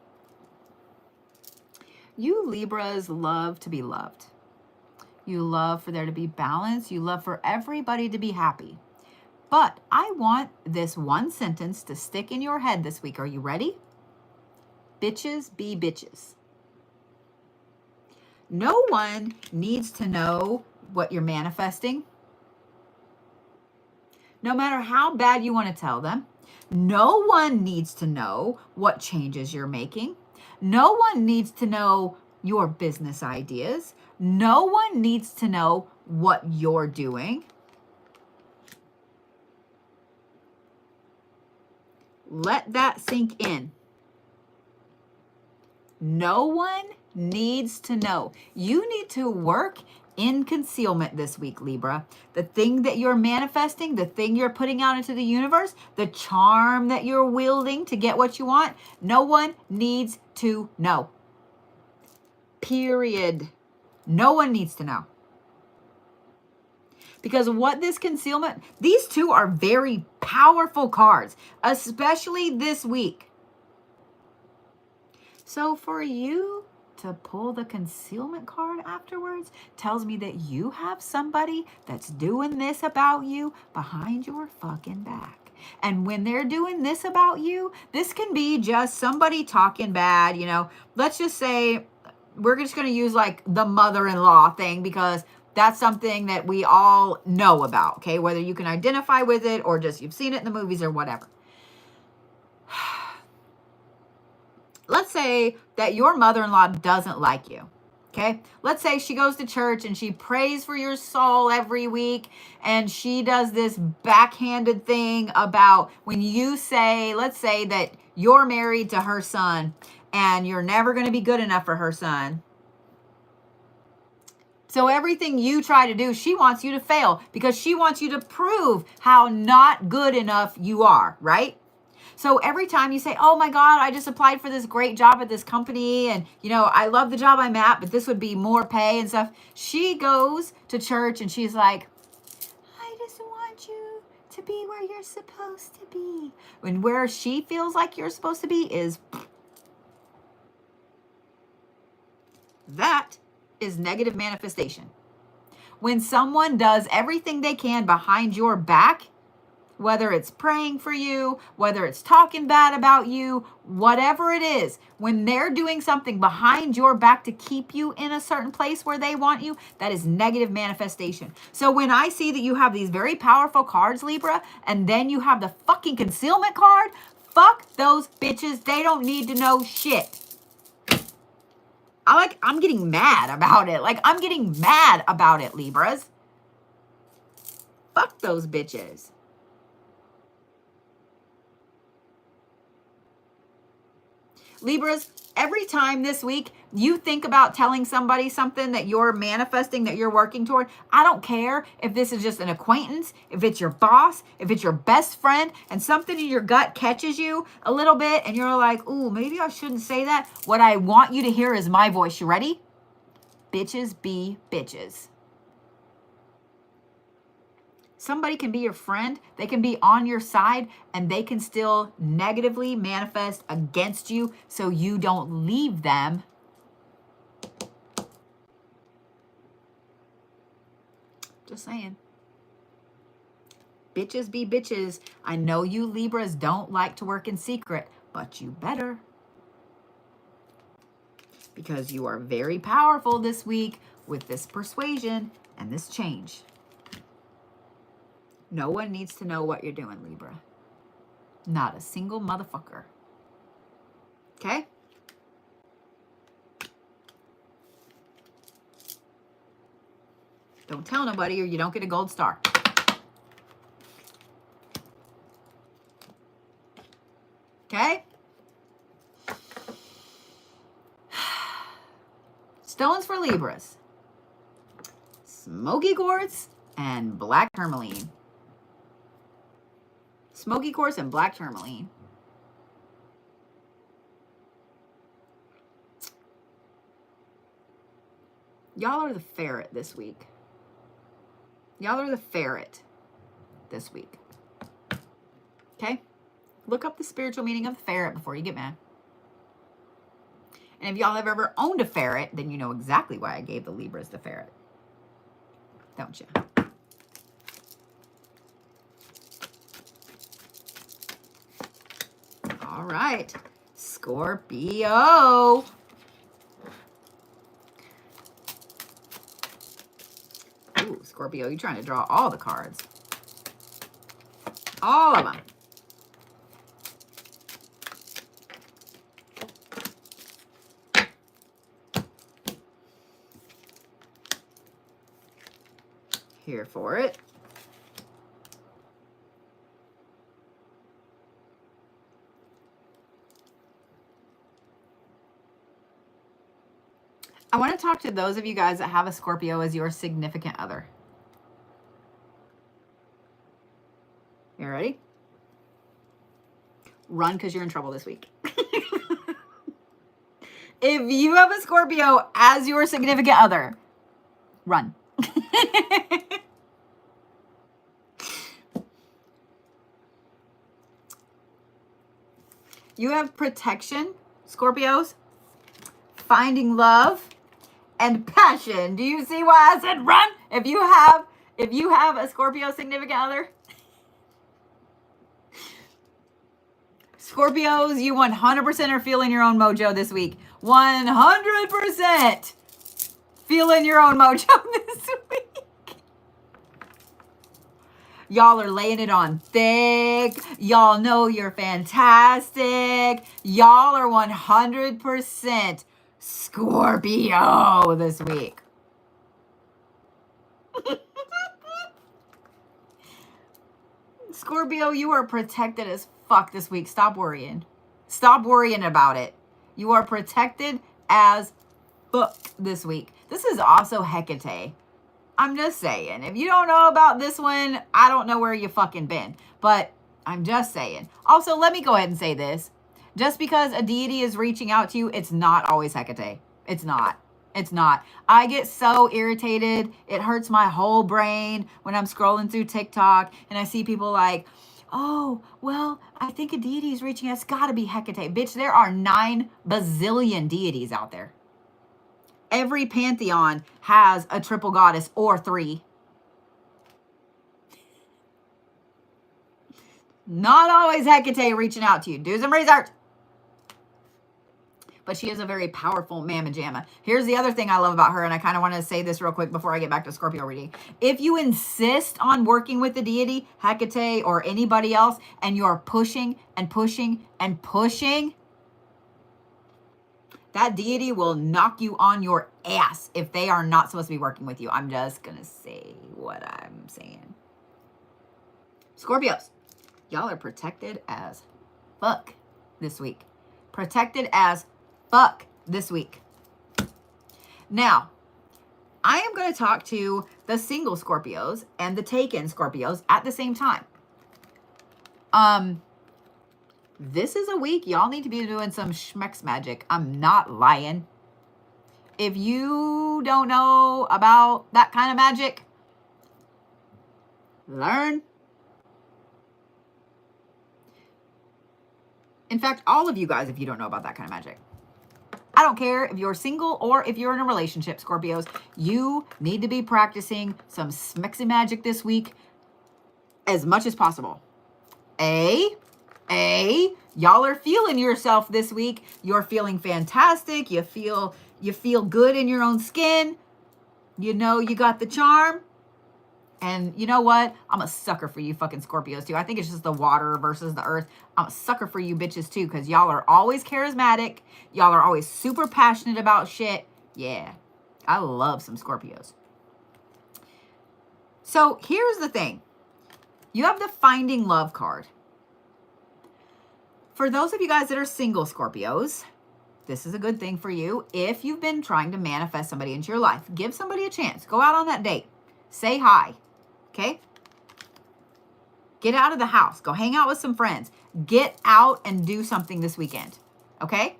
You Libras love to be loved. You love for there to be balance. You love for everybody to be happy. But I want this one sentence to stick in your head this week. Are you ready? Bitches be bitches. No one needs to know what you're manifesting. No matter how bad you want to tell them. No one needs to know what changes you're making. No one needs to know your business ideas. No one needs to know what you're doing. Let that sink in. No one needs to know. You need to work in concealment this week, Libra. The thing that you're manifesting, the thing you're putting out into the universe, the charm that you're wielding to get what you want, no one needs to know. Period. No one needs to know. Because what this concealment, these two are very powerful cards, especially this week. So for you to pull the concealment card afterwards tells me that you have somebody that's doing this about you behind your fucking back. And when they're doing this about you, this can be just somebody talking bad, you know. Let's just say, we're just going to use like the mother-in-law thing because that's something that we all know about, okay? Whether you can identify with it or just you've seen it in the movies or whatever. Let's say that your mother-in-law doesn't like you, okay? Let's say she goes to church and she prays for your soul every week, and she does this backhanded thing about when you say, let's say that you're married to her son and you're never going to be good enough for her son. So everything you try to do, she wants you to fail because she wants you to prove how not good enough you are, right? So every time you say, oh my God, I just applied for this great job at this company and, you know, I love the job I'm at, but this would be more pay and stuff. She goes to church and she's like, I just want you to be where you're supposed to be. When where she feels like you're supposed to be is, that is negative manifestation. When someone does everything they can behind your back, whether it's praying for you, whether it's talking bad about you, whatever it is, when they're doing something behind your back to keep you in a certain place where they want you, that is negative manifestation. So when I see that you have these very powerful cards, Libra, and then you have the fucking concealment card, fuck those bitches. They don't need to know shit. I'm getting mad about it. Like, I'm getting mad about it, Libras. Fuck those bitches. Libras, every time this week you think about telling somebody something that you're manifesting, that you're working toward, I don't care if this is just an acquaintance, if it's your boss, if it's your best friend, and something in your gut catches you a little bit and you're like, ooh, maybe I shouldn't say that. What I want you to hear is my voice. You ready? Bitches be bitches. Somebody can be your friend, they can be on your side, and they can still negatively manifest against you so you don't leave them. Just saying. Bitches be bitches. I know you Libras don't like to work in secret, but you better. Because you are very powerful this week with this persuasion and this change. No one needs to know what you're doing, Libra. Not a single motherfucker. Okay? Don't tell nobody or you don't get a gold star. Okay? Stones for Libras. Smoky quartz and black tourmaline. Smoky quartz and black tourmaline. Y'all are the ferret this week. Y'all are the ferret. this week. Okay? Look up the spiritual meaning of the ferret before you get mad. And if y'all have ever owned a ferret, then you know exactly why I gave the Libras the ferret. Don't you? All right. Scorpio. Ooh, Scorpio, you're trying to draw all the cards. All of them. Here for it. I want to talk to those of you guys that have a Scorpio as your significant other. You ready? Run because you're in trouble this week. If you have a Scorpio as your significant other, run. You have protection, Scorpios, finding love, and passion. Do you see why I said run? If you have a Scorpio significant other, Scorpios, you 100% are feeling your own mojo this week. 100% feeling your own mojo this week. Y'all are laying it on thick. Y'all know you're fantastic. Y'all are 100% Scorpio this week. Scorpio, you are protected as fuck this week. Stop worrying. Stop worrying about it. You are protected as fuck this week. This is also Hecate. I'm just saying, if you don't know about this one, I don't know where you fucking been. But I'm just saying. Also, let me go ahead and say this. Just because a deity is reaching out to you, it's not always Hecate. It's not. It's not. I get so irritated. It hurts my whole brain when I'm scrolling through TikTok and I see people like, oh, well, I think a deity is reaching out. It's got to be Hecate. Bitch, there are 9 bazillion deities out there. Every pantheon has a triple goddess or 3. Not always Hecate reaching out to you. Do some research. But she is a very powerful mamma jamma. Here's the other thing I love about her, and I kind of want to say this real quick before I get back to Scorpio reading. If you insist on working with the deity, Hecate or anybody else, and you're pushing and pushing and pushing, that deity will knock you on your ass if they are not supposed to be working with you. I'm just going to say what I'm saying. Scorpios, y'all are protected as fuck this week. Protected as fuck this week. Now, I am going to talk to the single Scorpios and the taken Scorpios at the same time. This is a week y'all need to be doing some schmex magic. I'm not lying. If you don't know about that kind of magic, learn. In fact, all of you guys, if you don't know about that kind of magic, I don't care if you're single or if you're in a relationship, Scorpios, you need to be practicing some smexy magic this week as much as possible. Y'all are feeling yourself this week. You're feeling fantastic. You feel good in your own skin. You know you got the charm. And you know what? I'm a sucker for you fucking Scorpios too. I think it's just the water versus the earth. I'm a sucker for you bitches too, because y'all are always charismatic. Y'all are always super passionate about shit. Yeah, I love some Scorpios. So here's the thing. You have the Finding Love card. For those of you guys that are single Scorpios, this is a good thing for you. If you've been trying to manifest somebody into your life, give somebody a chance. Go out on that date. Say hi. Okay? Get out of the house. Go hang out with some friends. Get out and do something this weekend. Okay?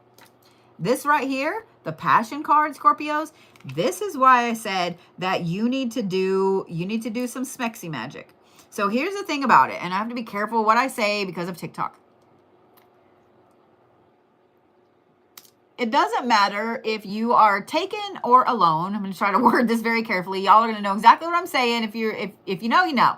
This right here, the Passion card, Scorpios, this is why I said that you need to do some smexy magic. So here's the thing about it, and I have to be careful what I say because of TikTok. It doesn't matter if you are taken or alone. I'm going to try to word this very carefully. Y'all are going to know exactly what I'm saying. If you know, you know.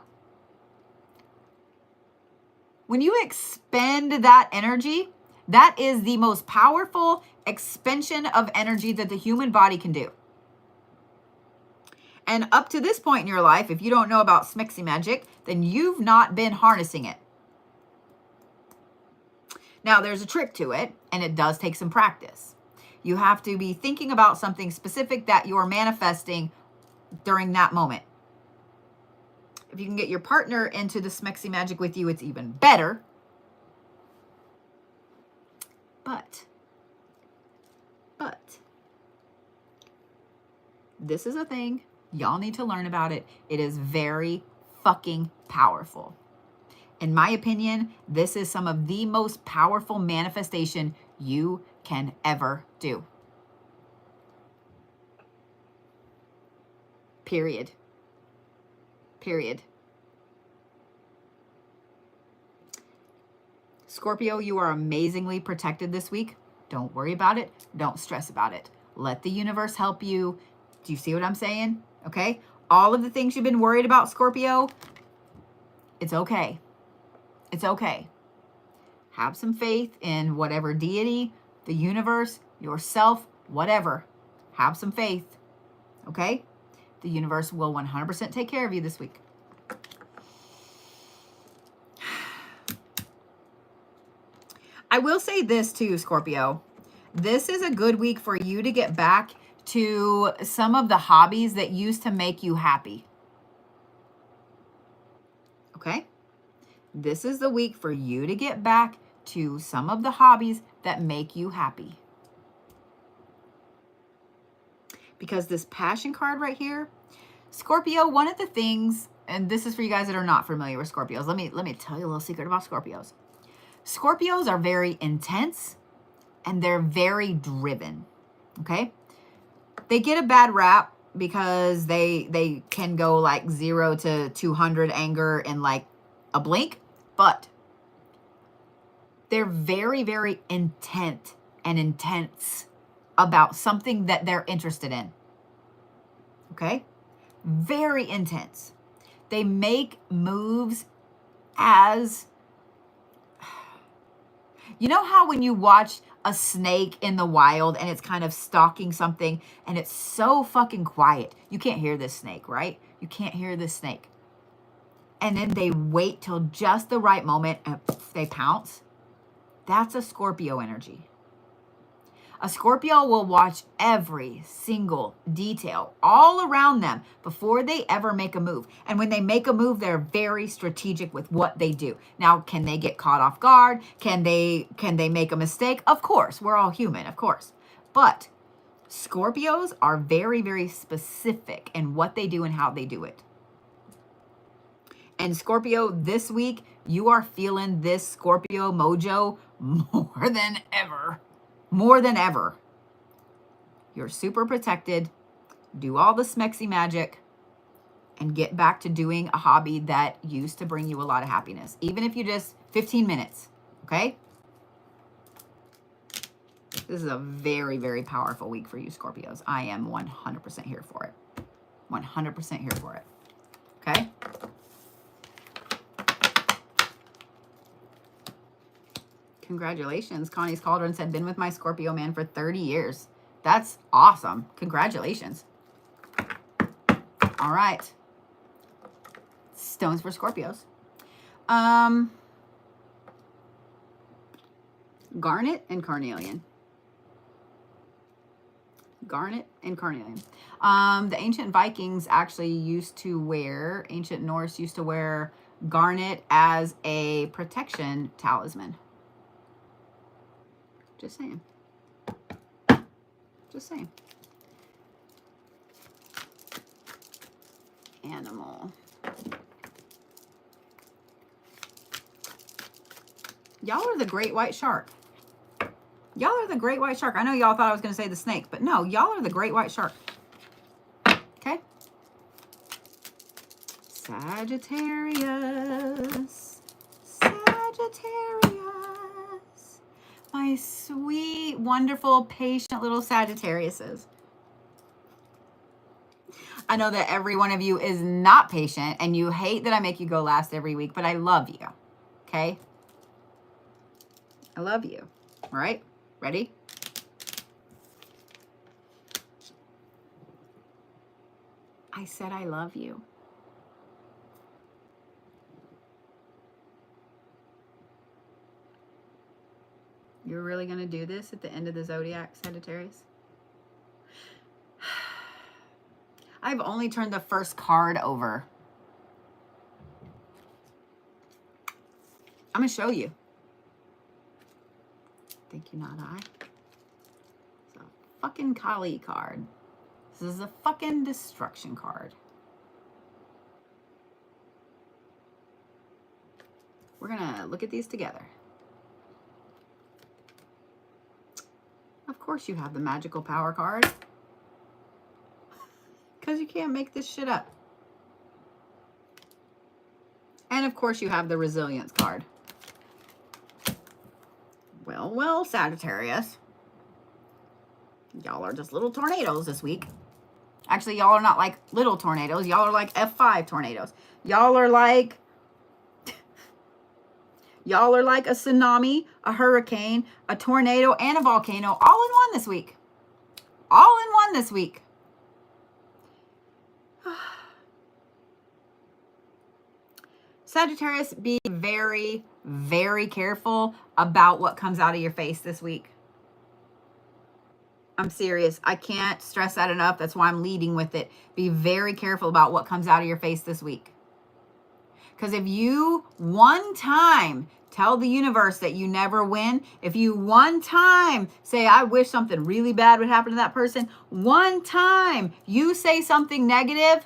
When you expend that energy, that is the most powerful expansion of energy that the human body can do. And up to this point in your life, if you don't know about Smoky magic, then you've not been harnessing it. Now, there's a trick to it, and it does take some practice. You have to be thinking about something specific that you're manifesting during that moment. If you can get your partner into the Smoky magic with you, it's even better. But this is a thing. Y'all need to learn about it. It is very fucking powerful. In my opinion, this is some of the most powerful manifestation you can ever do. Period. Period. Scorpio, you are amazingly protected this week. Don't worry about it. Don't stress about it. Let the universe help you. Do you see what I'm saying? Okay? All of the things you've been worried about, Scorpio, it's okay. It's okay. Have some faith in whatever deity, the universe, yourself, whatever. Have some faith. Okay? The universe will 100% take care of you this week. I will say this too, Scorpio. This is a good week for you to get back to some of the hobbies that used to make you happy. Okay? This is the week for you to get back to some of the hobbies that make you happy. Because this passion card right here, Scorpio, one of the things, and this is for you guys that are not familiar with Scorpios. Let me tell you a little secret about Scorpios. Scorpios are very intense and they're very driven. Okay? They get a bad rap because they can go like 0 to 200 anger in like a blink, but they're very, very intense about something that they're interested in. Okay? Very intense. They make moves as, you know how when you watch a snake in the wild and it's kind of stalking something and it's so fucking quiet. You can't hear this snake, right? You can't hear this snake. And then they wait till just the right moment and they pounce. That's a Scorpio energy. A Scorpio will watch every single detail all around them before they ever make a move. And when they make a move, they're very strategic with what they do. Now, can they get caught off guard? Can they make a mistake? Of course, we're all human, of course. But Scorpios are very, very specific in what they do and how they do it. And Scorpio, this week, you are feeling this Scorpio mojo more than ever. More than ever. You're super protected. Do all the Smoky magic and get back to doing a hobby that used to bring you a lot of happiness. Even if you just 15 minutes. Okay? This is a very, very powerful week for you, Scorpios. I am 100% here for it. 100% here for it. Okay? Congratulations. Connie's Cauldron said, been with my Scorpio man for 30 years. That's awesome. Congratulations. All right. Stones for Scorpios. Garnet and Carnelian. Garnet and Carnelian. The ancient Vikings actually used to wear, ancient Norse used to wear garnet as a protection talisman. Just saying. Just saying. Animal. Y'all are the great white shark. Y'all are the great white shark. I know y'all thought I was going to say the snake, but no, y'all are the great white shark. Okay? Sagittarius. Sagittarius. My sweet, wonderful, patient little Sagittariuses. I know that every one of you is not patient and you hate that I make you go last every week, but I love you. Okay? I love you. All right? Ready? I said I love you. You're really going to do this at the end of the Zodiac, Sagittarius? I've only turned the first card over. I'm going to show you. Thank you, not I. It's a fucking Kali card. This is a fucking destruction card. We're going to look at these together. Of course you have the magical power card. Because you can't make this shit up. And of course you have the resilience card. Well, well, Sagittarius. Y'all are just little tornadoes this week. Actually, y'all are not like little tornadoes. Y'all are like F5 tornadoes. Y'all are like a tsunami, a hurricane, a tornado, and a volcano all in one this week. All in one this week. Sagittarius, be very, very careful about what comes out of your face this week. I'm serious. I can't stress that enough. That's why I'm leading with it. Be very careful about what comes out of your face this week. Because if you one time tell the universe that you never win, if you one time say, I wish something really bad would happen to that person, one time you say something negative,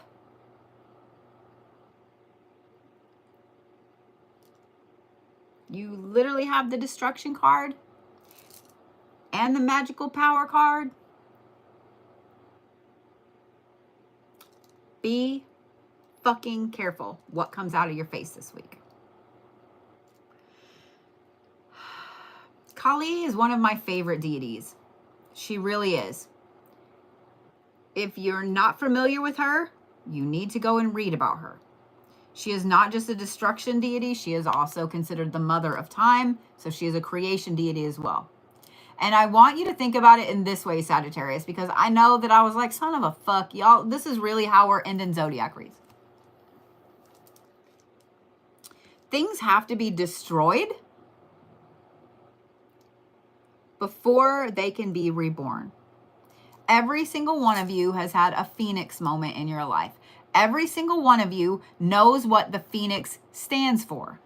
you literally have the destruction card and the magical power card. Be fucking careful what comes out of your face this week. Kali is one of my favorite deities. She really is. If you're not familiar with her, you need to go and read about her. She is not just a destruction deity. She is also considered the mother of time. So she is a creation deity as well. And I want you to think about it in this way, Sagittarius, because I know that I was like, son of a fuck, y'all. This is really how we're ending Zodiac reads. Things have to be destroyed before they can be reborn. Every single one of you has had a phoenix moment in your life. Every single one of you knows what the phoenix stands for.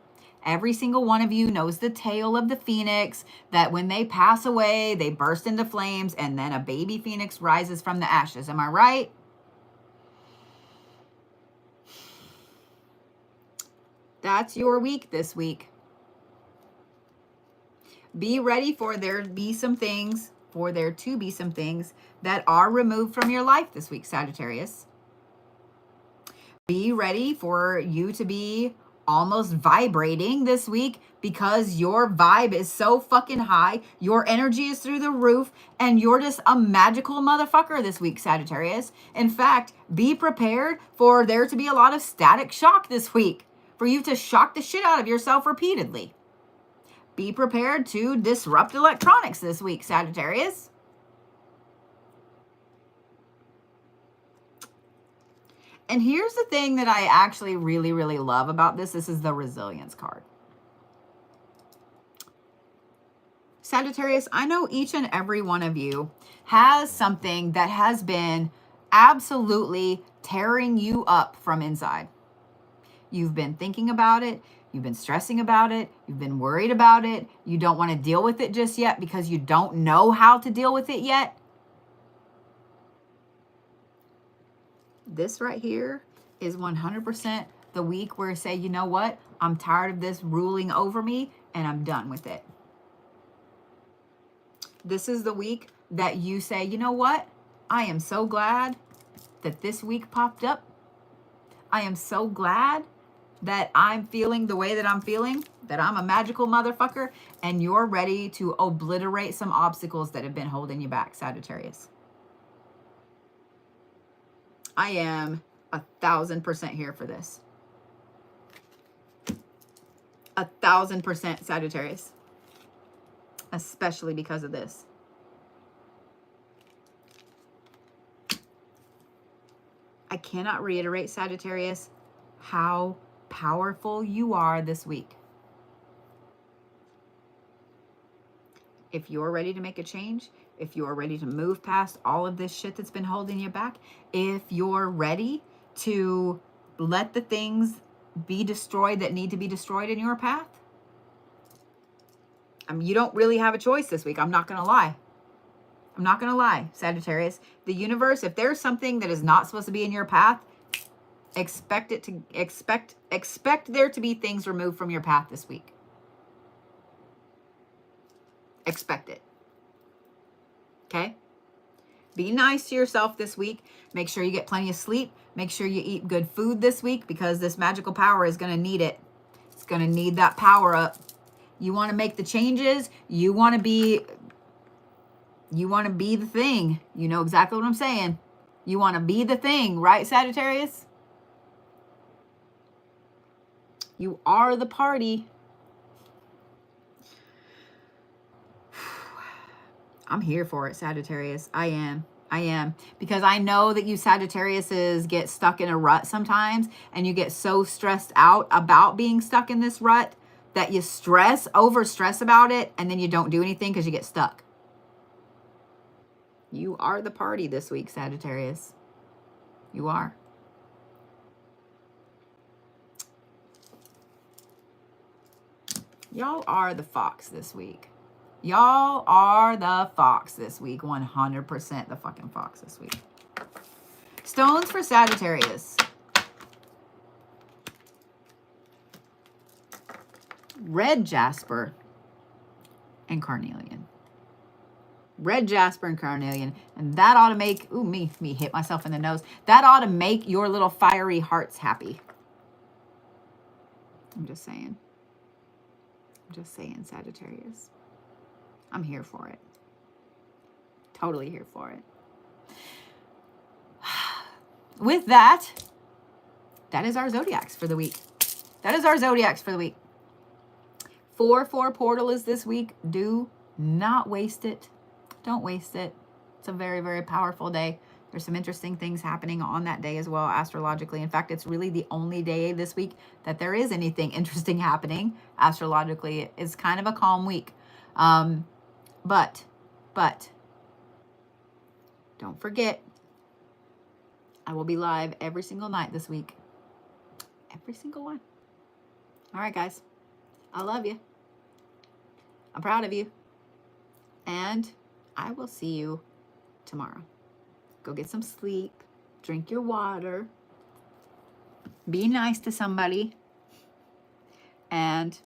Every single one of you knows the tale of the phoenix, that when they pass away, they burst into flames, and then a baby phoenix rises from the ashes. Am I right? That's your week this week. Be ready for there to be some things that are removed from your life this week, Sagittarius. Be ready for you to be almost vibrating this week because your vibe is so fucking high. Your energy is through the roof and you're just a magical motherfucker this week, Sagittarius. In fact, be prepared for there to be a lot of static shock this week, for you to shock the shit out of yourself repeatedly. Be prepared to disrupt electronics this week, Sagittarius. And here's the thing that I actually really, really love about this. This is the resilience card. Sagittarius, I know each and every one of you has something that has been absolutely tearing you up from inside. You've been thinking about it. You've been stressing about it. You've been worried about it. You don't want to deal with it just yet because you don't know how to deal with it yet. This right here is 100% the week where you say, you know what? I'm tired of this ruling over me and I'm done with it. This is the week that you say, you know what? I am so glad that this week popped up. I am so glad that I'm feeling the way that I'm feeling, that I'm a magical motherfucker, and you're ready to obliterate some obstacles that have been holding you back, Sagittarius. I am 1000% here for this. 1000% Sagittarius. Especially because of this. I cannot reiterate, Sagittarius, how powerful you are this week. If you're ready to make a change, if you're ready to move past all of this shit that's been holding you back, if you're ready to let the things be destroyed that need to be destroyed in your path, I mean, you don't really have a choice this week. I'm not going to lie. I'm not going to lie, Sagittarius. The universe, if there's something that is not supposed to be in your path, expect there to be things removed from your path this week. Expect it. Okay? Be nice to yourself this week. Make sure you get plenty of sleep. Make sure you eat good food this week, because this magical power is going to need it. It's going to need that power up. You want to make the changes. You want to be the thing. You know exactly what I'm saying. You want to be the thing, right, Sagittarius? You are the party. I'm here for it, Sagittarius. I am. Because I know that you Sagittariuses get stuck in a rut sometimes, and you get so stressed out about being stuck in this rut that you overstress about it, and then you don't do anything because you get stuck. You are the party this week, Sagittarius. You are. Y'all are the fox this week. Y'all are the fox this week. 100% the fucking fox this week. Stones for Sagittarius. Red jasper and carnelian. Red jasper and carnelian. And that ought to make, ooh, me hit myself in the nose. That ought to make your little fiery hearts happy. I'm just saying. Sagittarius. I'm here for it. Totally here for it. With that, that is our zodiacs for the week. 4/4 portal is this week. Do not waste it. Don't waste it. It's a very, very powerful day. There's some interesting things happening on that day as well, astrologically. In fact, it's really the only day this week that there is anything interesting happening astrologically. It's kind of a calm week. But don't forget, I will be live every single night this week. Every single one. All right, guys. I love you. I'm proud of you. And I will see you tomorrow. Go get some sleep. Drink your water. Be nice to somebody. And